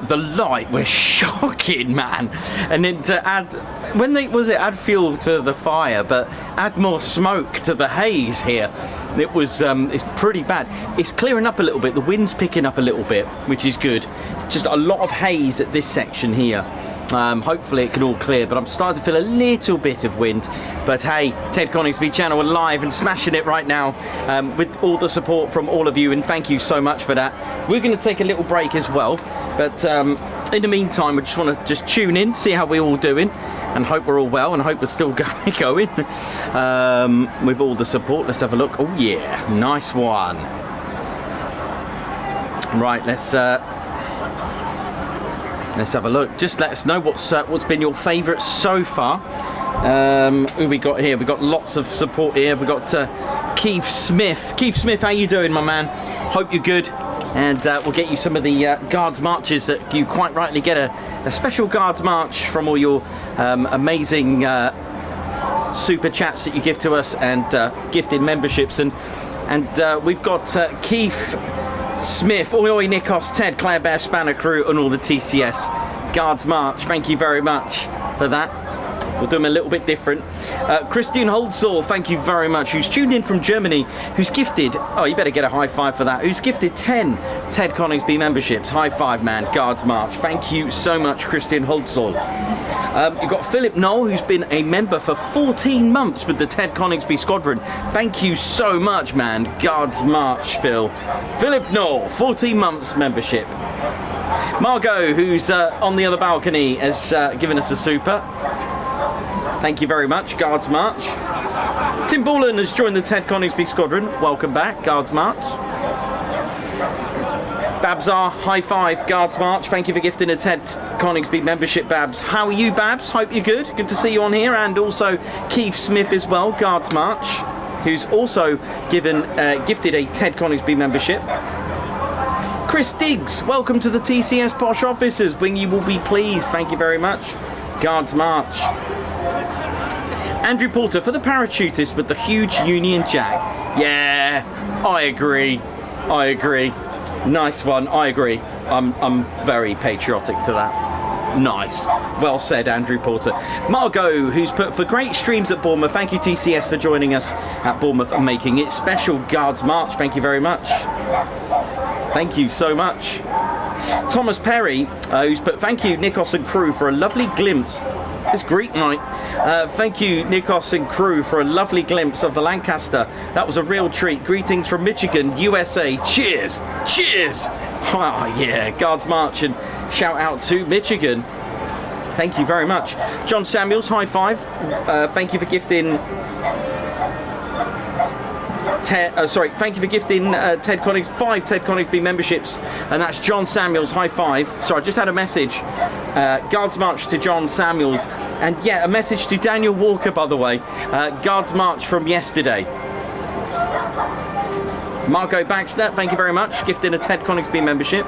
The light was shocking, man. And then to add, when they add fuel to the fire, but add more smoke to the haze here. It was it's pretty bad. It's clearing up a little bit. The wind's picking up a little bit, which is good. Just a lot of haze at this section here. Hopefully it can all clear, but I'm starting to feel a little bit of wind. But hey, Ted Coningsby channel are live and smashing it right now, with all the support from all of you, and thank you so much for that. We're going to take a little break as well, but in the meantime, we just want to tune in, see how we're all doing, and hope we're all well, and hope we're still going with all the support. Let's have a look. Oh yeah, nice one. Right, let's have a look. Just let us know what's been your favourite so far. Who we got here? We got lots of support here. We got Keith Smith. Keith Smith, how you doing, my man? Hope you're good. And we'll get you some of the Guards marches that you quite rightly get a special Guards march from all your amazing super chats that you give to us, and gifted memberships. And we've got Keith Smith, Oi Nikos, Ted, Claire Bear, Spanner Crew, and all the TCS Guards March. Thank you very much for that. We'll do them a little bit different. Christine Holdsall, thank you very much, who's tuned in from Germany, who's gifted, oh, you better get a high five for that, who's gifted 10 Ted Coningsby memberships. High five, man. Guards March. Thank you so much, Christine Holdsall. You've got Philip Knoll, who's been a member for 14 months with the Ted Coningsby Squadron. Thank you so much, man. Guards March, Phil. Philip Knoll, 14 months membership. Margot, who's on the other balcony, has given us a super. Thank you very much, Guards March. Tim Ballen has joined the Ted Coningsby Squadron. Welcome back, Guards March. Babsar, high five, Guards March. Thank you for gifting a Ted Coningsby membership, Babs. How are you, Babs? Hope you're good. Good to see you on here. And also Keith Smith as well, Guards March, who's also gifted a Ted Coningsby membership. Chris Diggs, welcome to the TCS Posh Officers. Wingy will be pleased. Thank you very much, Guards March. Andrew Porter, for the parachutists with the huge Union Jack. Yeah, I agree. Nice one. I agree. I'm very patriotic to that. Nice. Well said, Andrew Porter. Margot, who's put for great streams at Bournemouth. Thank you, TCS, for joining us at Bournemouth and making it special. Guards March. Thank you very much. Thank you so much. Thomas Perry, who's put thank you, Nikos and crew, for a lovely glimpse. It's Greek night. Thank you, Nikos and crew, for a lovely glimpse of the Lancaster. That was a real treat. Greetings from Michigan, USA. Cheers! Cheers! Oh, yeah, Guards March, and shout out to Michigan. Thank you very much. John Samuels, high five. Thank you for gifting... thank you for gifting five Ted Coningsby memberships, and that's John Samuels, high five. Sorry, I just had a message. Guards March to John Samuels, and yeah, a message to Daniel Walker, by the way. Guards March from yesterday. Margot Baxter, thank you very much, gifting a Ted Coningsby membership.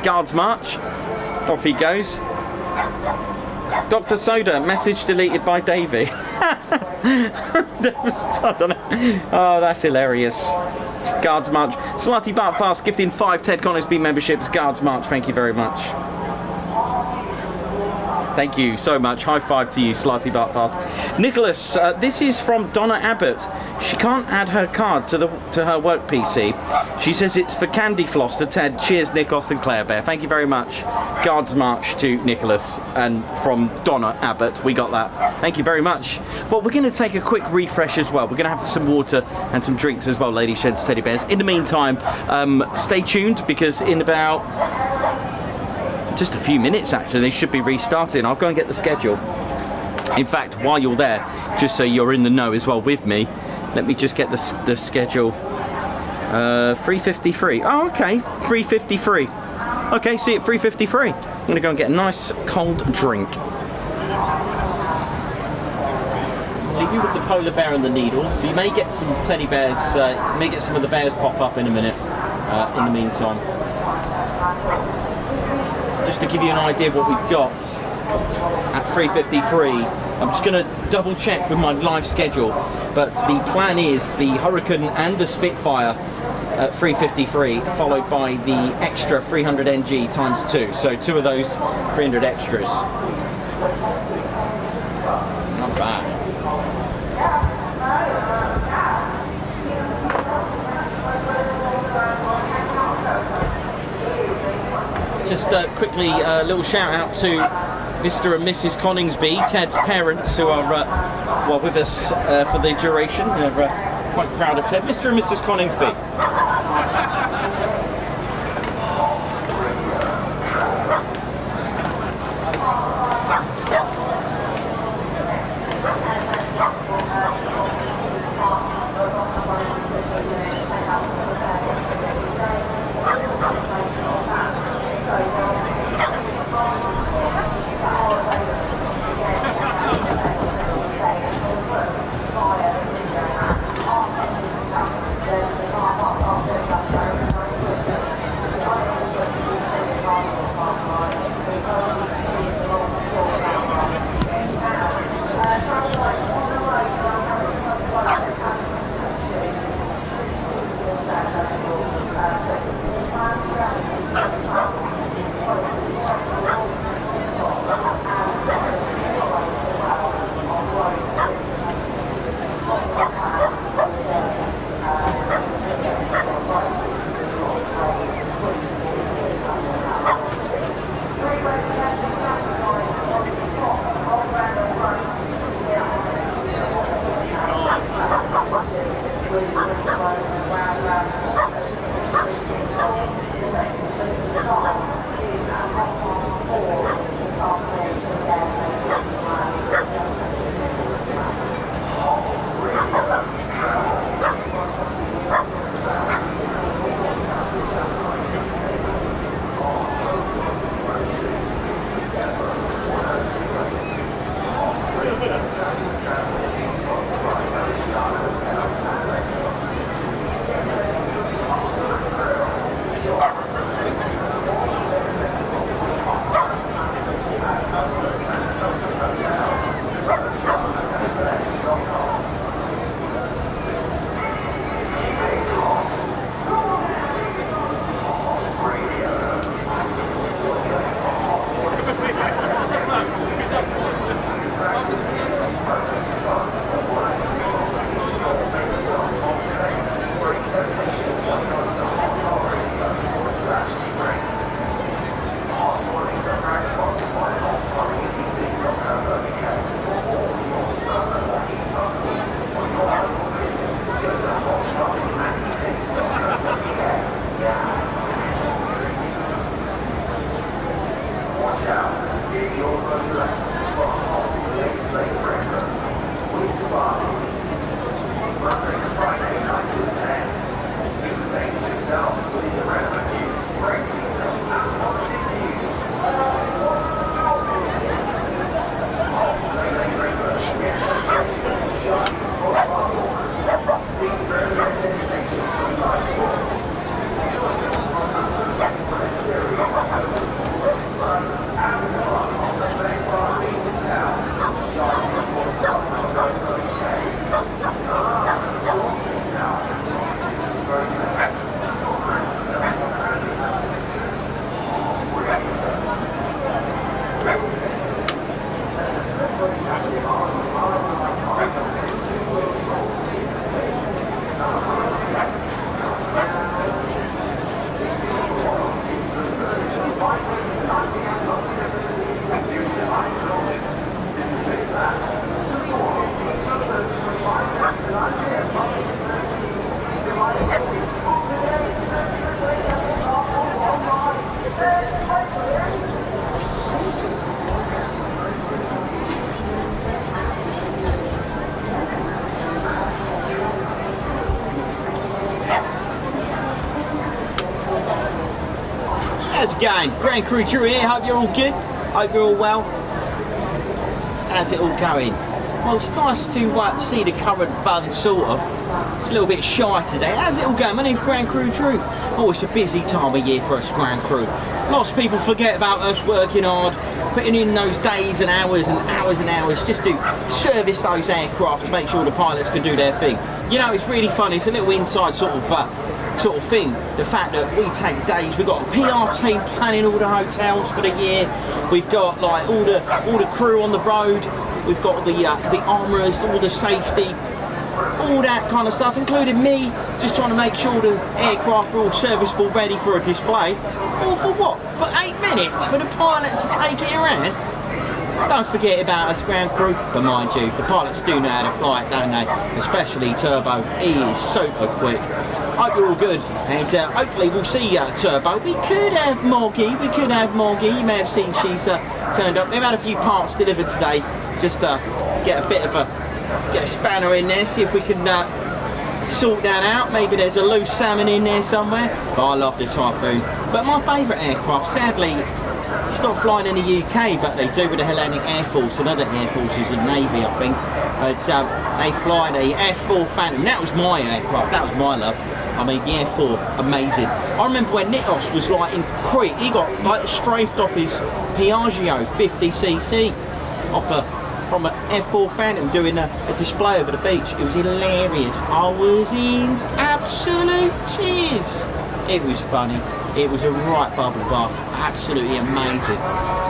Guards March, off he goes. Dr. Soda, message deleted by Davey. I don't know. Oh, that's hilarious. Guards March. Slutty Bartfast gifting 5 Ted Coningsby memberships. Guards March, thank you very much. Thank you so much. High five to you, Slutty Bartfast. Nicholas, this is from Donna Abbott. She can't add her card to her work PC. She says it's for Candy Floss for Ted. Cheers, Nikos and Claire Bear. Thank you very much. Guards March to Nicholas, and from Donna Abbott. We got that. Thank you very much. Well, we're going to take a quick refresh as well. We're going to have some water and some drinks as well, Lady Sheds, Teddy Bears. In the meantime, stay tuned, because in about just a few minutes, actually, they should be restarting. I'll go and get the schedule. In fact, while you're there, just so you're in the know as well with me, let me just get the schedule. 3:53. Oh, okay. 3:53. Okay, see you at 3:53. I'm going to go and get a nice cold drink. Leave you with the polar bear and the needles. So you may get some teddy bears, you may get some of the bears pop up in a minute, in the meantime. Just to give you an idea of what we've got at 3:53, I'm just going to double check with my live schedule, but the plan is the Hurricane and the Spitfire at 3:53, followed by the extra 300 NG times 2, so 2 of those 300 extras. Not bad. Just quickly, a little shout out to Mr. and Mrs. Coningsby, Ted's parents, who are well, with us for the duration. We're quite proud of Ted. Mr. and Mrs. Coningsby. How's it going? Grand Crew Drew here, hope you're all good, hope you're all well. How's it all going? Well, it's nice to see the current bun, sort of. It's a little bit shy today. How's it all going? My name's Grand Crew Drew. Oh, it's a busy time of year for us Grand Crew. Lots of people forget about us working hard, putting in those days and hours and hours and hours just to service those aircraft to make sure the pilots can do their thing. You know, it's really fun. It's a little inside sort of thing. The fact that we take days. We've got a PR team planning all the hotels for the year. We've got like all the crew on the road. We've got the armourers, all the safety, all that kind of stuff, including me, just trying to make sure the aircraft are all serviceable, ready for a display. All for what? For 8 minutes for the pilot to take it around? Don't forget about us ground crew, but mind you, the pilots do know how to fly it, don't they? Especially Turbo, he is super quick. Hope you're all good, and hopefully we'll see Turbo. We could have Moggy, you may have seen she's turned up. They've had a few parts delivered today, just get a spanner in there, see if we can sort that out. Maybe there's a loose salmon in there somewhere. But I love the Typhoon. But my favourite aircraft, sadly, it's not flying in the UK, but they do with the Hellenic Air Force and other air forces and Navy, I think. But they fly the F4 Phantom. That was my aircraft, that was my love. I mean, the F4, amazing. I remember when Nitos was like in Crete, he got like strafed off his Piaggio 50cc from an F4 Phantom doing a display over the beach. It was hilarious. I was in absolute tears. It was funny. It was a right bubble bath. Absolutely amazing.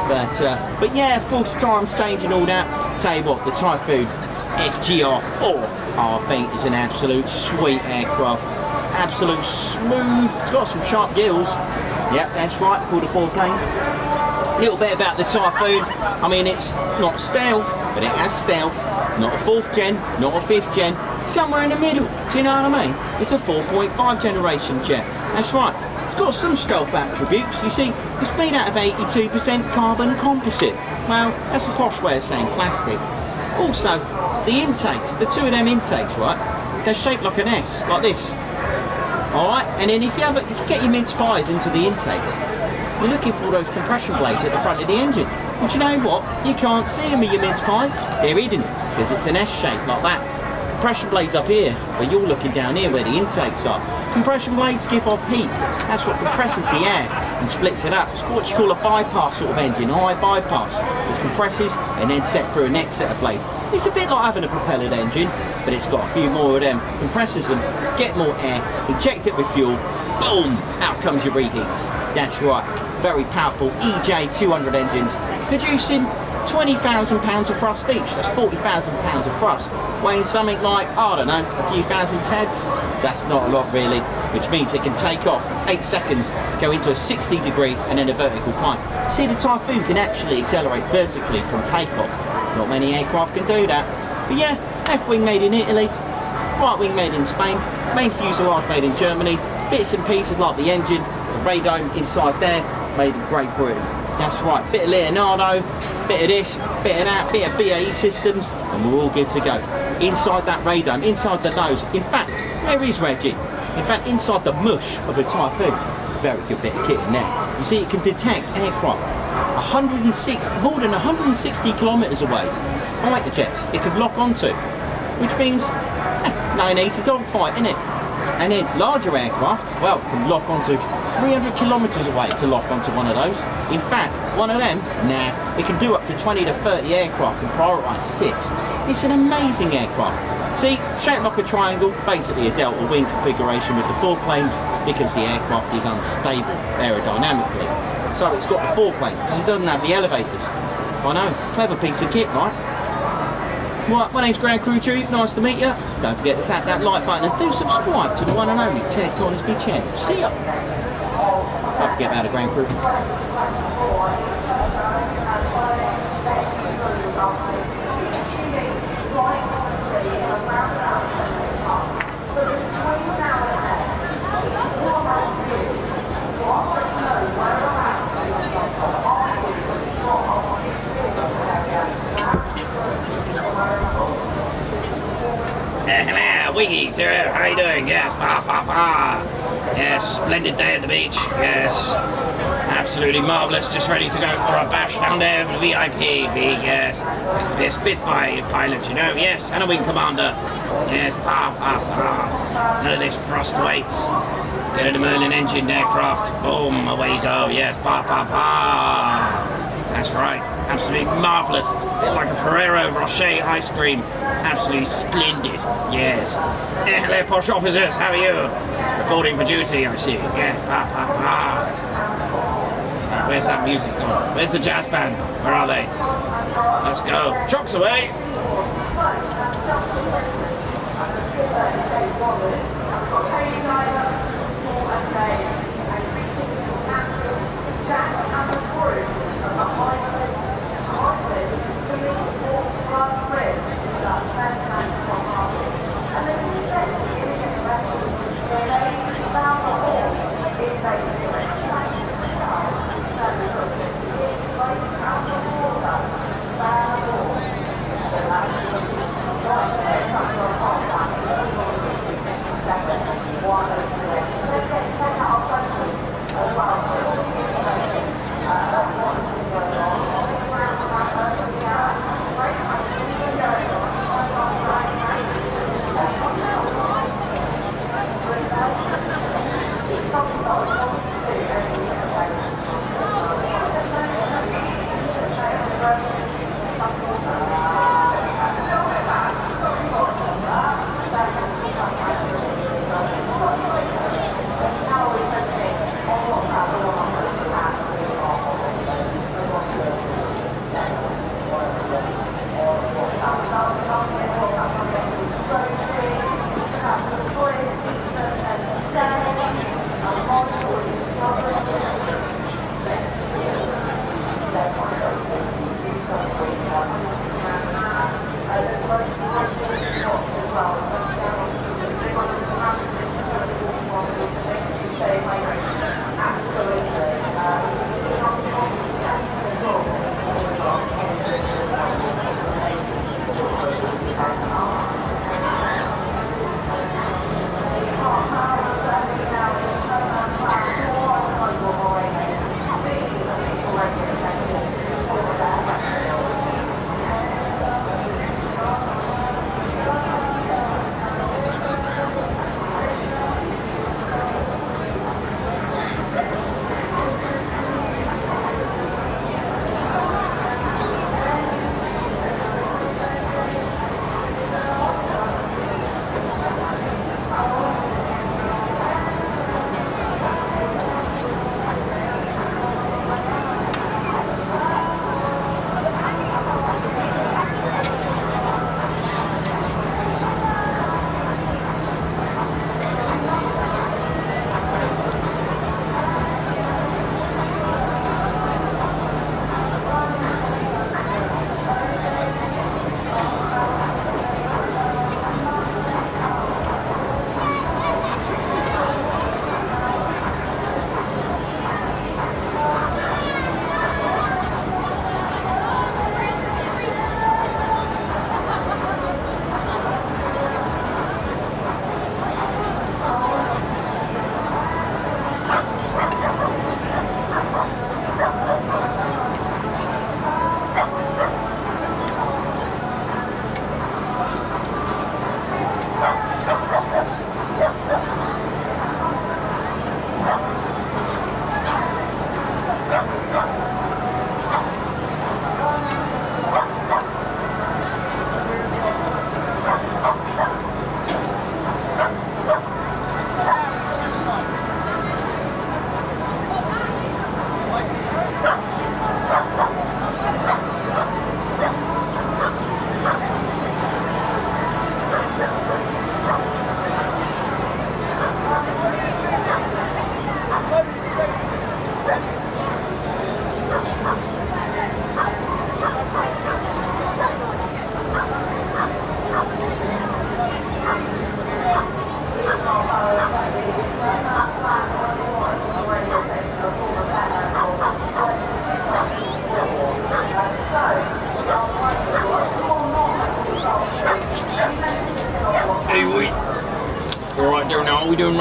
But yeah, of course, time's changing all that. Tell you what, the Typhoon FGR4, I think, is an absolute sweet aircraft. Absolute smooth. It's got some sharp gills. Yep, that's right, called the 4 planes. A little bit about the Typhoon. I mean, it's not stealth, but it has stealth. Not a 4th gen, not a 5th gen, somewhere in the middle. Do you know what I mean? It's a 4.5 generation jet. That's right. It's got some stealth attributes. You see, it's made out of 82% carbon composite. Well, that's a posh way of saying plastic. Also, the intakes, the 2 of them intakes, right? They're shaped like an S, like this. Alright, and then if you get your mince pies into the intakes, you're looking for those compression blades at the front of the engine. But you know what? You can't see them with your mince pies. They're hidden, because it's an S shape like that. Compression blades up here, but you're looking down here where the intakes are. Compression blades give off heat. That's what compresses the air and splits it up. It's what you call a bypass sort of engine, high bypass, which compresses and then set through a next set of blades. It's a bit like having a propellered engine, but it's got a few more of them. Compresses them, get more air, inject it with fuel, boom, out comes your reheats. That's right, very powerful EJ200 engines, producing 20,000 pounds of thrust each. That's 40,000 pounds of thrust, weighing something like, I don't know, a few thousand Teds. That's not a lot really, which means it can take off 8 seconds, go into a 60 degree and then a vertical climb. See, the Typhoon can actually accelerate vertically from takeoff. Not many aircraft can do that. But yeah, left wing made in Italy, right wing made in Spain, main fuselage made in Germany, bits and pieces like the engine, the radome inside there, made in Great Britain. That's right, bit of Leonardo, bit of this, bit of that, bit of BAE systems, and we're all good to go. Inside that radome, inside the nose, in fact, where is Reggie? In fact, inside the mush of a Typhoon, very good bit of kit in there. You see, it can detect aircraft more than 160 kilometres away, fighter jets it can lock onto, which means no need to dogfight, innit? And then larger aircraft, well, can lock onto 300 kilometres away to lock onto one of those. In fact, one of them, it can do up to 20 to 30 aircraft and prioritise 6. It's an amazing aircraft. See, shaped like a triangle, basically a delta wing configuration with the 4 planes, because the aircraft is unstable aerodynamically. So it's got the 4 planes, because it doesn't have the elevators. I know, clever piece of kit, right? Right, my name's Ground Crew Tube, nice to meet you. Don't forget to tap that like button and do subscribe to the one and only Ted Coningsby channel. See ya! Don't forget about the Ground Crew. Hello, Wingy, sir. How you doing? Yes, Yes, splendid day at the beach. Yes, absolutely marvellous. Just ready to go for a bash down there with the VIP. Yes, it's to be a Spitfire pilot, you know. Yes, and a wing commander. Yes, none of this frost weights. Get the Merlin engine aircraft. Boom, away you go. Yes, That's right, absolutely marvellous. A bit like a Ferrero Rocher ice cream. Absolutely splendid, yes. Hello, posh officers, how are you? Reporting for duty, I see. Yes, where's that music gone? Where's the jazz band? Where are they? Let's go. Chocks away!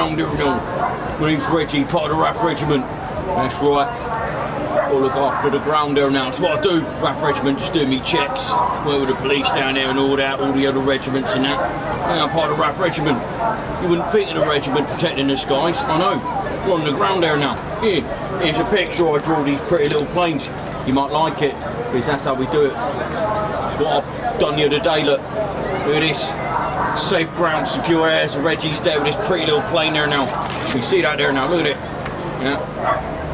round there now. My name's Reggie, part of the RAF Regiment. That's right. I'll look after the ground there now. That's what I do. RAF Regiment, just doing me checks. Work with the police down there and all that, all the other regiments and that. Yeah, I'm part of the RAF Regiment. You wouldn't think of the regiment protecting the skies. I know. We're on the ground there now. Here, here's a picture I draw these pretty little planes. You might like it, because that's how we do it. That's what I've done the other day, look. Look at this. Safe ground, secure air. So Reggie's there with this pretty little plane there now. You can see that there now, look at it. Yeah.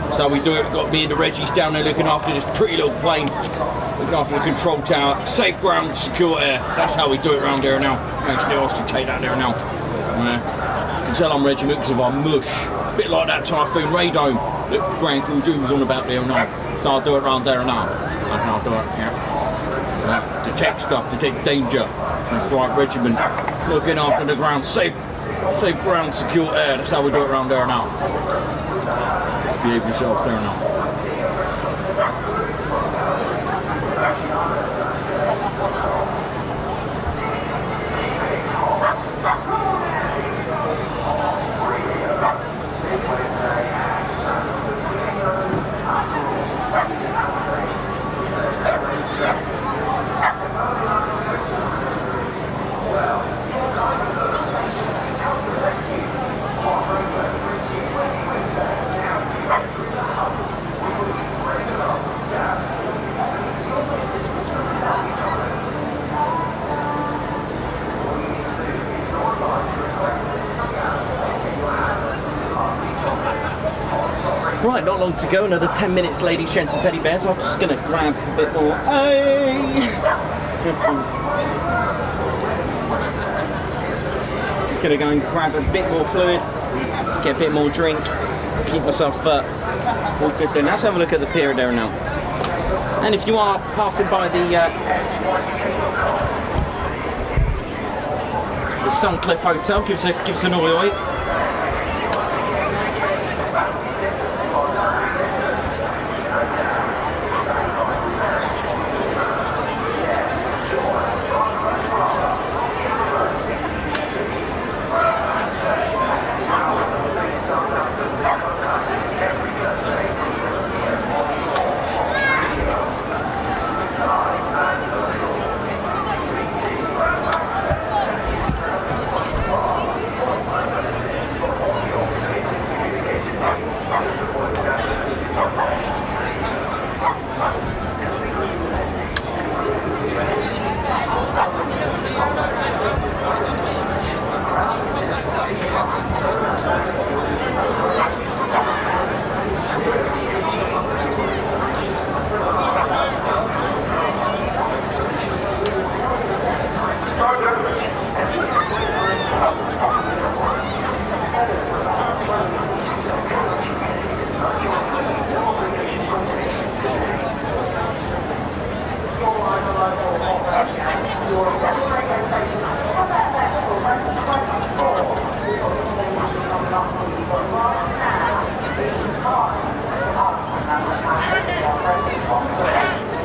That's how we do it. We've got me and the Reggies down there looking after this pretty little plane. Looking after the control tower. Safe ground, secure air. That's how we do it around there now. Actually, I'll just take that there now. You can tell I'm regiment because of our mush. A bit like that Typhoon radome that Grand Crew Jew was on about there now. So I'll do it around there now. I'll do it, yeah. Detect stuff, detect danger. That's right, regiment. Looking after the ground, safe ground, secure air. That's how we do it around there now. Behave yourself there now. Right, not long to go, another 10 minutes, ladies, gents and teddy bears. I'm just going to grab a bit more. Hey! Just going to go and grab a bit more fluid. Just get a bit more drink. Keep myself all good there. Let's have a look at the pier there now. And if you are passing by the Suncliff Hotel, give us an oi.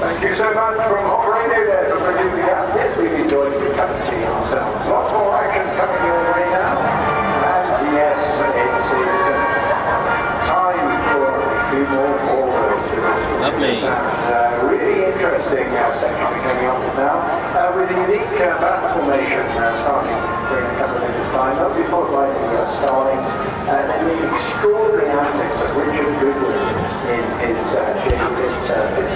Thank you so much from Hot Radio there for bringing the gap. Yes, we've enjoyed the cup of tea ourselves. Lots more action coming your way now. And yes, it is time for a few more forwards. Lovely. And really interesting section coming up now. With a unique battle formation starting during a couple of minutes' time. That'll be followed by the Starlings and the extraordinary antics of Richard Goodwin in his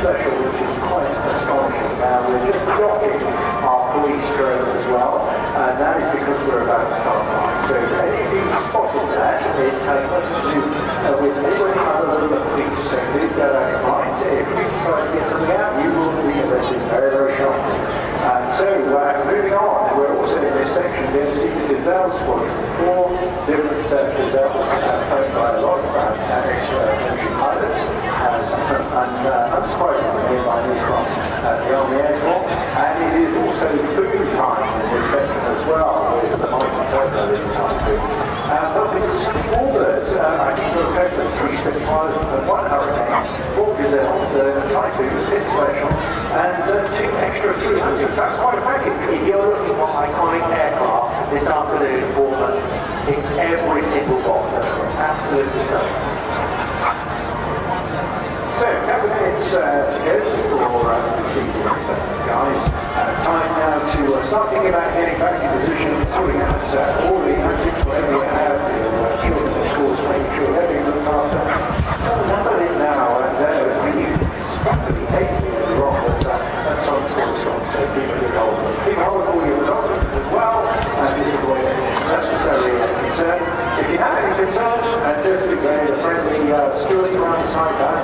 special, which is quite astonishing. Now we're just docking our police drone as well, and that is because we're about to start flying. So if anything spotted that, it has nothing to do with anybody other than the police. So please bear that in mind. If you try to get something out, you will be arrested very, very shortly. Moving on, we're also in this section going to see the Gazelle Squadron. 4 different Gazelles owned by a lot of ex-military pilots, and unsurprisingly by new from the Army Air Corps. And it is also food time in this section as well, with the mighty Tutor in Typhoon. But with the Warbirds, I think we'll go for 3 Spitfires and 1 Hurricane, 4 Gazelles, a Typhoon, 6 Special, and 2 extra 300. That's quite a package. If you're looking for iconic aircraft this afternoon, Bournemouth It's every single box. Absolutely so. So, couple of minutes to go for the season, guys. Time now to start thinking about getting back in position, sorting out all the antics, whatever you have, of course, making sure everything looks after. Enough of it now, and it's practically 80 is wrong, but that's some sort of song, so keep it hold. Keep hold of all your documents as well, and this is what is necessarily a concern. If you have any concerns, just be very friendly stewards around the side back,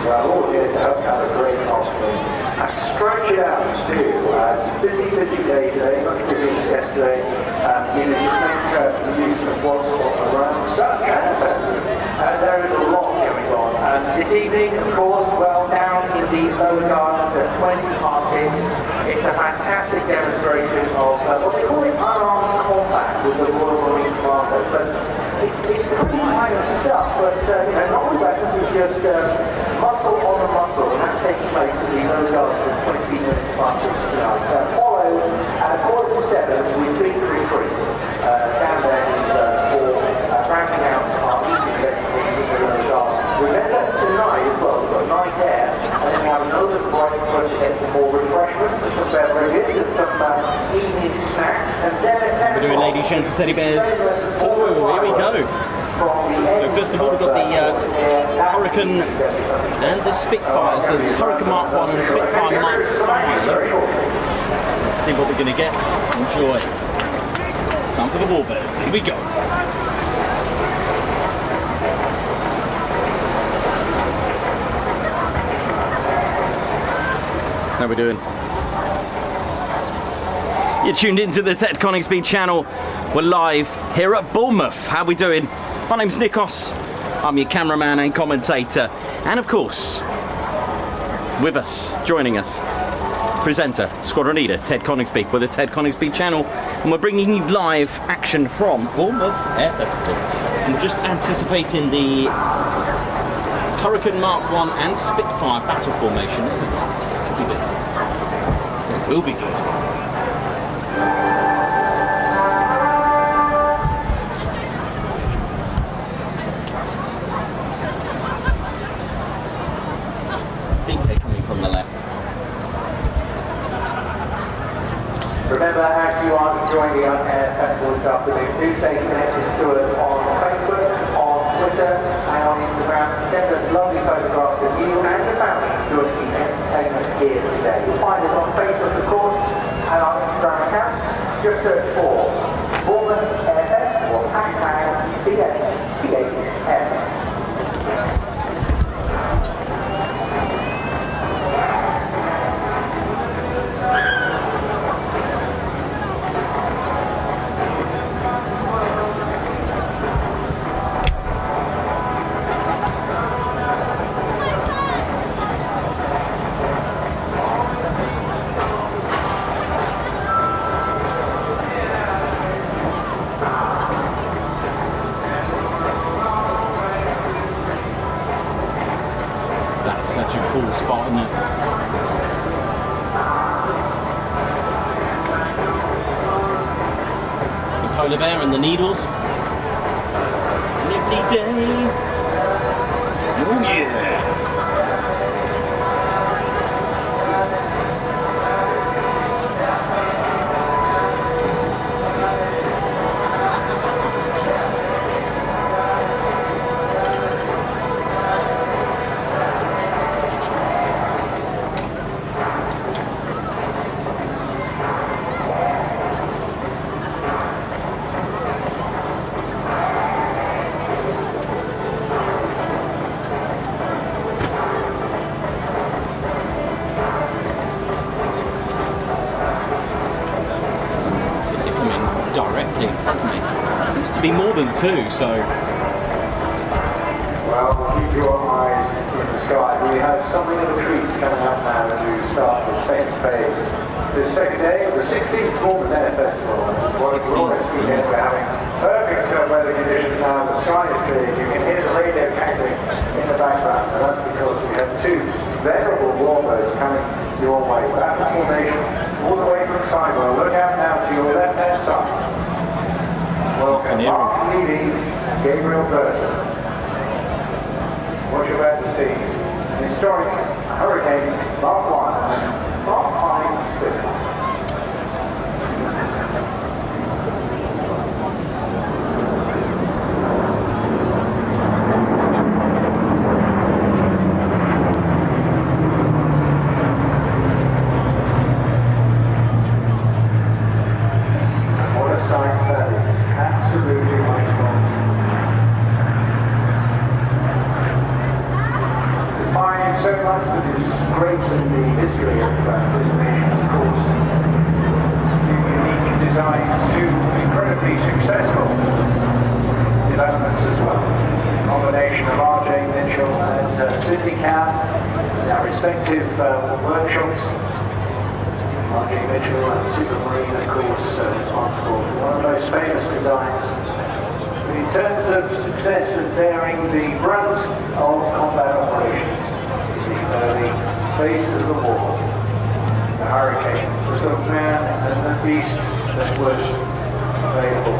we're all here to help out a great hospital. And stretch it out too. It's a busy day today, much busier than yesterday. You know, just make use of what's around such and there is a lot going on. This evening, of course, well, down in the lower gardens at 20 past 6, it's a fantastic demonstration of what they call it unarmed combat with the Royal Marine Commandos. But it's pretty kind of stuff, but you know, not all weapons, it's just muscle on the muscle, and that's taking place in the lower gardens at 20 minutes past 6 tonight. Followed at 7:15 with big retreat down there for rounding out our easy investigations in the lower gardens. Remember tonight as well, we've got night air, and then we have another break for us to get some more refreshments, some beverages, and some evening snacks, and then We're doing ladies, gents, and teddy bears. So here we go. So first of all, we've got the Hurricane and the Spitfire. So it's Hurricane Mark 1 and Spitfire Mark 5. Let's see what we're going to get. Enjoy. Time for the Warbirds. Here we go. How we doing? You're tuned into the Ted Coningsby channel. We're live here at Bournemouth. How we doing? My name's Nikos. I'm your cameraman and commentator. And of course, with us, joining us, presenter, squadron leader, Ted Coningsby with the Ted Coningsby channel. And we're bringing you live action from Bournemouth Air Festival. And we're just anticipating the Hurricane Mark 1 and Spitfire battle formation. This could be good. It will be good. I think they're coming from the left. Remember, as you are enjoying the Air Festival this afternoon, do stay connected to us on Facebook, on Twitter, and on Instagram. Send us lovely photographs of you and your family enjoying the entertainment here today. You'll find us on Facebook, of course, and our Instagram account. Just search for Bournemouth Air Festival, hashtag BBMF. Cool spot, isn't it? The polar bear and the needles. Lovely day. Oh yeah. Directly in front of me. Seems to be more than two, so. Well, keep your eyes in the sky. We have something of a treat coming up now to start the second phase. The second day of the 16th Bournemouth Air Festival. What a glorious weekend we're having. Perfect weather conditions now. The sky is clear. You can hear the radio cackling in the background. And that's because we have two venerable warbirds coming your way. Battle formation all the way from Sidewell. Look out now to your left-hand side. Welcome. Mark 1 Gabriel Burton. What you're about to see, an historic Hurricane Mark 1 and Mark 5 Spitfire. What a sight that is. Absolutely wonderful. Defining so much that is great in the history of this nation, of course. Two unique designs, two incredibly successful developments as well. A combination of R.J. Mitchell and Sidney Camp, their respective workshops. R.J. Mitchell and Supermarine, of course, responsible for one of the most famous designs. But in terms of success and bearing the brunt of combat operations in the early phases of the war, the Hurricane was the man and the beast that was available.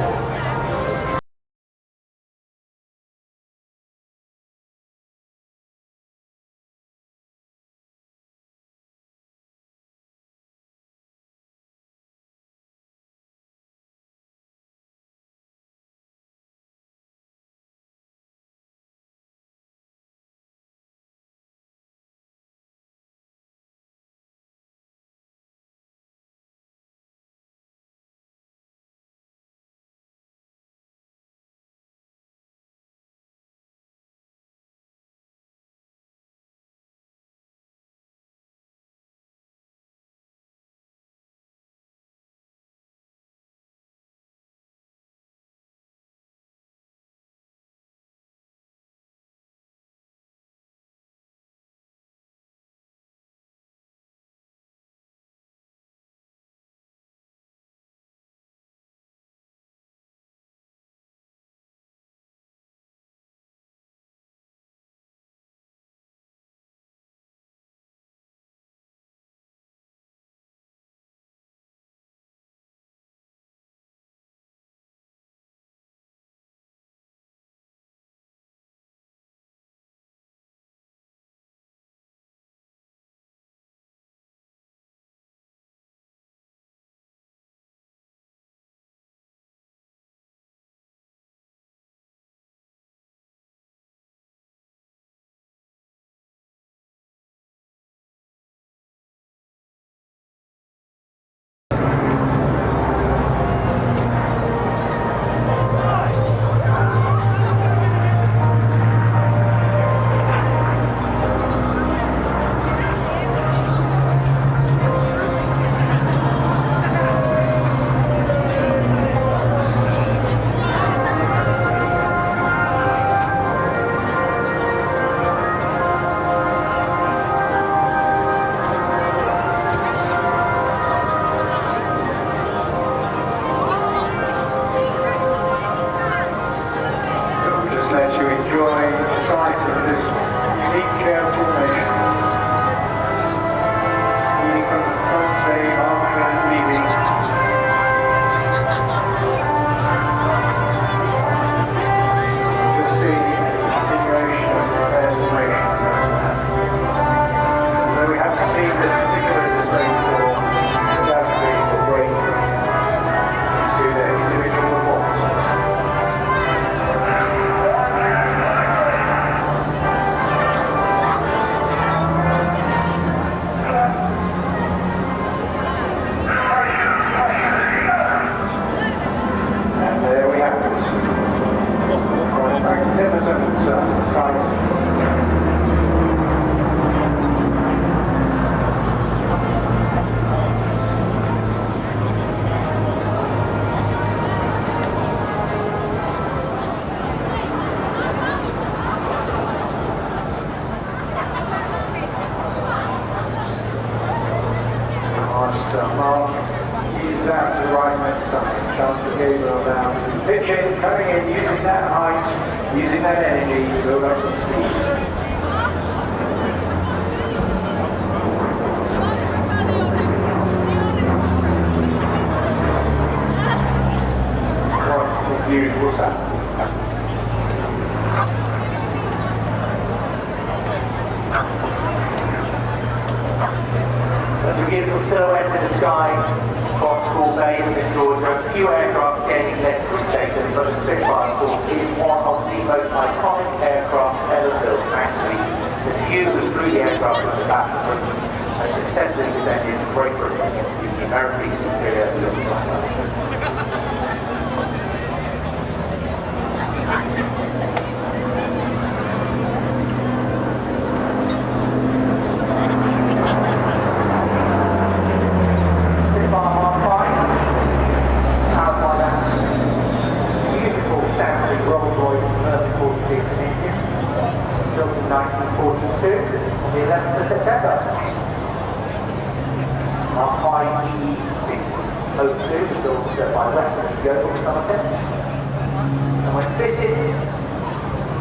Pitches coming in, using that height, using that energy to build up some speed. What view was that? silhouette in the sky, across School Bay in Georgia, a few aircraft gaining less data, but the Spitfire, of course, is one of the most iconic aircraft ever built. Actually, the view was through the aircraft was about and successfully defended Great Britain against the American East Interior. And when fitted,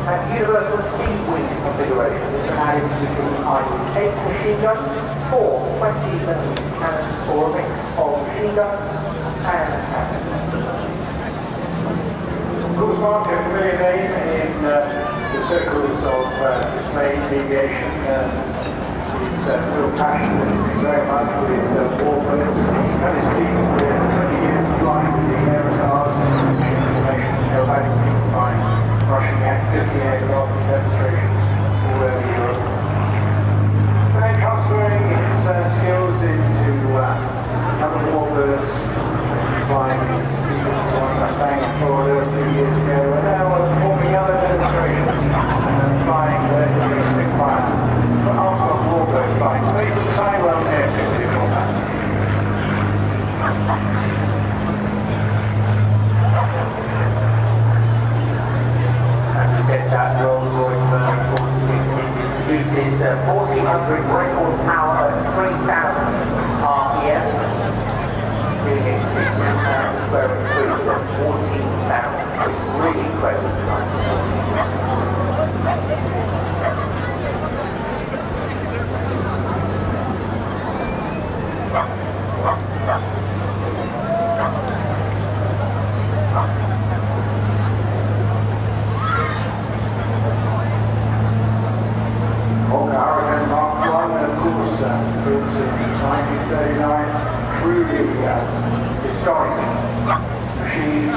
had universal C-wing configuration, which allowed it to be either 8 machine guns or 20mm cannons, or a mix of machine guns and cannons. Of course, Mark, a familiar name in the circles of display aviation. He's real passionate very much with Warbirds. He's had his team for 20 years flying with the airshows and information go back to flying Russian Yak-50 aircraft demonstrations all over Europe. And then transferring his skills into other Warbirds, flying Mustang in Florida a few years ago, and now performing other demonstrations and flying the Spitfire. But also Warbirds flying space at the Taiwan Air Festival. And we said that Rolls-Royce produces 1,400 record power at 3,000 RPM, doing it 16,000 square increase at 14,000. It's really incredible design. Historic machine.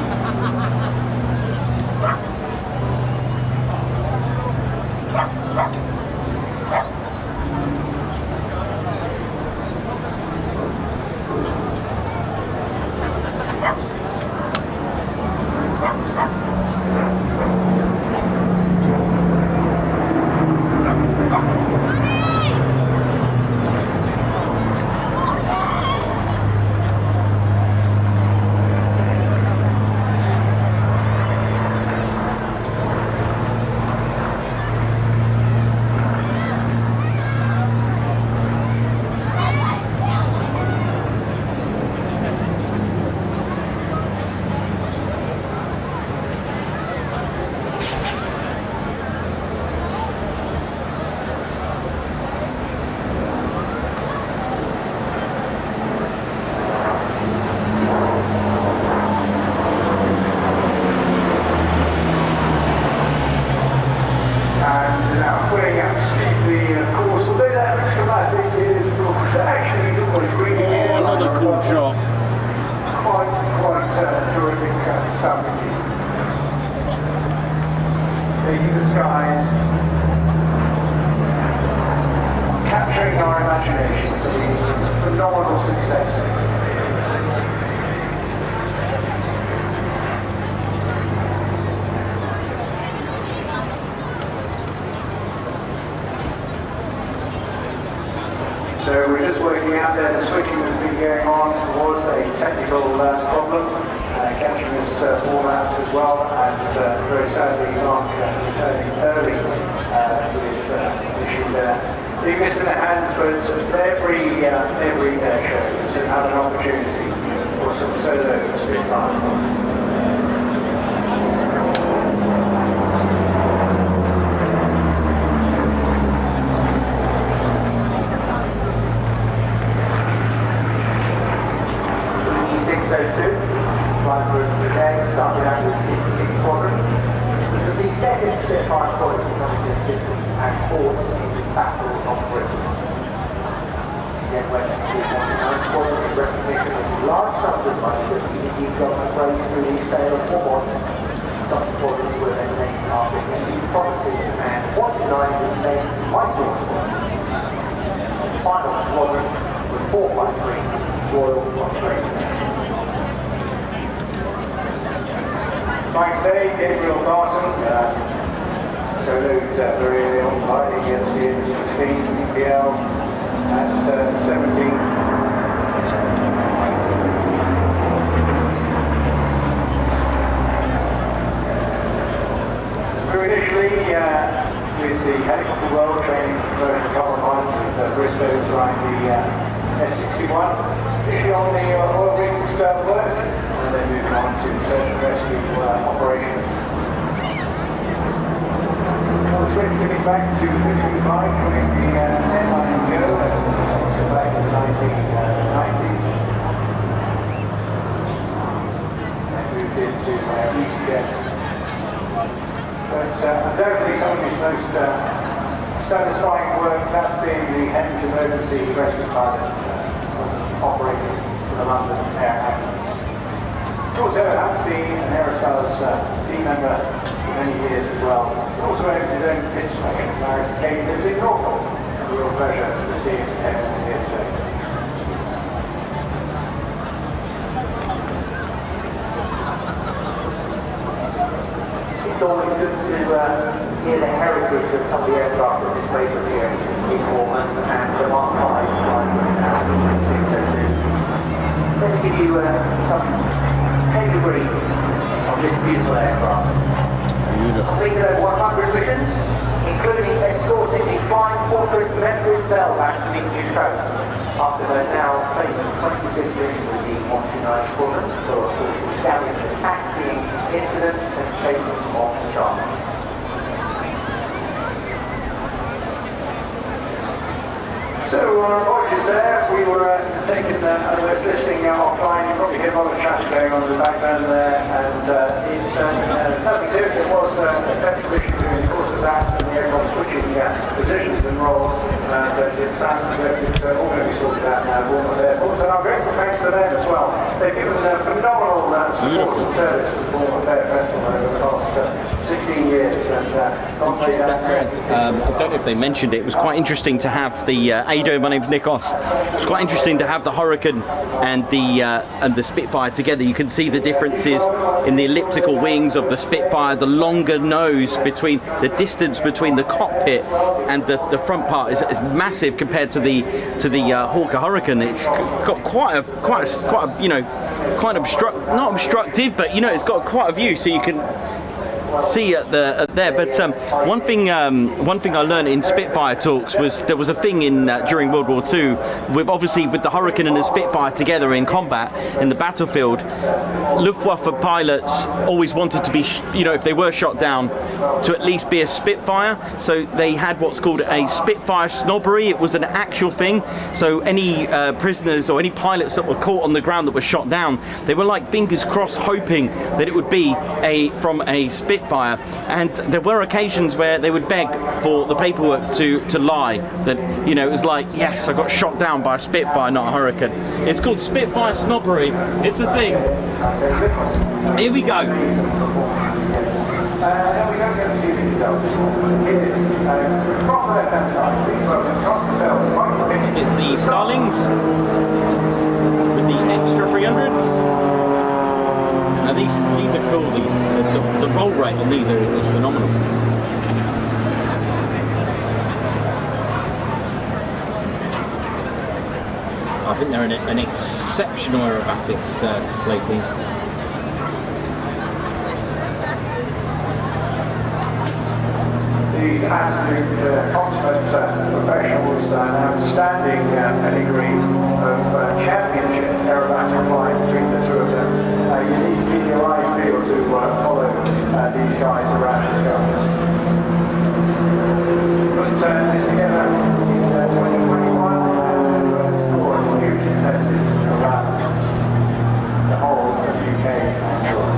Capturing our imagination, phenomenal success. So we're just working out there, the switching that's been going on was a technical problem, catching this format as well, and very sadly Mark returning early with an issue there. Leave this in the hands, but every air show should have an opportunity for some solo Spitfire. Started out with 66 Squadron. It was the second Spitfire squadron to come into existence and fought in the Battle of Britain. Gen West 249 Squadron in recognition of large sums of money that the Indian government raised through the sale of war bonds. Some squadrons were then named after Indian provinces, and 49 was named Mysore Squadron. Final squadron was 453 Royal Australia. Like today, Gabriel Barton, soloed very early on, fighting against the 16 EPL at 17. Grew initially with the helicopter world training for a couple of months with Bristow's flying the S61, initially on the oil wings work, and then moving on to search and rescue operations. Well, switch getting back to 55, putting the airline in go, back in the 1990s. And moved into EasyJet. But undoubtedly some of his most satisfying work, that's been the Henge emergency rescue pilot operating for the London Air Ambulance. He also has been an Airshows team member for many years as well. He also owns his own pitch wagon, married to Kate, lives in Norfolk. A real pleasure to see him here today. It's always good to hear the heritage of some of the aircraft that is displayed here in Bournemouth and the Mark 5 Let me give you some pedigree of this beautiful aircraft. Completed over 100 missions, including escorting the Flying Fortress Memphis Bell back to the English coast after their now famous 25th mission with the 129 Squadron for a damage and taxiing incident and taken off the chart. So watches there, we were taking a listening offline. You probably hear a lot of chat going on in the background there, and it's nothing serious. It was a technical issue during the course of that, and the aircraft switching positions and roles, but it sounds as if it's all going to be sorted out now. Bournemouth Air Festival, and I'm grateful thanks to them as well. They've given phenomenal support and service to the Bournemouth Air Festival over the past 16 years. And I don't know if they mentioned it. It was quite interesting to have the my name's Nikos. It's quite interesting to have the Hurricane and the Spitfire together. You can see the differences in the elliptical wings of the Spitfire, the longer nose between the distance between the cockpit and the front part is massive compared to the Hawker Hurricane. It's got quite a not obstructive, but it's got quite a view, so you can see at there. But one thing I learned in Spitfire talks was there was a thing in during World War II with the Hurricane and the Spitfire together in combat in the battlefield. Luftwaffe pilots always wanted to be, if they were shot down, to at least be a Spitfire. So they had what's called a Spitfire snobbery. It was an actual thing. So any prisoners or any pilots that were caught on the ground that were shot down, they were like fingers crossed, hoping that it would be from a Spitfire. And there were occasions where they would beg for the paperwork to lie, that it was like, yes, I got shot down by a Spitfire, not a Hurricane. It's called Spitfire snobbery. It's a thing. Here we go. It's the Starlings with the extra 300s. Now these are cool. The roll rate on these is phenomenal. I think they're an exceptional aerobatics display team. These absolute consummate professionals, an outstanding pedigree of championship aerobatic flying between the two of them. You need to keep your eyes peeled to follow these guys around the sky. But this together in 2021 has scored huge successes around the whole of the UK and Europe.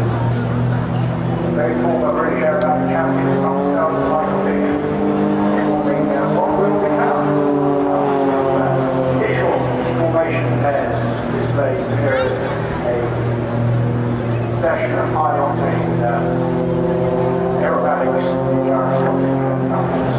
Very former British aerobatic champions themselves, Michael Viggen, forming what will become initial combination of high octane aerobatics and gyroscopic numbers.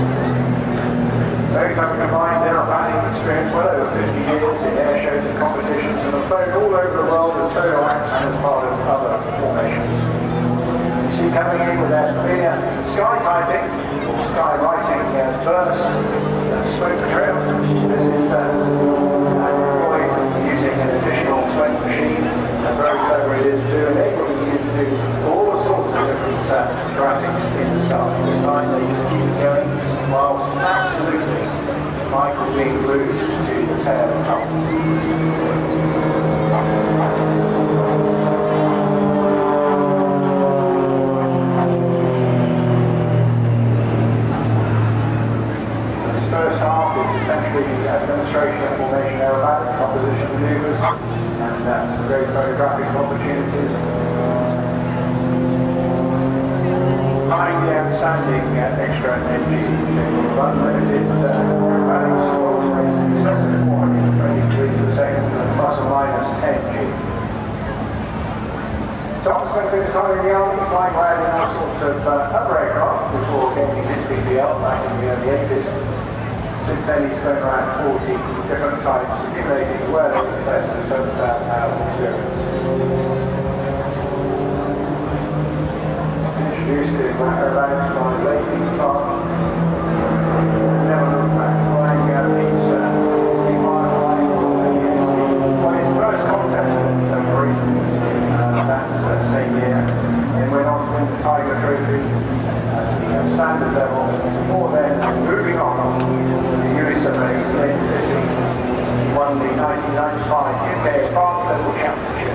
Those have combined aerobatic experience well over 50 years in air shows and competitions and have flown all over the world as solo acts and as part of other formations. You see coming in with their familiar sky typing or sky writing burst smoke trail. This is deployed using an additional smoke machine, and very clever it is to enable you to do all sorts of different graphics in the sky. This time they just keep it going whilst absolutely Michael being glued to the tail up. First half is essentially demonstration of formation aerobatics, opposition maneuvers, and some great photographic opportunities. Finding the outstanding extra energy unlimited aerobatics rolls rates in excess of 420 degrees per second and plus or minus 10 G. Tom's spent a bit of time in the army flying around in all sorts of other aircraft before getting his BBL back in the early 80s. Since then he's flown around 40 different types, accumulating well in excess of 7,000 hours of experience. Introduced to aerobatics by late in France. Never looked back, flying his flying won his first contest at Marine that same year, and went on to win the Tiger Trophy at the standard level, before then moving on to the USA's late 50s. He won the 1995 UK Advanced Level Championship.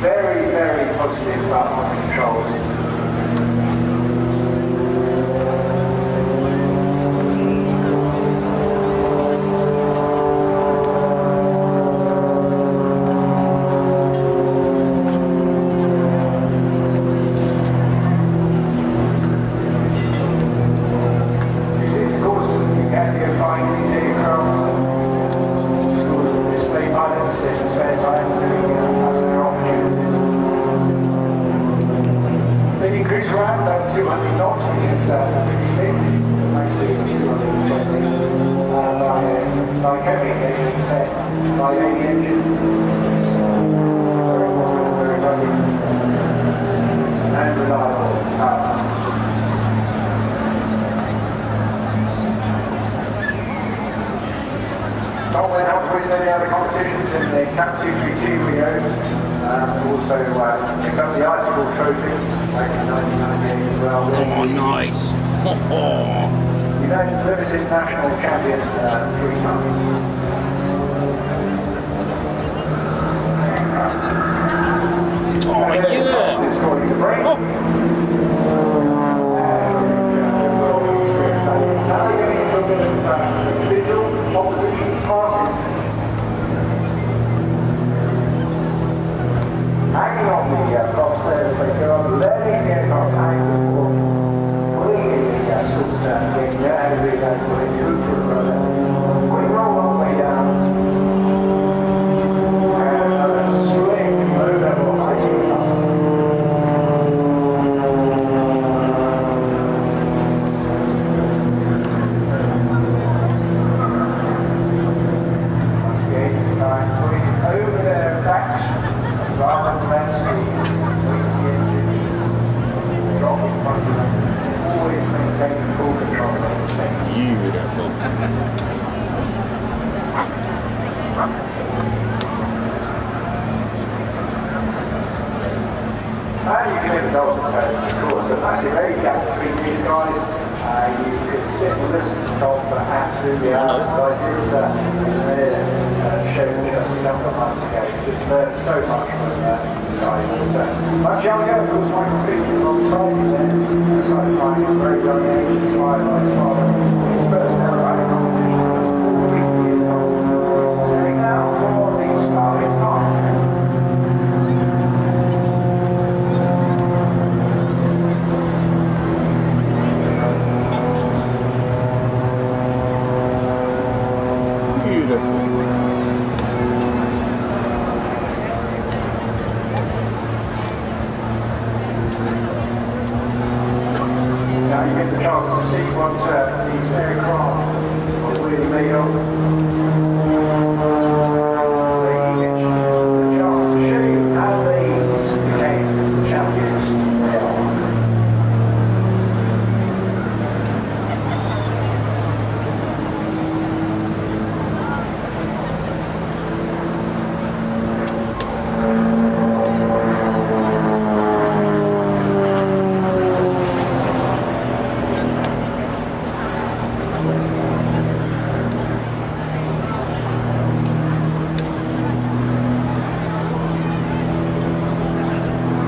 Very, very positive about my controls. escort getting there, and we go for the Tutor quick roll all the way down. And swing low level high speed up. Over their backs, rather than left speed, drop in front of them, always maintain full control of the thing. Beautiful. And you can hit the bells and tones, of course, so massive air gap between these guys. You could sit and listen to Tom, but absolutely out of guys here is show just a couple of months ago. Just learned so much from these guys. Much younger, of course, Michael Speaking alongside you there. So I find him very young age, inspired by his father. His first ever running competition was 14 years old. Setting out for the Starlings time. Now you get the chance to see what these aircraft are really made of. They get the chance to show you how they became the champions they are.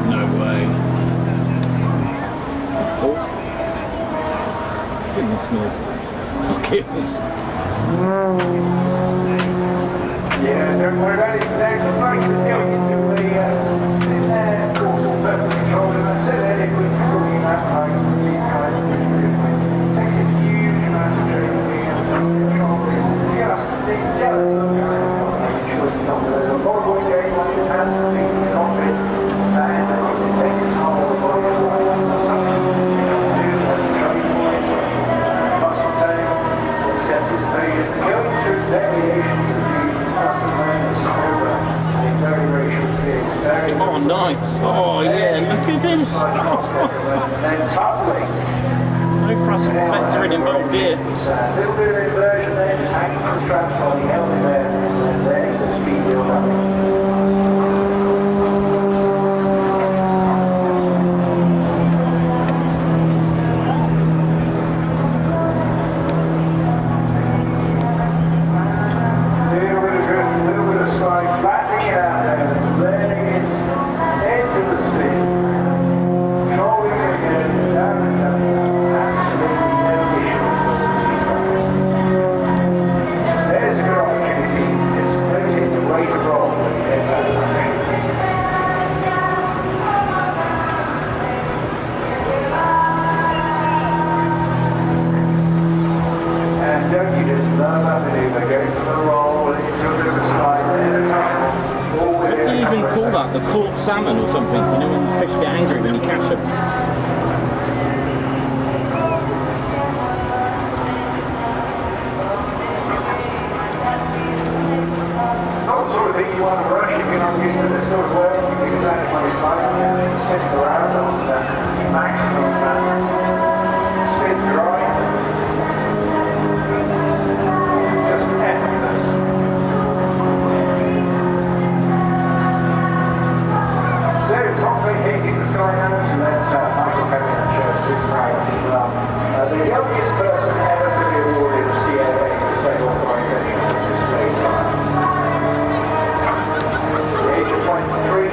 No way. Oh. Goodness me. Skills. Yeah, don't worry about it. They're trying to get into the sit there, of course, all perfect control. And I said earlier, we were talking about like these guys. It takes a huge amount of training being able to control this. Just making sure you know there's a lot of work going on in hands and things in the cockpit. And of course, it takes its whole body as well. Something you don't do as a training point. Muscle tone, anticipation, going through deviations of the custom lands over a very, very short period. Very Oh, nice. Oh, yeah, look at this. and then top weight. No thrust vectoring involved here. A little bit of inversion there, just hanging the straps on the helmet there, and letting the speed build up. Little bit of slide, flattening it out there, letting it into the speed. Controlling it again, down and down. Absolutely no issue. There's a good opportunity. It's limited to rate of roll when you get that direction. And don't you just love that maneuver, going for the roll, into a bit of a slide, then a tunnel, all What within do you even call that? The caught salmon or something? You know when fish get angry when you catch them? Not the sort of thing you want to rush if you're not used to this sort of work. You can land it on your side and spin it around on the maximum spin drive. Just effortless. So, top vacating the sky now, so that's Michael Perry and super proud as well. The youngest person ever to be awarded the CFA display authorization for display time. The age of 23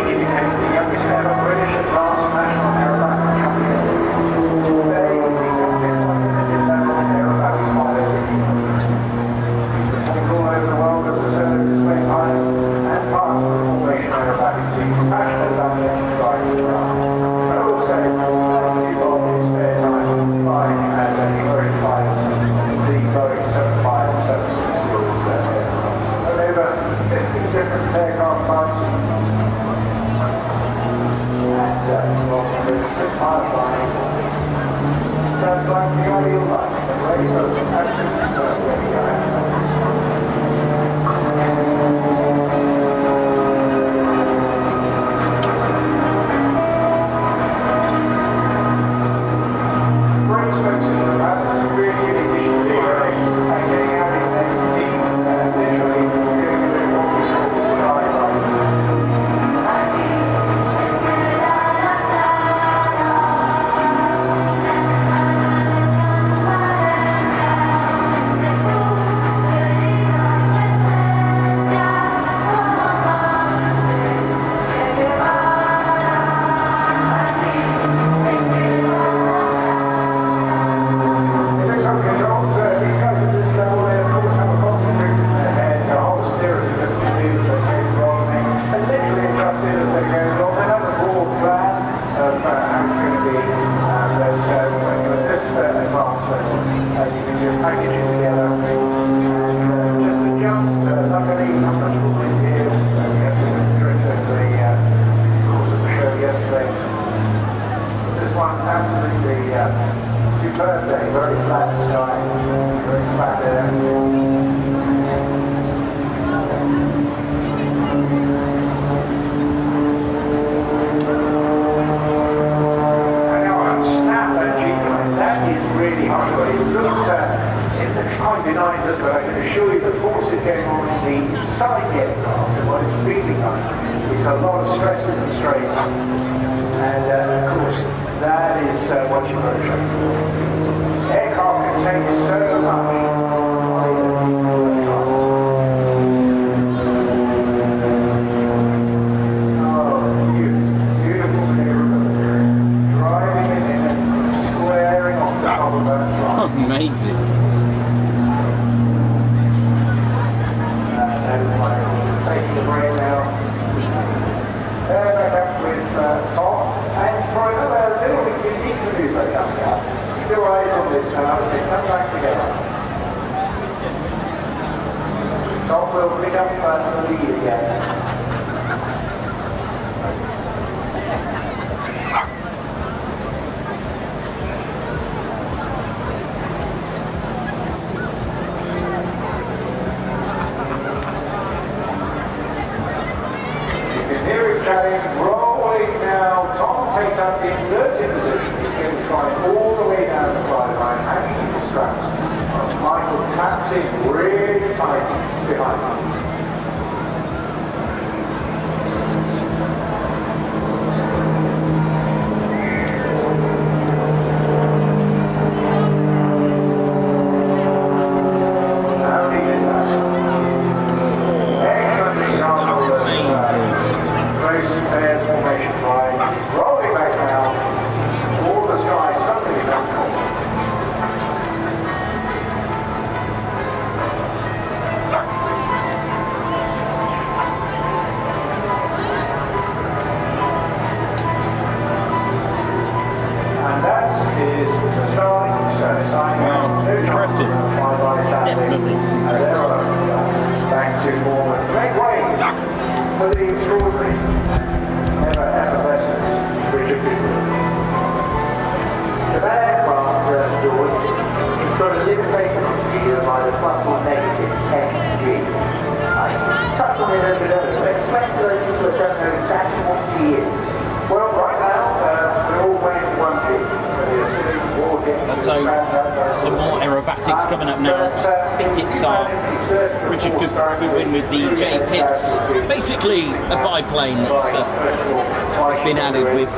superb day, very flat sky, very flat air. Behind us, but I can assure you the force is going on the inside the aircraft and what it's feeling like. It's a lot of stresses and strains. And of course, that is what you're going to train for. Aircraft contains so much. Oh, beautiful neighborhood. Driving it in and squaring off the top of that drive. Amazing. Taking the brain now. Back up with Tom. And for another little bit unique maneuver coming up. Keep your eyes on this now as they come back together. Tom will pick up the lead again. Rolling now, Tom takes up the inverted position. He's going to try all the way down the fly line, hanging the straps. Michael taps in really tight behind him. Definitely. Back to Bournemouth. Great way for the extraordinary, ever effervescent Richard Viggen. So that aircraft, George, it's got a limitation on gear by the frontal negative SG. I touched on it a bit earlier, but explain to those people that don't know exactly what G is. Well, right now, we're all waiting for one G. So, some more aerobatics coming up now. I think it's Richard Goodwin with the J Pits. Basically, a biplane that's been added with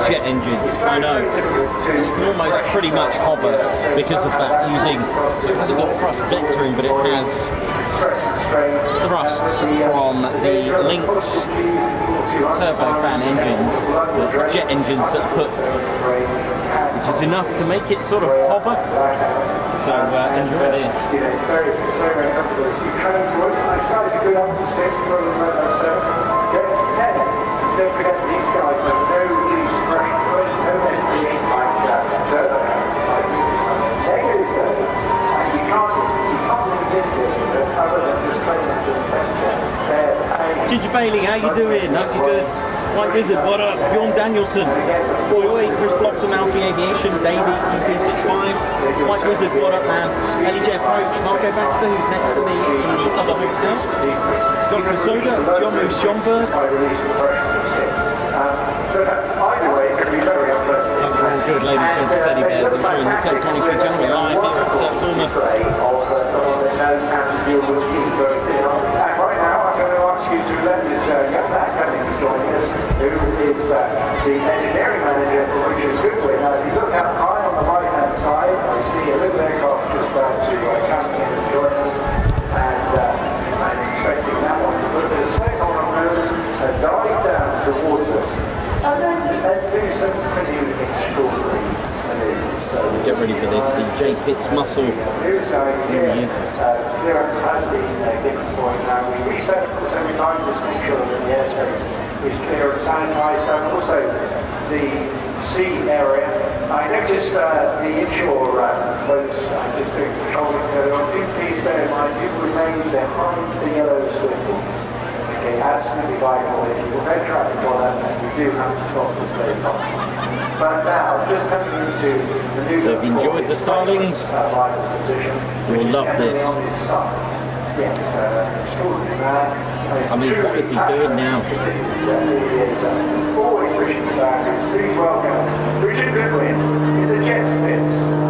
jet engines. I know. And it can almost pretty much hover because of that using. So it hasn't got thrust vectoring, but it has thrusts from the Lynx turbofan engines, the jet engines that put, which is enough to make it sort of hover. So enjoy this. Very comfortable. You transport. I started to go up to 6 for the don't forget these guys have no use for no entry like turbo. Negative turbo. And you can't resist it other than just playing them to the test. Ginger Bailey, how you doing? Hope you're good. White Wizard, what up? Bjorn Danielson. Oi, oi, Chris Bloxham, Alfie Aviation, Davey, EP65. White Wizard, what up, man? LJ Approach, Marco Baxter, who's next to me in the other hotel. Dr. Soda, John Moose Schomburg. Either way, it can be very unpleasant. All good, ladies and teddy bears, enjoying the Ted Coningsby channel live here at Bournemouth. And right now, I'm going to ask you to let this young man come in to join us, who is the engineering manager for Richard Goodwin. Now, if you look out high on the right-hand side, I see a little aircraft just about to come in and join us, and I'm expecting that one to put a snake on our nose and dive down towards us. And then let's do some pretty extraordinary maneuvers. Get ready for this, the J Pitts muscle. Here he is. Clearance has been given for it now. We reset every time just make sure that the airspace is clear and sanitised. And also the sea area. I noticed the inshore boats just doing patrolling. So do please bear in mind, you remain behind the yellow Swordfish. Okay, absolutely vital. If you prevent traffic on that, you do do have to stop this very fast. But now, just coming into the new... So if you enjoyed the Starlings, you'll love this. I mean, what is he doing now? Always wishing back. Please welcome Richard Goodwin in the Jets pits.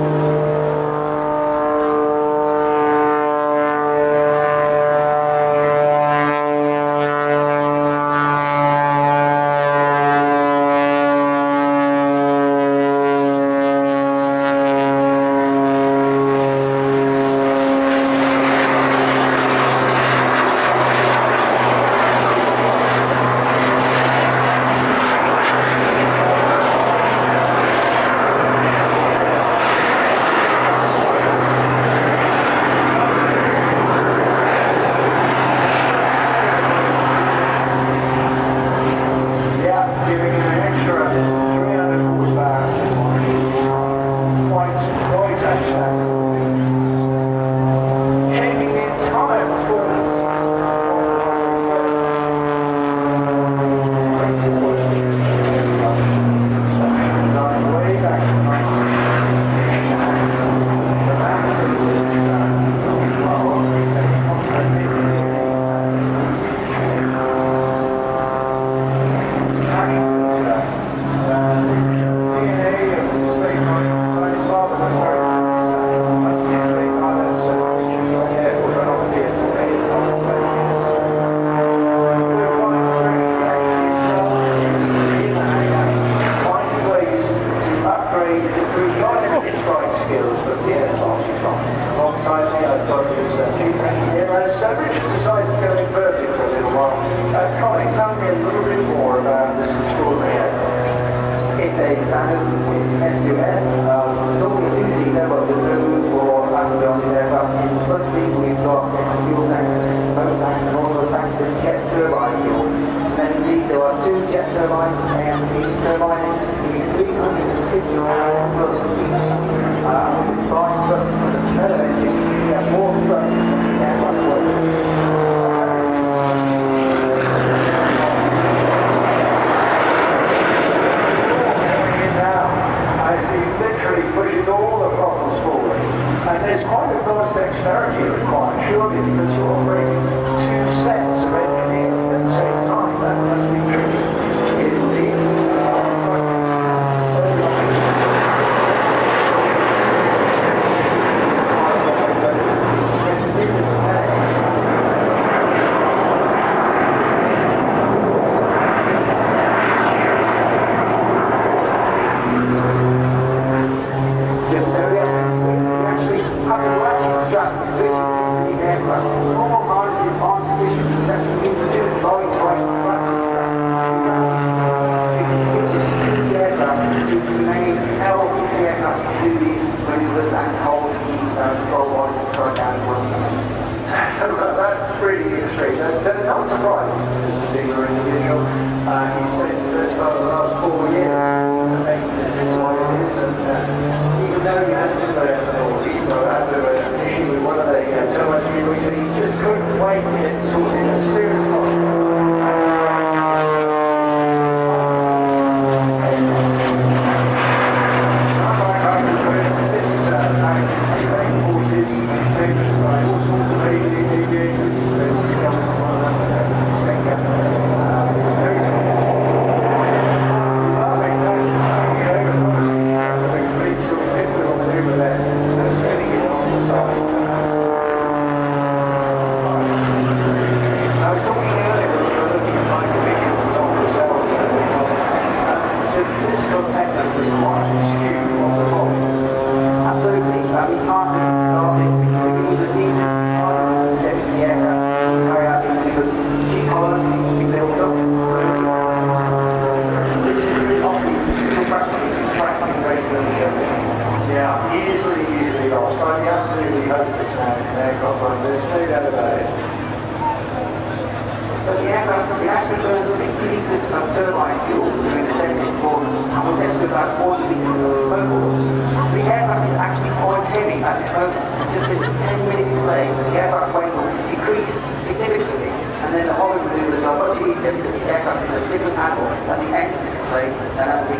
And then the Hollywood was like, what do you need to check up? It's a different panel at the end of the display, and that's the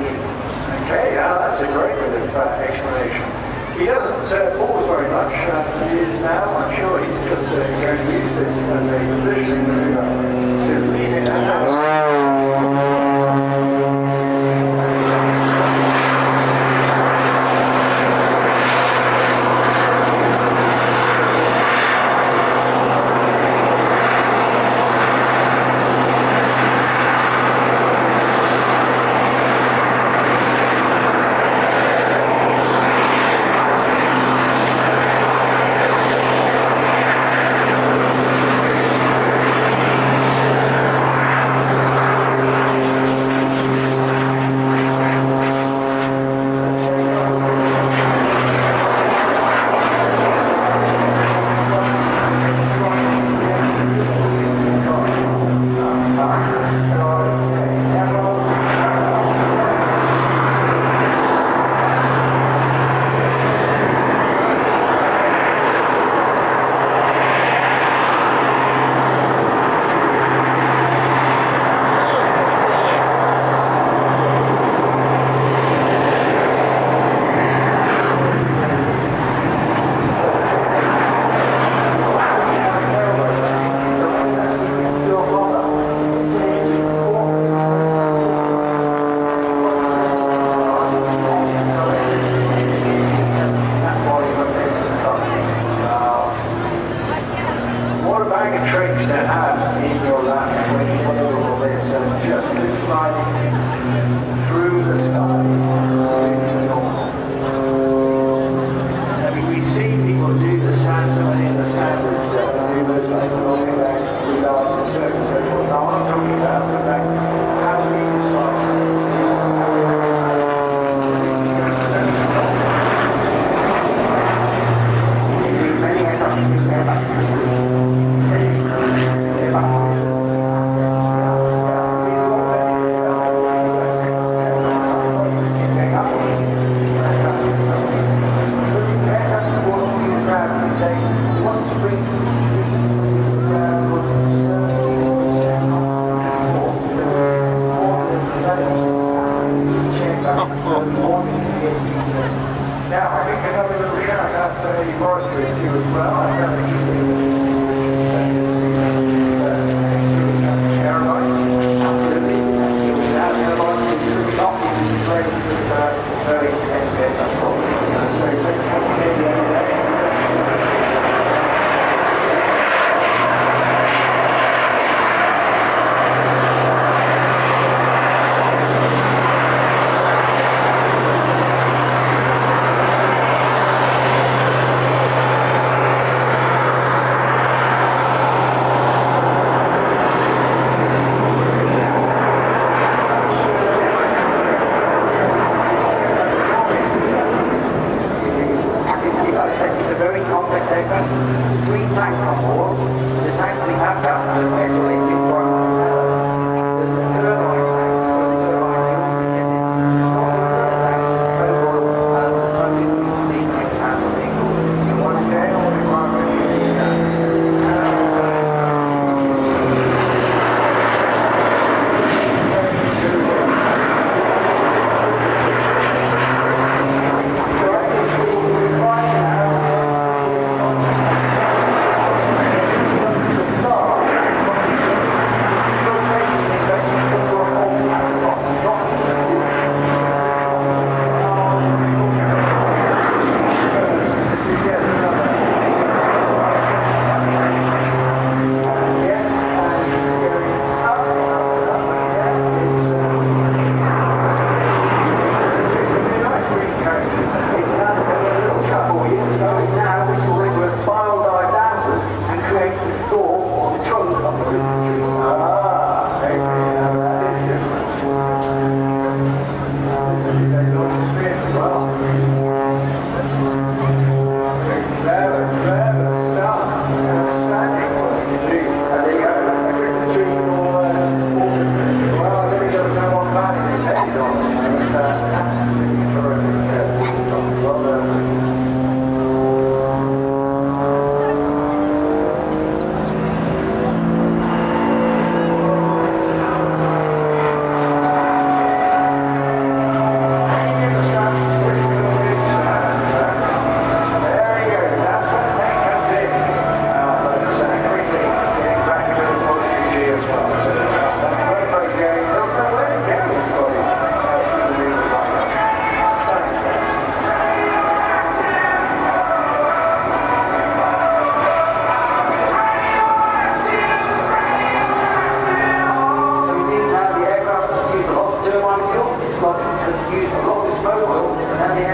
Okay, that's a great bit of explanation. He doesn't pause very much. He is now, I'm sure he's just going to use this as a position to leave it out.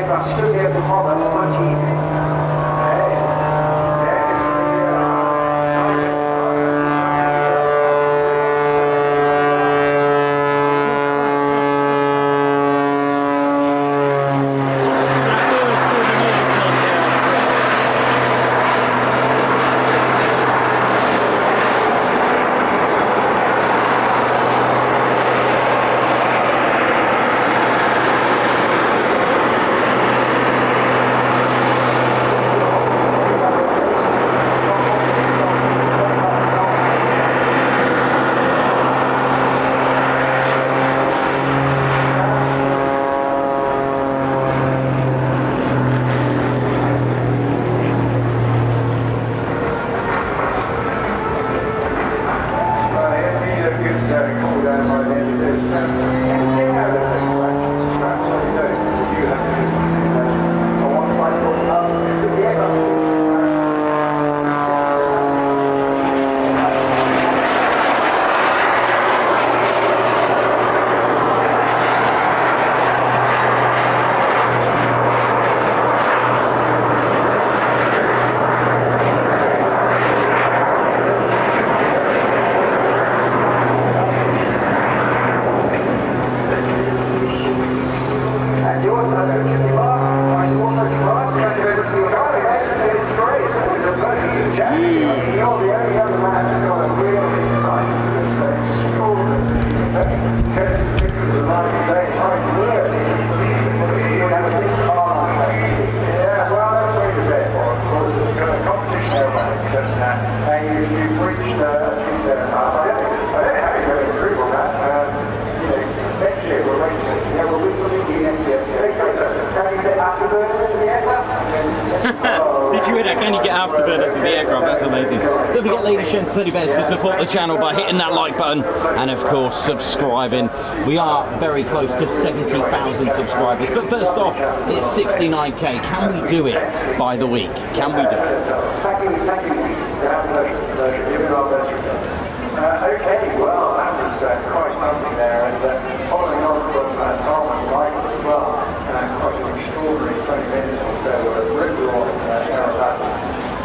aircraft stood here to hover much evening. Did you hear that? Can you get afterburners in the aircraft? That's amazing. Don't forget, ladies, gents, teddy bears, to support the channel by hitting that like button and, of course, subscribing. We are very close to 70,000 subscribers. But first off, it's 69k. Can we do it by the week? Can we do it? Thank you. Okay, well, that was quite something there, and following on from Tom and Michael as well, quite an extraordinary 20 minutes or so of rip-roaring aerobatic.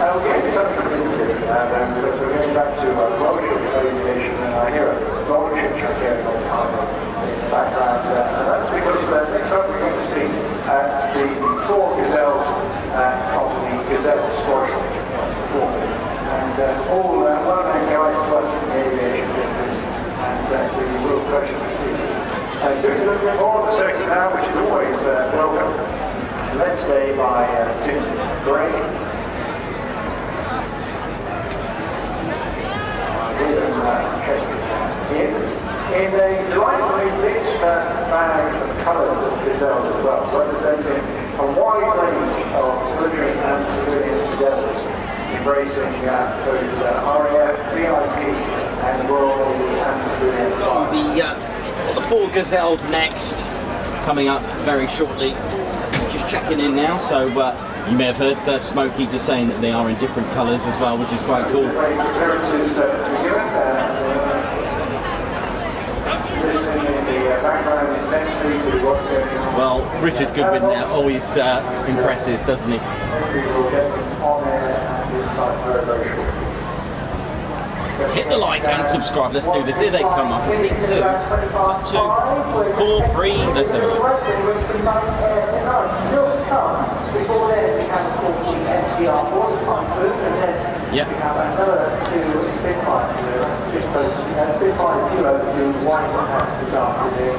We're getting something into because we're getting back to rocket aviation, and I hear a rocket going on in the background, and that's because next up we're going to see the 4 Gazelles of the Gazelle Squadron performing. And all well-known guys to us in the aviation business, and we will pleasure to see you. Doing a little bit more of the second now, which is always welcome. Led today by Tutor. In a delightfully mixed bag of colours of Gazelles as well, representing a wide range of military and civilian Gazelles, embracing both RAF, VIP, and Royal Navy and civilian. So the 4 Gazelles next, coming up very shortly. Just checking in now, so you may have heard Smokey just saying that they are in different colours as well, which is quite cool. Well, Richard Goodwin there always impresses, doesn't he? Hit the like and subscribe. Let's do this. Here they come up. I see 2. Is that 2? 4, 3. Let's have a look. Yep. We have another 2 Spitfires. Spitfire 2 to Wildcats this afternoon.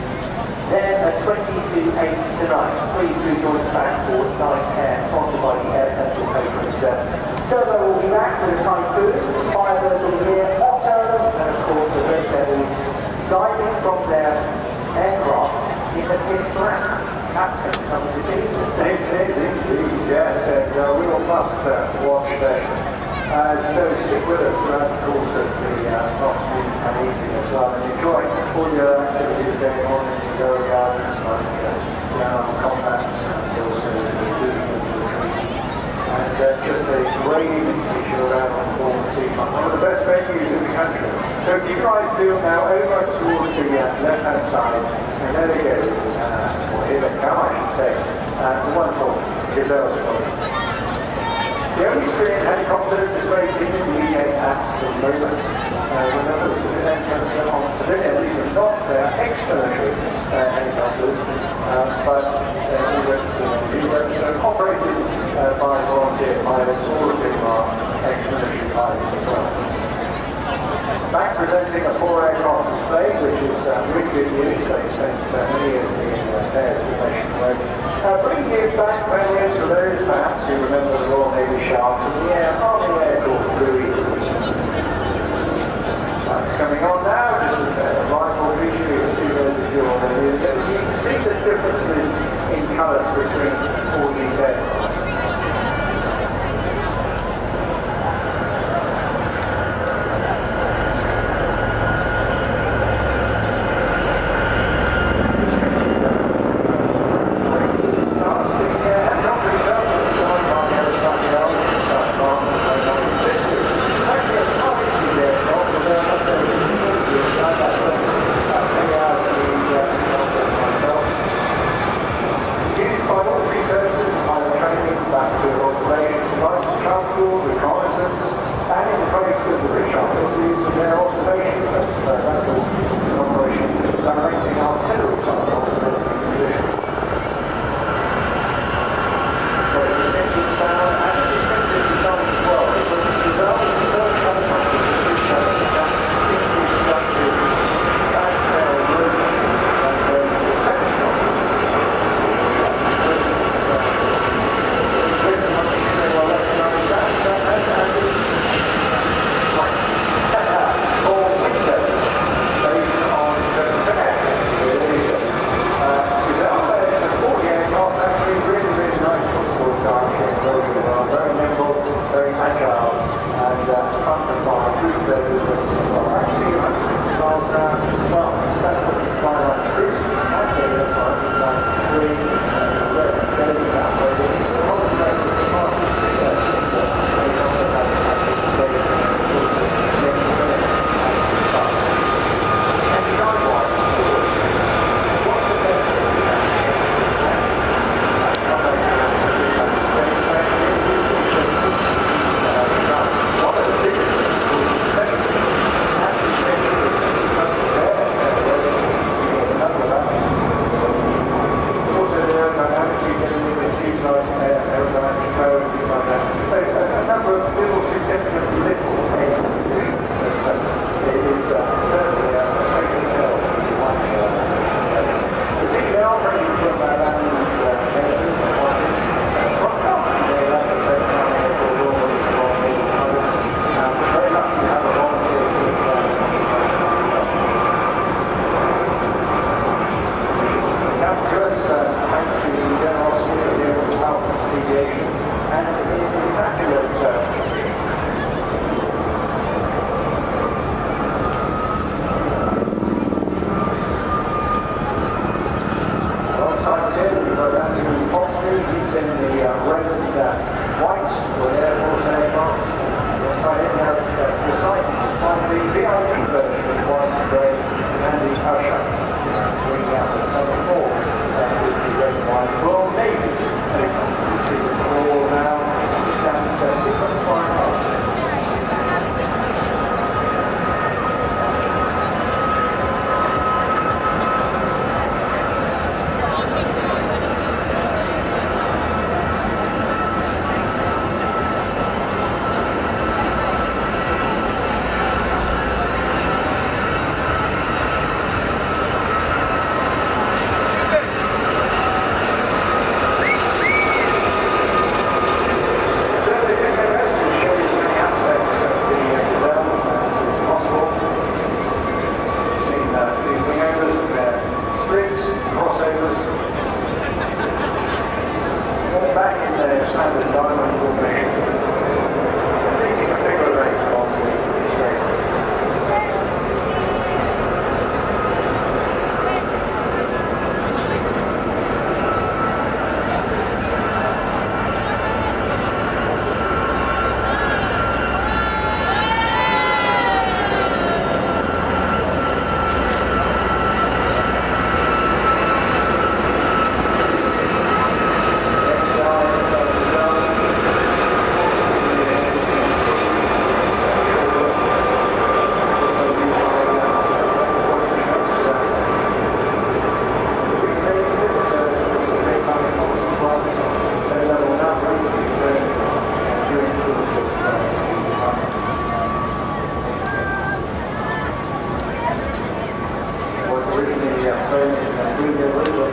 Then at 20 to 8 tonight, please do join us back for night air, sponsored by the Air Festival patrons. Tutor will be back with a Typhoon, Firebirds will be here, Tutor, and of course the Red Devils diving from their aircraft in the pitch black. That's something to see. It is indeed, yes, and we will must watch there. So stick with us throughout the course of the afternoon and evening as well, and enjoy all your activities going on in the Go Gardens, like combats, and also the food retreats. And just a great evening to you around on board the sea. One of the best venues in the country. So if you guys do now over towards the left-hand side, and there they go, or here they come, I should say. and the wonderful Gazelle Squadron. The only screen helicopter displayed in the EA at the moment. Remember, this is an M7 on civilian, these are not ex-military helicopters, but they were operated by volunteer pilots, all of whom are ex-military pilots as well. Back presenting a 4-aircraft display, which is really good news. They spent many years being Teducation work. Bringing you back memories for those perhaps who remember the Royal Navy Sharks and the Army Air Corps Blue Eagles. It's coming on now, just a rifle feature. You can see those of you already. You can see the differences in colours between all these aircraft.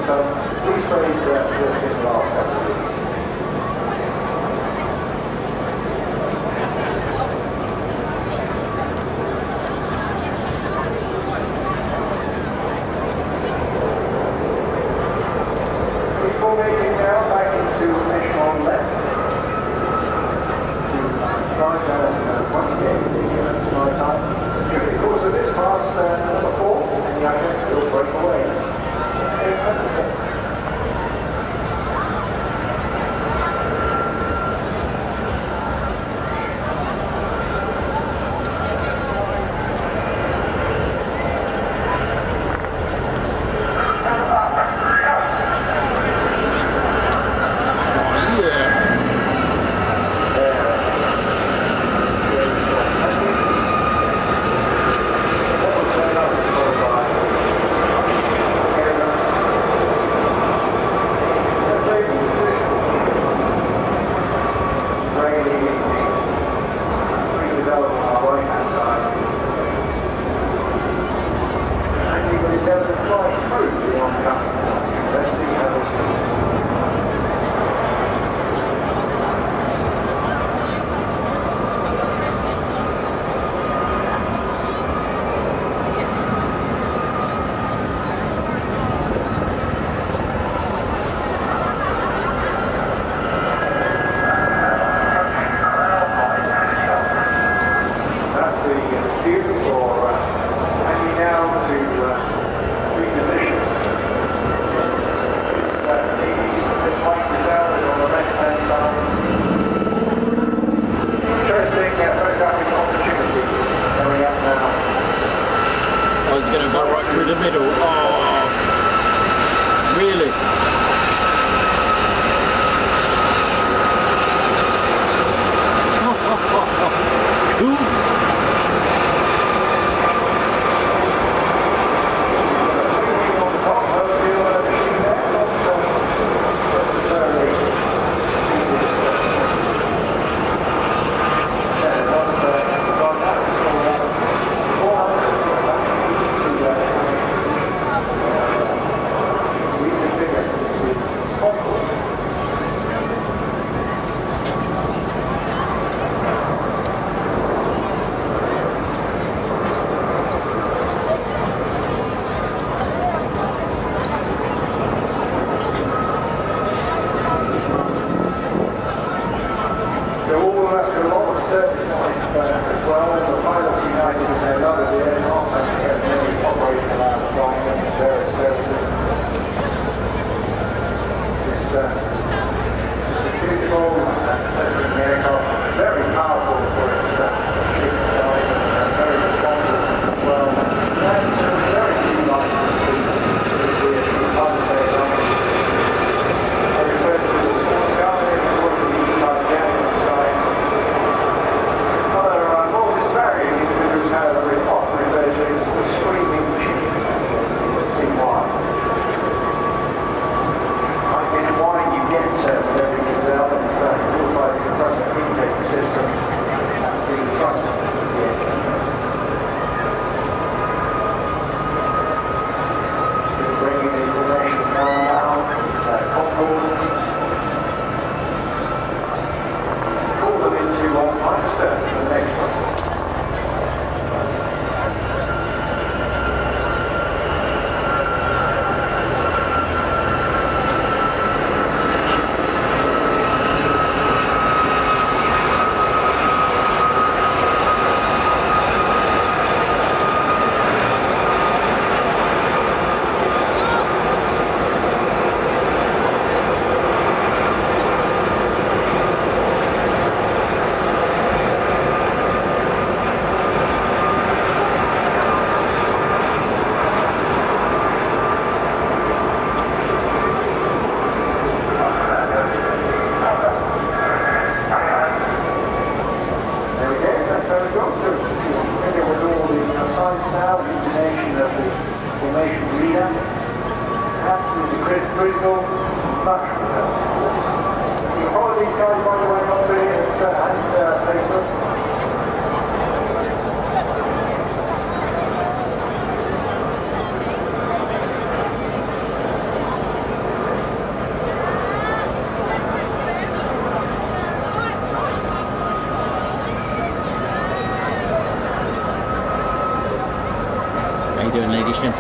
So these trades just in the last couple of weeks. Before making now back into position on left to drive down once again the night time. During the course of this pass, number 4, and the action will break away.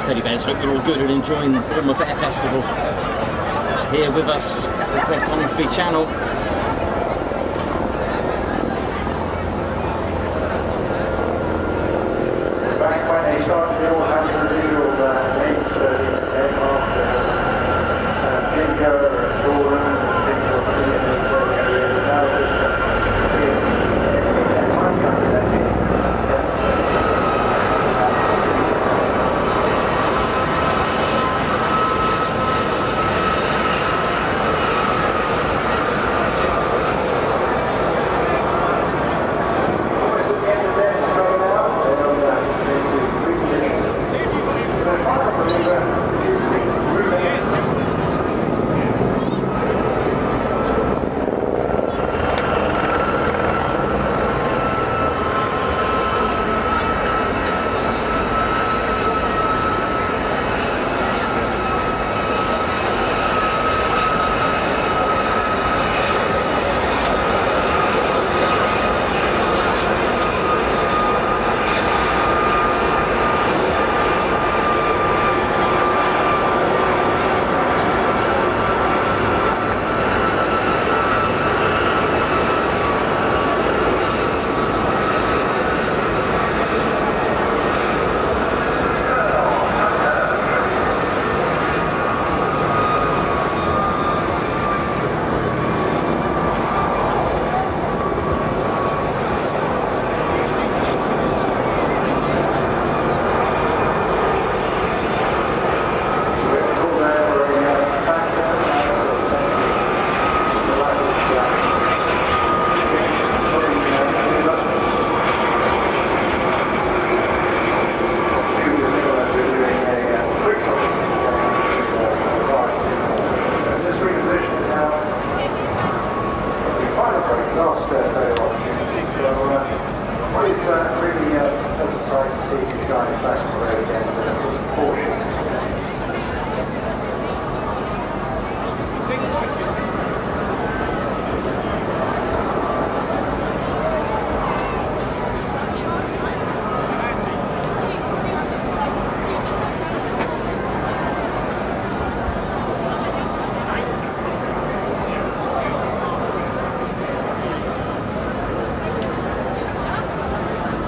Teddy Bears. Hope you're all good and enjoying the Bournemouth Air Festival here with us at the Coningsby channel. Back when they started, they all had the usual names for the aircraft, Jingo, Doran, Jingo,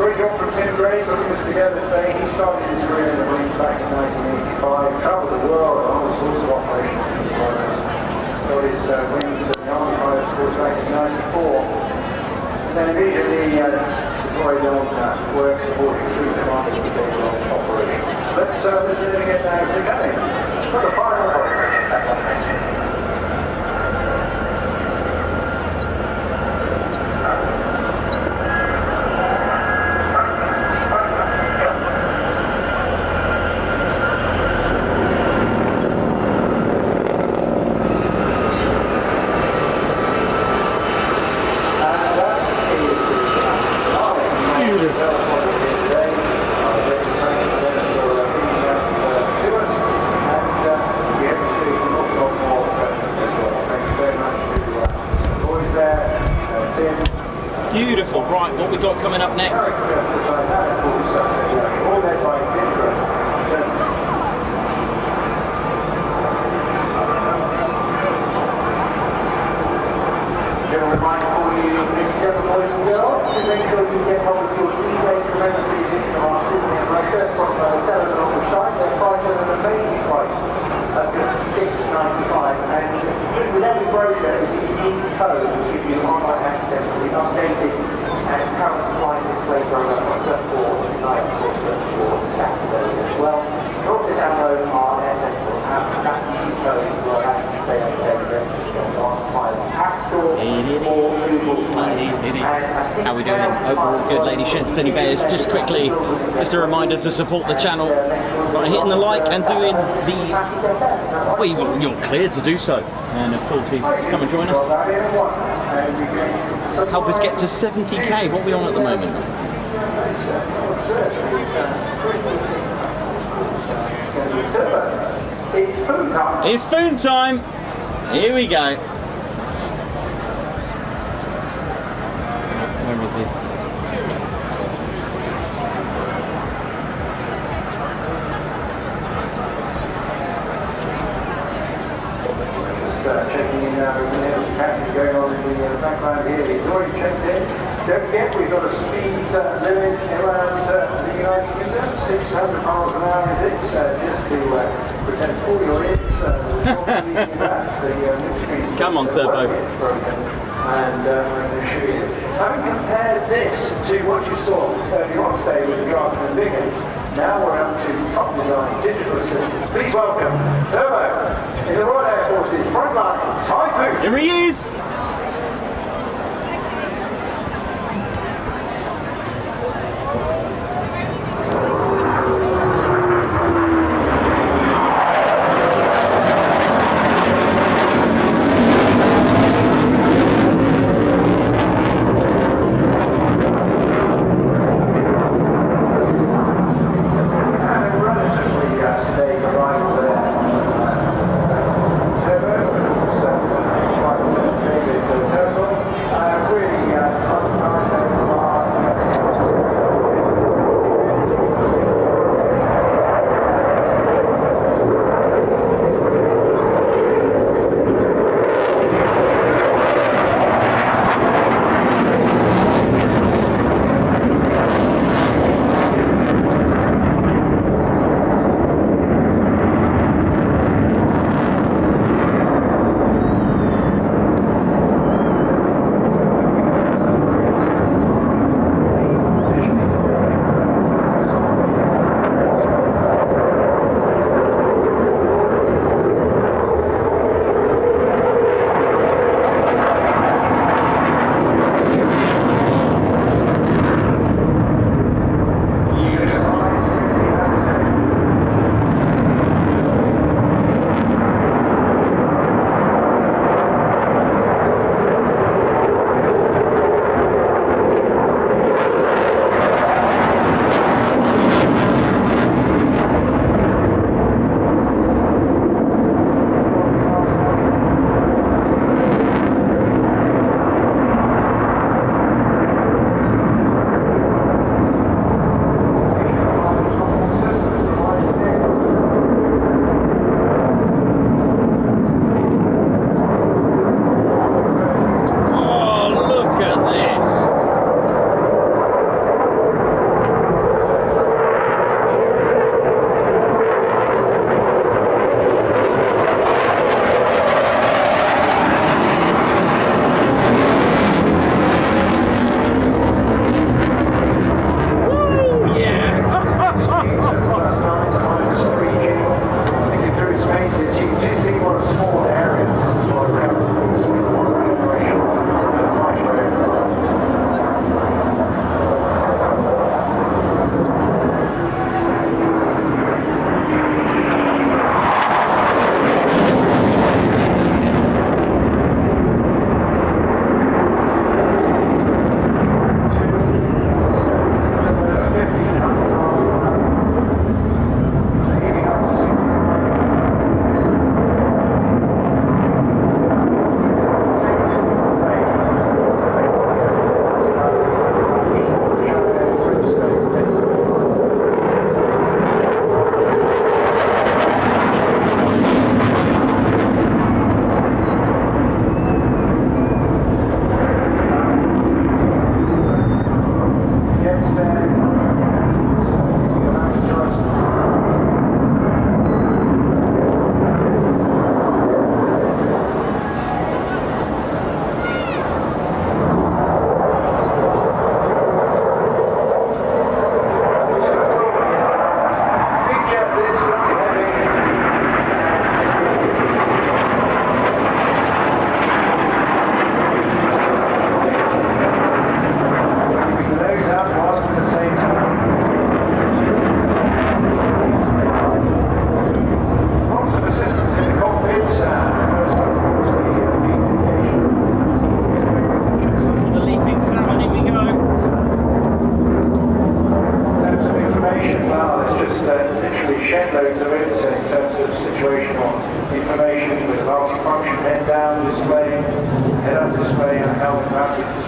Great job from Tim Gray putting this together today. He started his career in the Marines back in 1985, travelled the world on all sorts of operations in the Bournemouth. Got his wings at the Army Pilot Schools back in 94. And then immediately deployed on work supporting Troop Commanders with their operations. Let's listen in again now to Gary for the final one. Beautiful. Right, what we got coming up next? Boys and girls, to make sure you get hold of your D-Day commemorative edition of our souvenir brochure from sellers on the site. They're priced at an amazing price of just $6.95, and with every brochure is a unique code which gives you online access to the updated and current flight display program on for tonight or for Saturday as well. You can also download our Air Festival app. That unique code will allow you to stay up to date with on App Store or Google Play. How we doing? Overall good, ladies, gents, Teddy Bears. Just quickly, just a reminder to support the channel by hitting the like and doing the, well, you're cleared to do so. And of course, if you come and join us, help us get to 70k. What are we on at the moment? It's food time. Here we go. Where is he? captain going on in the background here. He's already checked in. Don't forget, we've got a speed limit around the United Kingdom. 600 miles an hour is it? Just to pretend to pull your ears. Come on, Turbo. And I'm going to show you. Having compared this to what you saw earlier on today with the Draken Viggen, now we're up to top design digital systems. Please welcome Turbo in the Royal Air Force's frontline Typhoon. Here he is.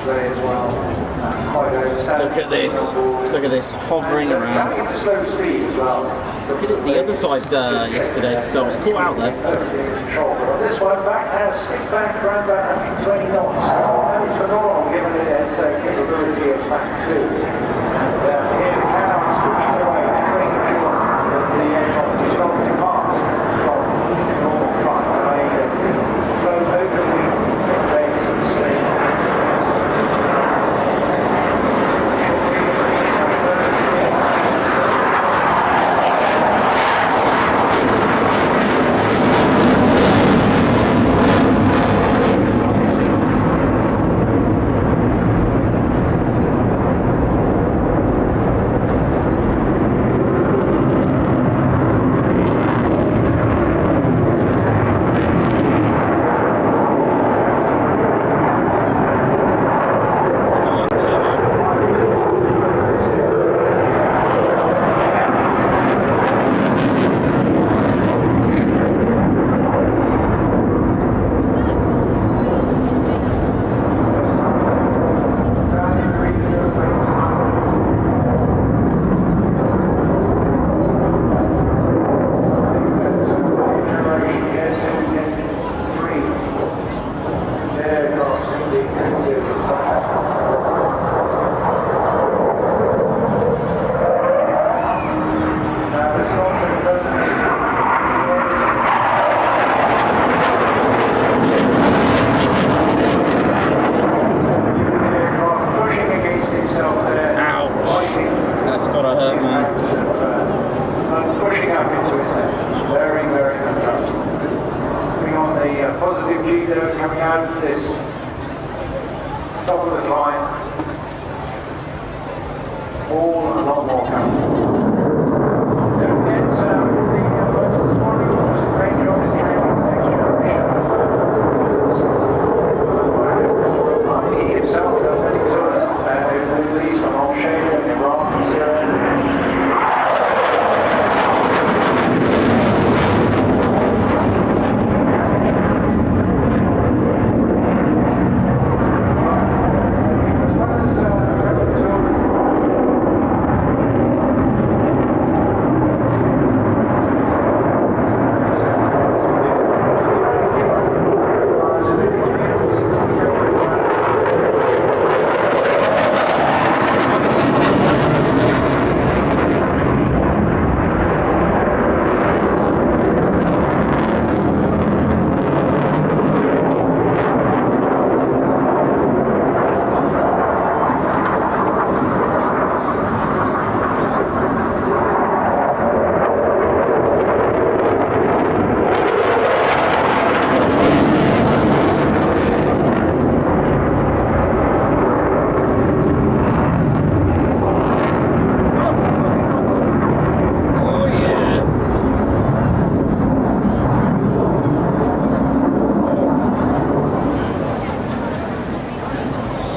display as well. Quite a Look at this. Look at this hovering around. Slow speed as well. did it the other side yesterday, so I was caught out there. This one back now, stick back around about 120 knots. That is phenomenal given its capability of Mach 2. And here the canal is pushing away, making sure that the aircraft is not depart from normal flight. So over the days and stay.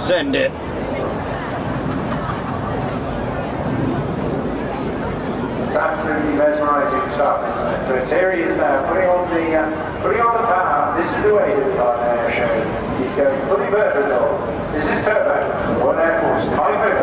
Send it. Absolutely mesmerising stuff, isn't it? But here he is now, putting on the power. This is the way to fly an air show. He's going fully vertical. This is turbo. One Air Force Typhoon.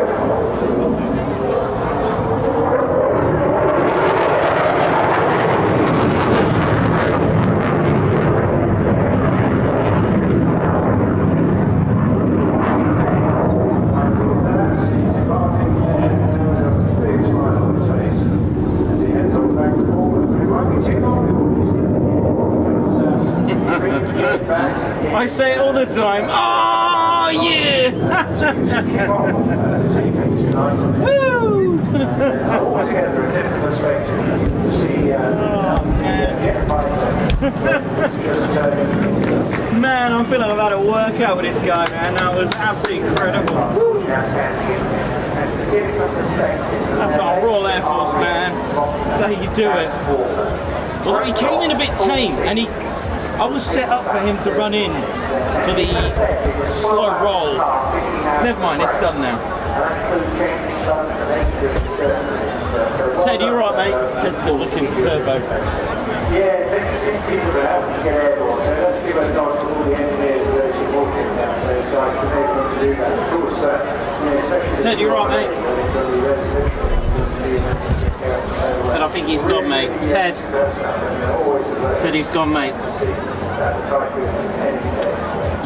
I say it all the time. Oh yeah! Woo! Man, I'm feeling I've had a workout with this guy, man. That was absolutely incredible. That's our Royal Air Force, man. That's how you do it. Well, he came in a bit tame, and I was set up for him to run in for the slow roll. Never mind, it's done now. Ted, you alright, mate? Ted's still looking for turbo. Yeah, it's interesting people that have to get airborne, so let's give a nod to all the engineers that are supporting those guys to be able to do that. Of course, especially... Ted, you alright, mate? Ted, I think he's gone, mate. Ted. Teddy's gone, mate.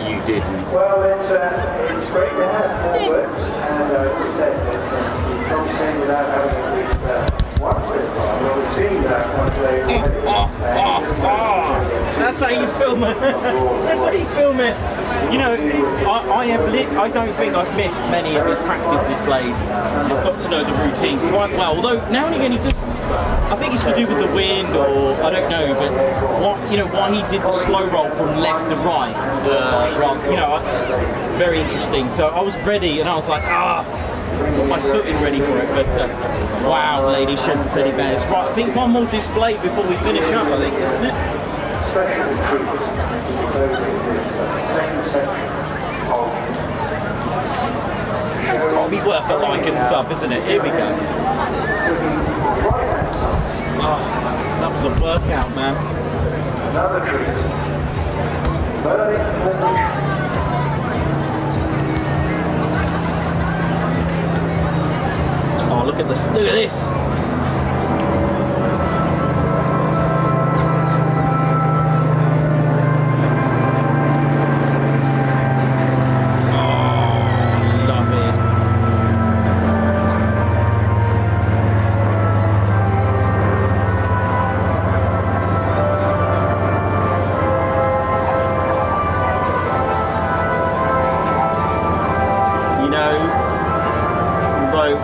You didn't. Well, it's great to have forwards, and as I said, you can't say without having at least one Spitfire. Well, we've seen that once they That's how you film it. That's how you film it. You know, I don't think I've missed many of his practice displays. I've got to know the routine quite well. Although now and again he does. I think it's to do with the wind, or I don't know. But why he did the slow roll from left to right. Very interesting. So I was ready, and I was like, got my foot in ready for it. But wow, ladies, gents, and teddy bears. Right, I think one more display before we finish up. I think, isn't it? special treats including this second section of It's got to be worth a like and sub, isn't it? Here we go. Oh, that was a workout, man. Another treat. Burning Orange. Oh, look at this. Look at this.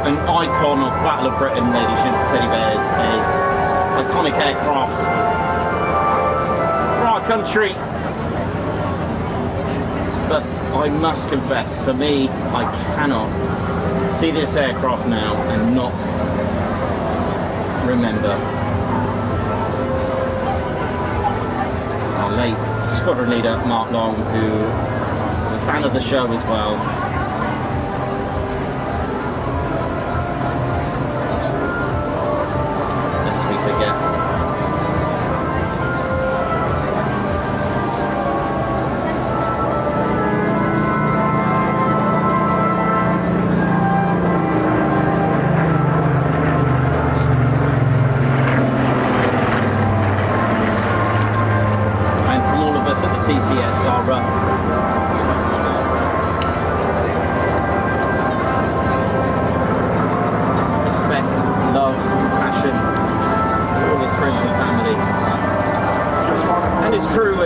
An icon of Battle of Britain, ladies and teddy bears, a iconic aircraft for our country. But I must confess, for me, I cannot see this aircraft now and not remember our late squadron leader Mark Long, who was a fan of the show as well.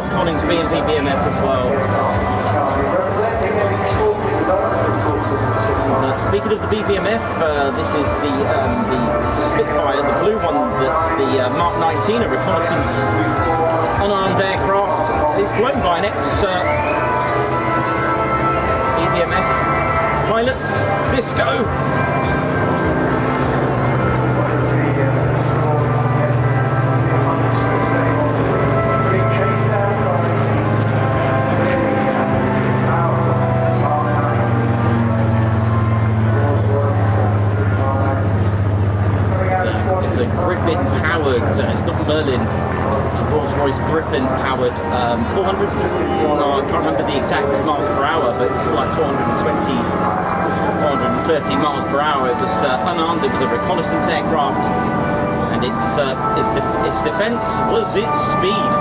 Coningsby and BBMF as well. Speaking of the BBMF, this is the Spitfire, the blue one. That's the Mark 19, a reconnaissance unarmed aircraft. It's flown by an ex-BBMF pilot, Disco. It's not Merlin, it's a Rolls-Royce Griffin powered 400, no, I can't remember the exact miles per hour, but it's like 420, 430 miles per hour. It was unarmed, it was a reconnaissance aircraft, and its defence was its speed.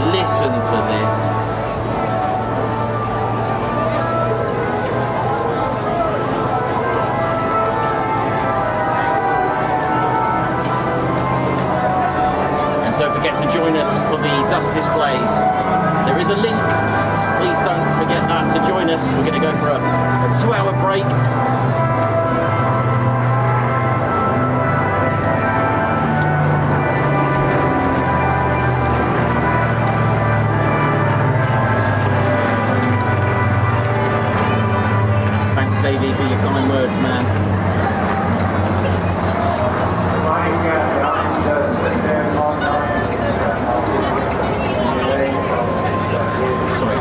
Listen to this. And don't forget to join us for the Dusk Displays. There is a link. Please don't forget that to join us. We're going to go for a 2-hour break. Davey, for your kind words, man. Sorry.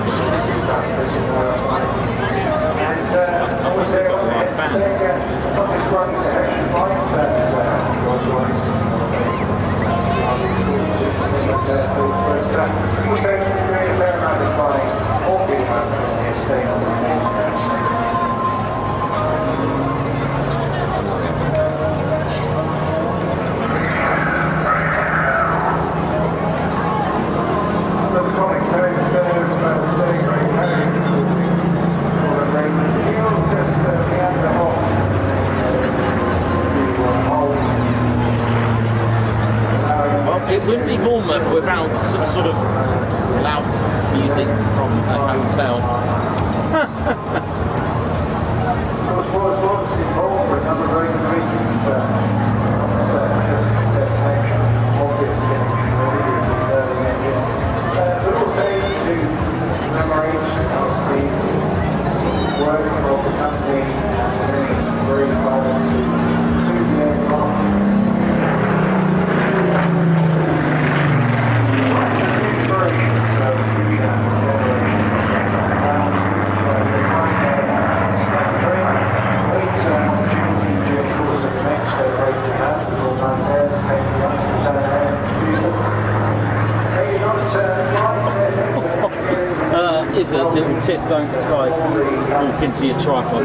It wouldn't be Bournemouth without some sort of loud music from a hotel. Is a little tip, don't like walk into your tripod.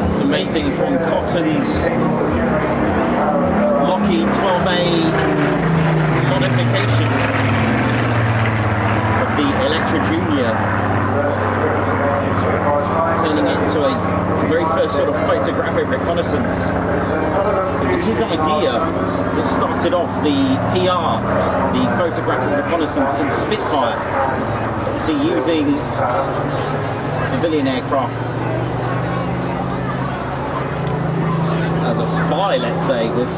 It's amazing from Cotton's Lockheed 12A modification of the Electra Junior, turning it into a very first sort of photographic reconnaissance. It was his idea that started off the PR, the photographic reconnaissance in Spitfire. So using civilian aircraft as a spy, let's say, was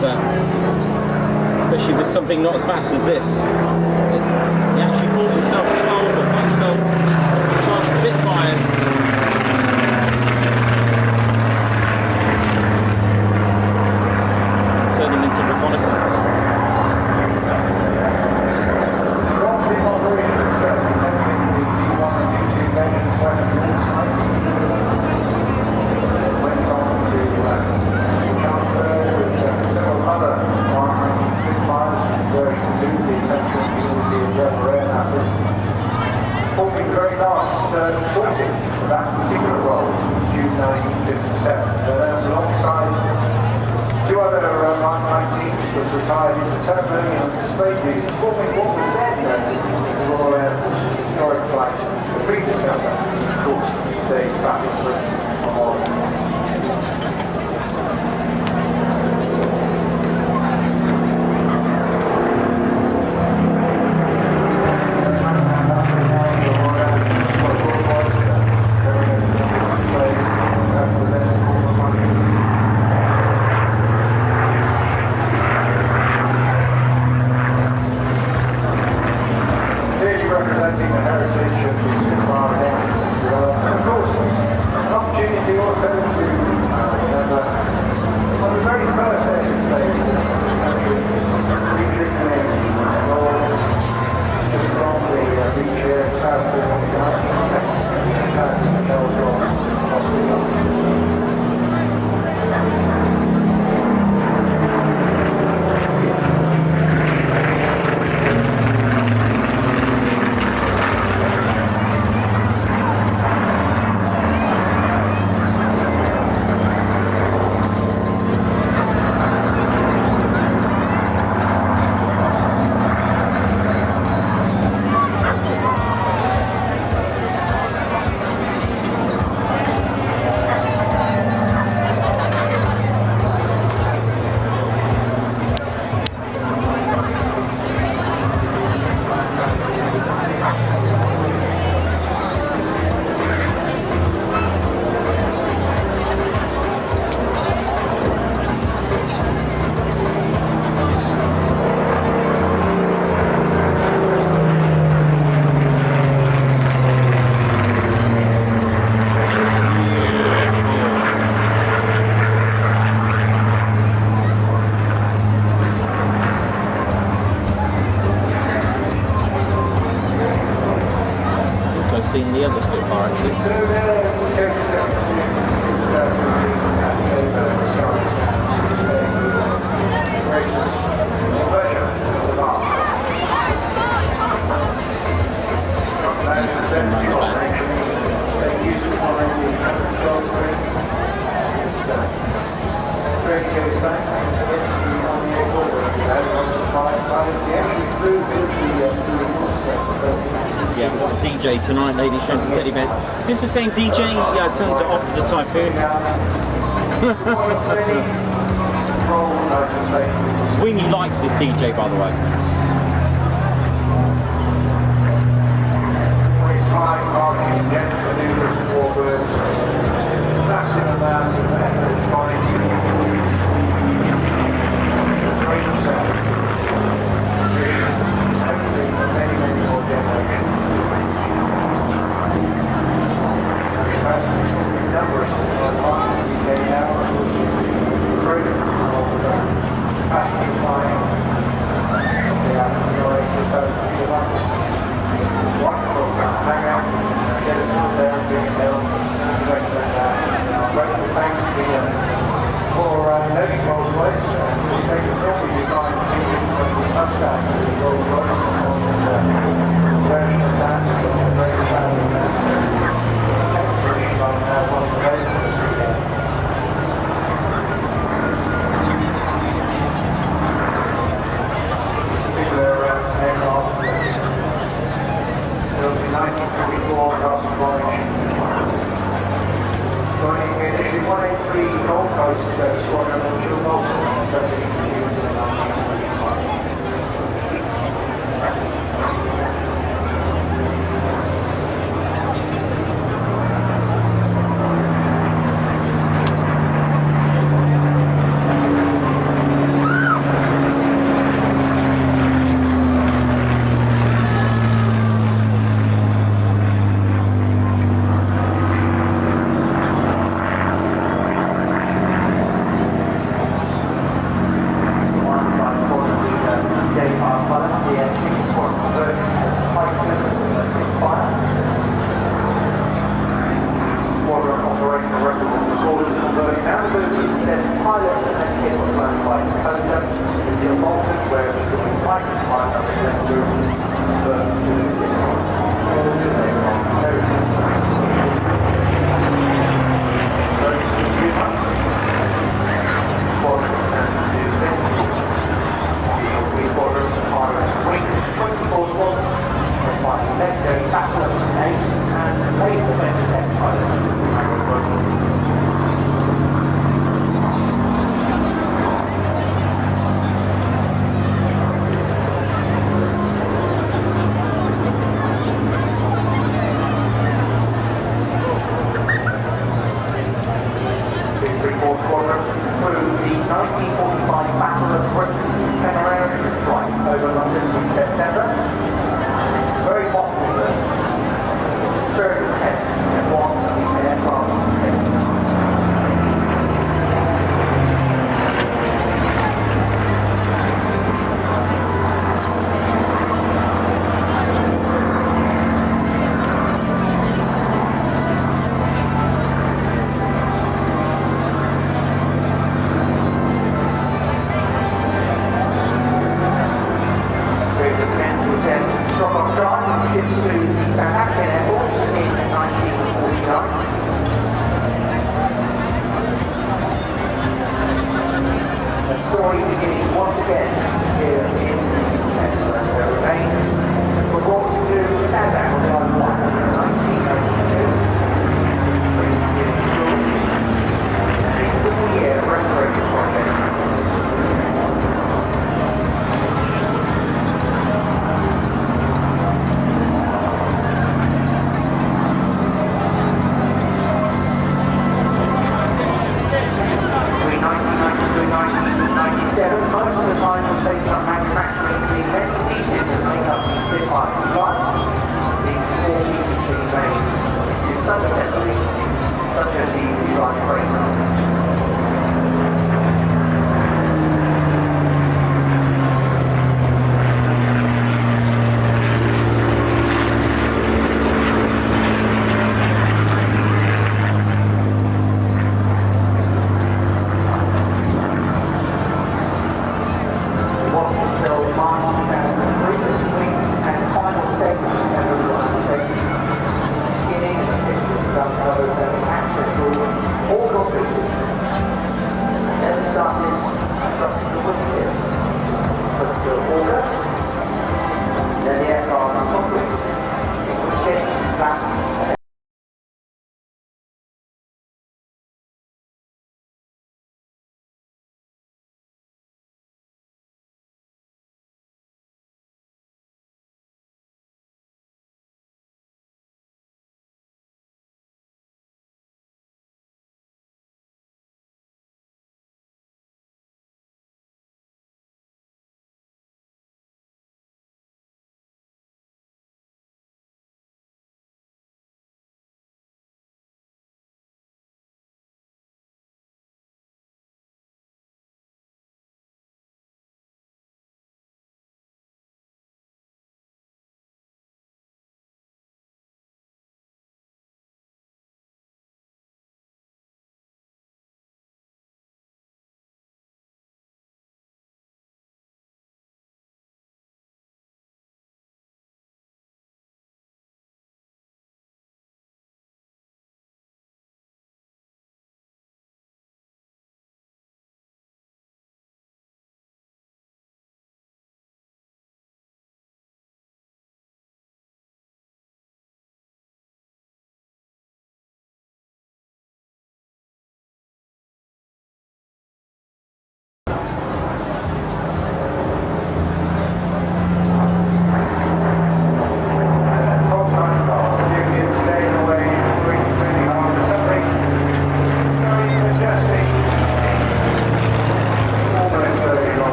especially with something not as fast as this. He actually called himself 12, but by himself 12 Spitfires. Turn them into reconnaissance. For that particular role, June 1957. Alongside two other Mark 19s was retired into television and display duties, forming what was then the Royal Air Force's historic flight, the predecessor, of course, days back in Britain on Oregon. seen the other Spitfire actually. Yeah, we've got a DJ tonight, ladies, showing to teddy bears. This is the same DJ? Yeah, it turns it off for the Typhoon. Wingy likes this DJ, by the way.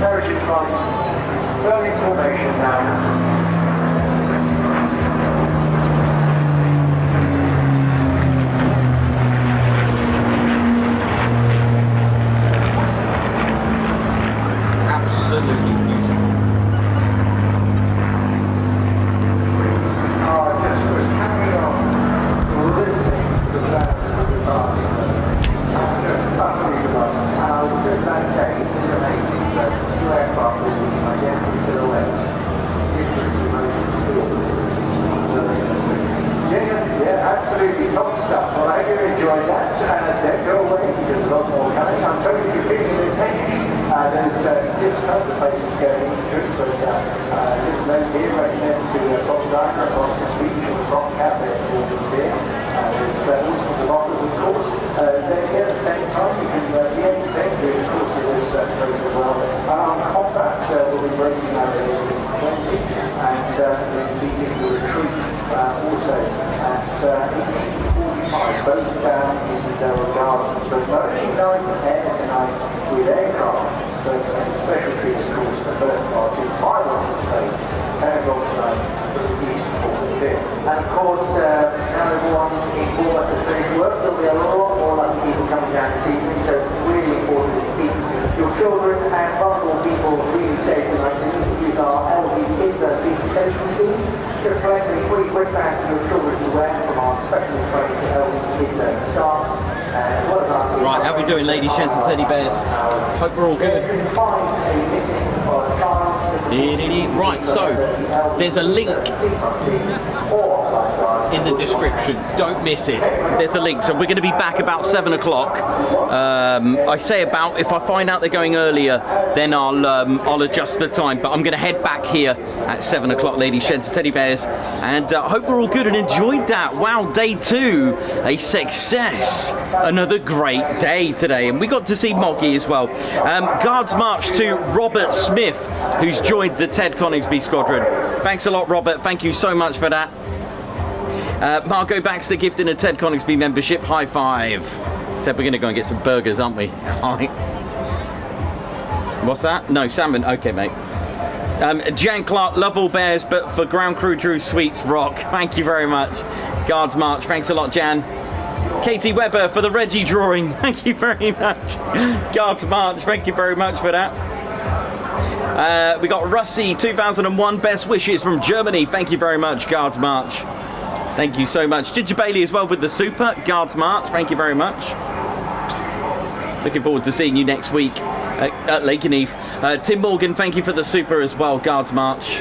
Heritage flights, burning formation now. Absolutely beautiful. Just was carrying on listening to the sound of the party. And I was just that day, it's amazing that two aircraft with identical silhouettes, different emotions, yeah, absolutely top stuff. Well, I hope you enjoyed that. Don't go away because there's a lot more coming. I'm totally feeling the tension. There's different places going into it, but this load here represents the Bob Diver at Boston Beach and the Rock Cafe here. There's also the Mockers, of course. They're here at the same time because the entertainment, of course, is very well. Combat will be breaking out at 20 and leading the retreat also at 18:45, both down in their regards. So not only nice air tonight with aircraft, but a special treat, of course, the first part is Firebirds space, Paragon tonight for the East Forward here. And of course, now everyone in Bournemouth has finished work, there'll be a lot more lucky people coming down this evening, so it's really important to keep your children and vulnerable people really safe tonight. We need to use our elderly kids as Teducation scheme. Just collect a free wristband for your children to wear from our specially trained elderly kids staff. Right, how are we doing, ladies, gents and teddy bears? Hope we're all good. Right, so there's a link in the description. Don't miss it. There's a link. So we're going to be back about 7 o'clock. I say about, if I find out they're going earlier, then I'll adjust the time. But I'm going to head back here at 7 o'clock, ladies, gents and teddy bears. And I hope we're all good and enjoyed that. Wow, day 2, a success. Another great day today. And we got to see Moggy as well. Guards march to Robert Smith, who's joined the Ted Coningsby squadron. Thanks a lot, Robert. Thank you so much for that. Margot Baxter gifting a Ted Coningsby membership. High five. Ted, we're going to go and get some burgers, aren't we? All right. What's that? No, salmon. Okay, mate. Jan Clark, love all bears, but for ground crew, Drew Sweets, rock. Thank you very much. Guards march. Thanks a lot, Jan. Katie Webber for the Reggie drawing. Thank you very much. Guards march. Thank you very much for that. We got Russie 2001 best wishes from Germany. Thank you very much, Guards march. Thank you so much. Ginger Bailey as well with the super Guards march. Thank you very much. Looking forward to seeing you next week at Lakenheath. Tim Morgan, thank you for the super as well, Guards march.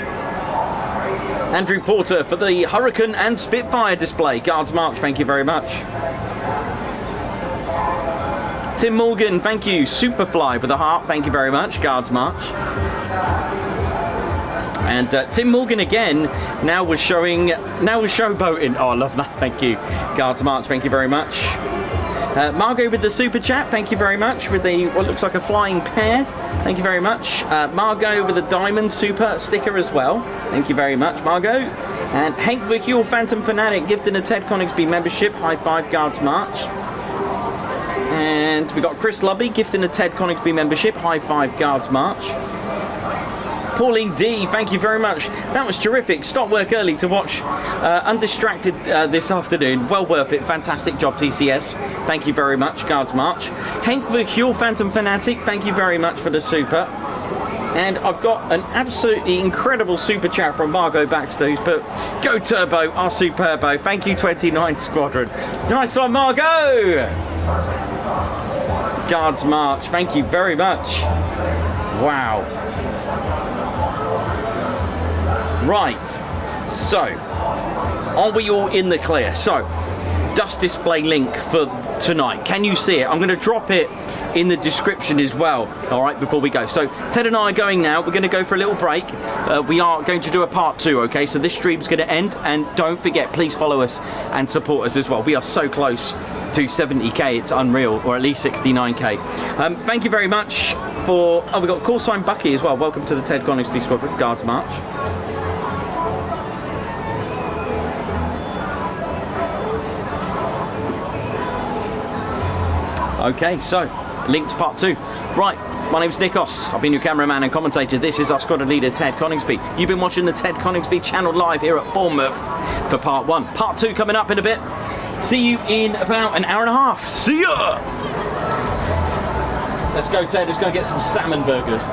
Andrew Porter for the Hurricane and Spitfire display. Guards march, thank you very much. Tim Morgan, thank you. Superfly with a heart, thank you very much. Guards march. And Tim Morgan again, now we're showboating. Oh, I love that, thank you. Guards march, thank you very much. Margot with the super chat, thank you very much. With the what looks like a flying pear, thank you very much. Margot with the diamond super sticker as well, thank you very much, Margot. And Hank Vicule Phantom Fanatic gifting a Ted Coningsby membership. High five, Guards march. And we got Chris Lubby gifting a Ted Coningsby membership. High five, Guards march. Pauline D, thank you very much. That was terrific. Stop work early to watch Undistracted this afternoon. Well worth it. Fantastic job, TCS. Thank you very much. Guards march. Hank Vicule Phantom Fanatic, thank you very much for the super. And I've got an absolutely incredible super chat from Margot Baxter, who's put, "Go Turbo, our Superbo." Thank you, 29th Squadron. Nice one, Margot. Guards march. Thank you very much. Wow. Right, so are we all in the clear? So, Dusk Display link for tonight. Can you see it? I'm going to drop it in the description as well, all right, before we go. So, Ted and I are going now. We're going to go for a little break. We are going to do a part 2, okay? So this stream's going to end, and don't forget, please follow us and support us as well. We are so close to 70k, it's unreal, or at least 69k. Thank you very much for... Oh, we got call sign Bucky as well. Welcome to the Ted Coningsby Squadron. Guards march. Okay, so link to part 2. Right, My name's Nikos. I've been your cameraman and commentator. This is our squadron leader, Ted Coningsby. You've been watching the Ted Coningsby channel live here at Bournemouth for part 1. Part 2 coming up in a bit. See you in about an hour and a half. See ya! Let's go, Ted. Let's go get some salmon burgers.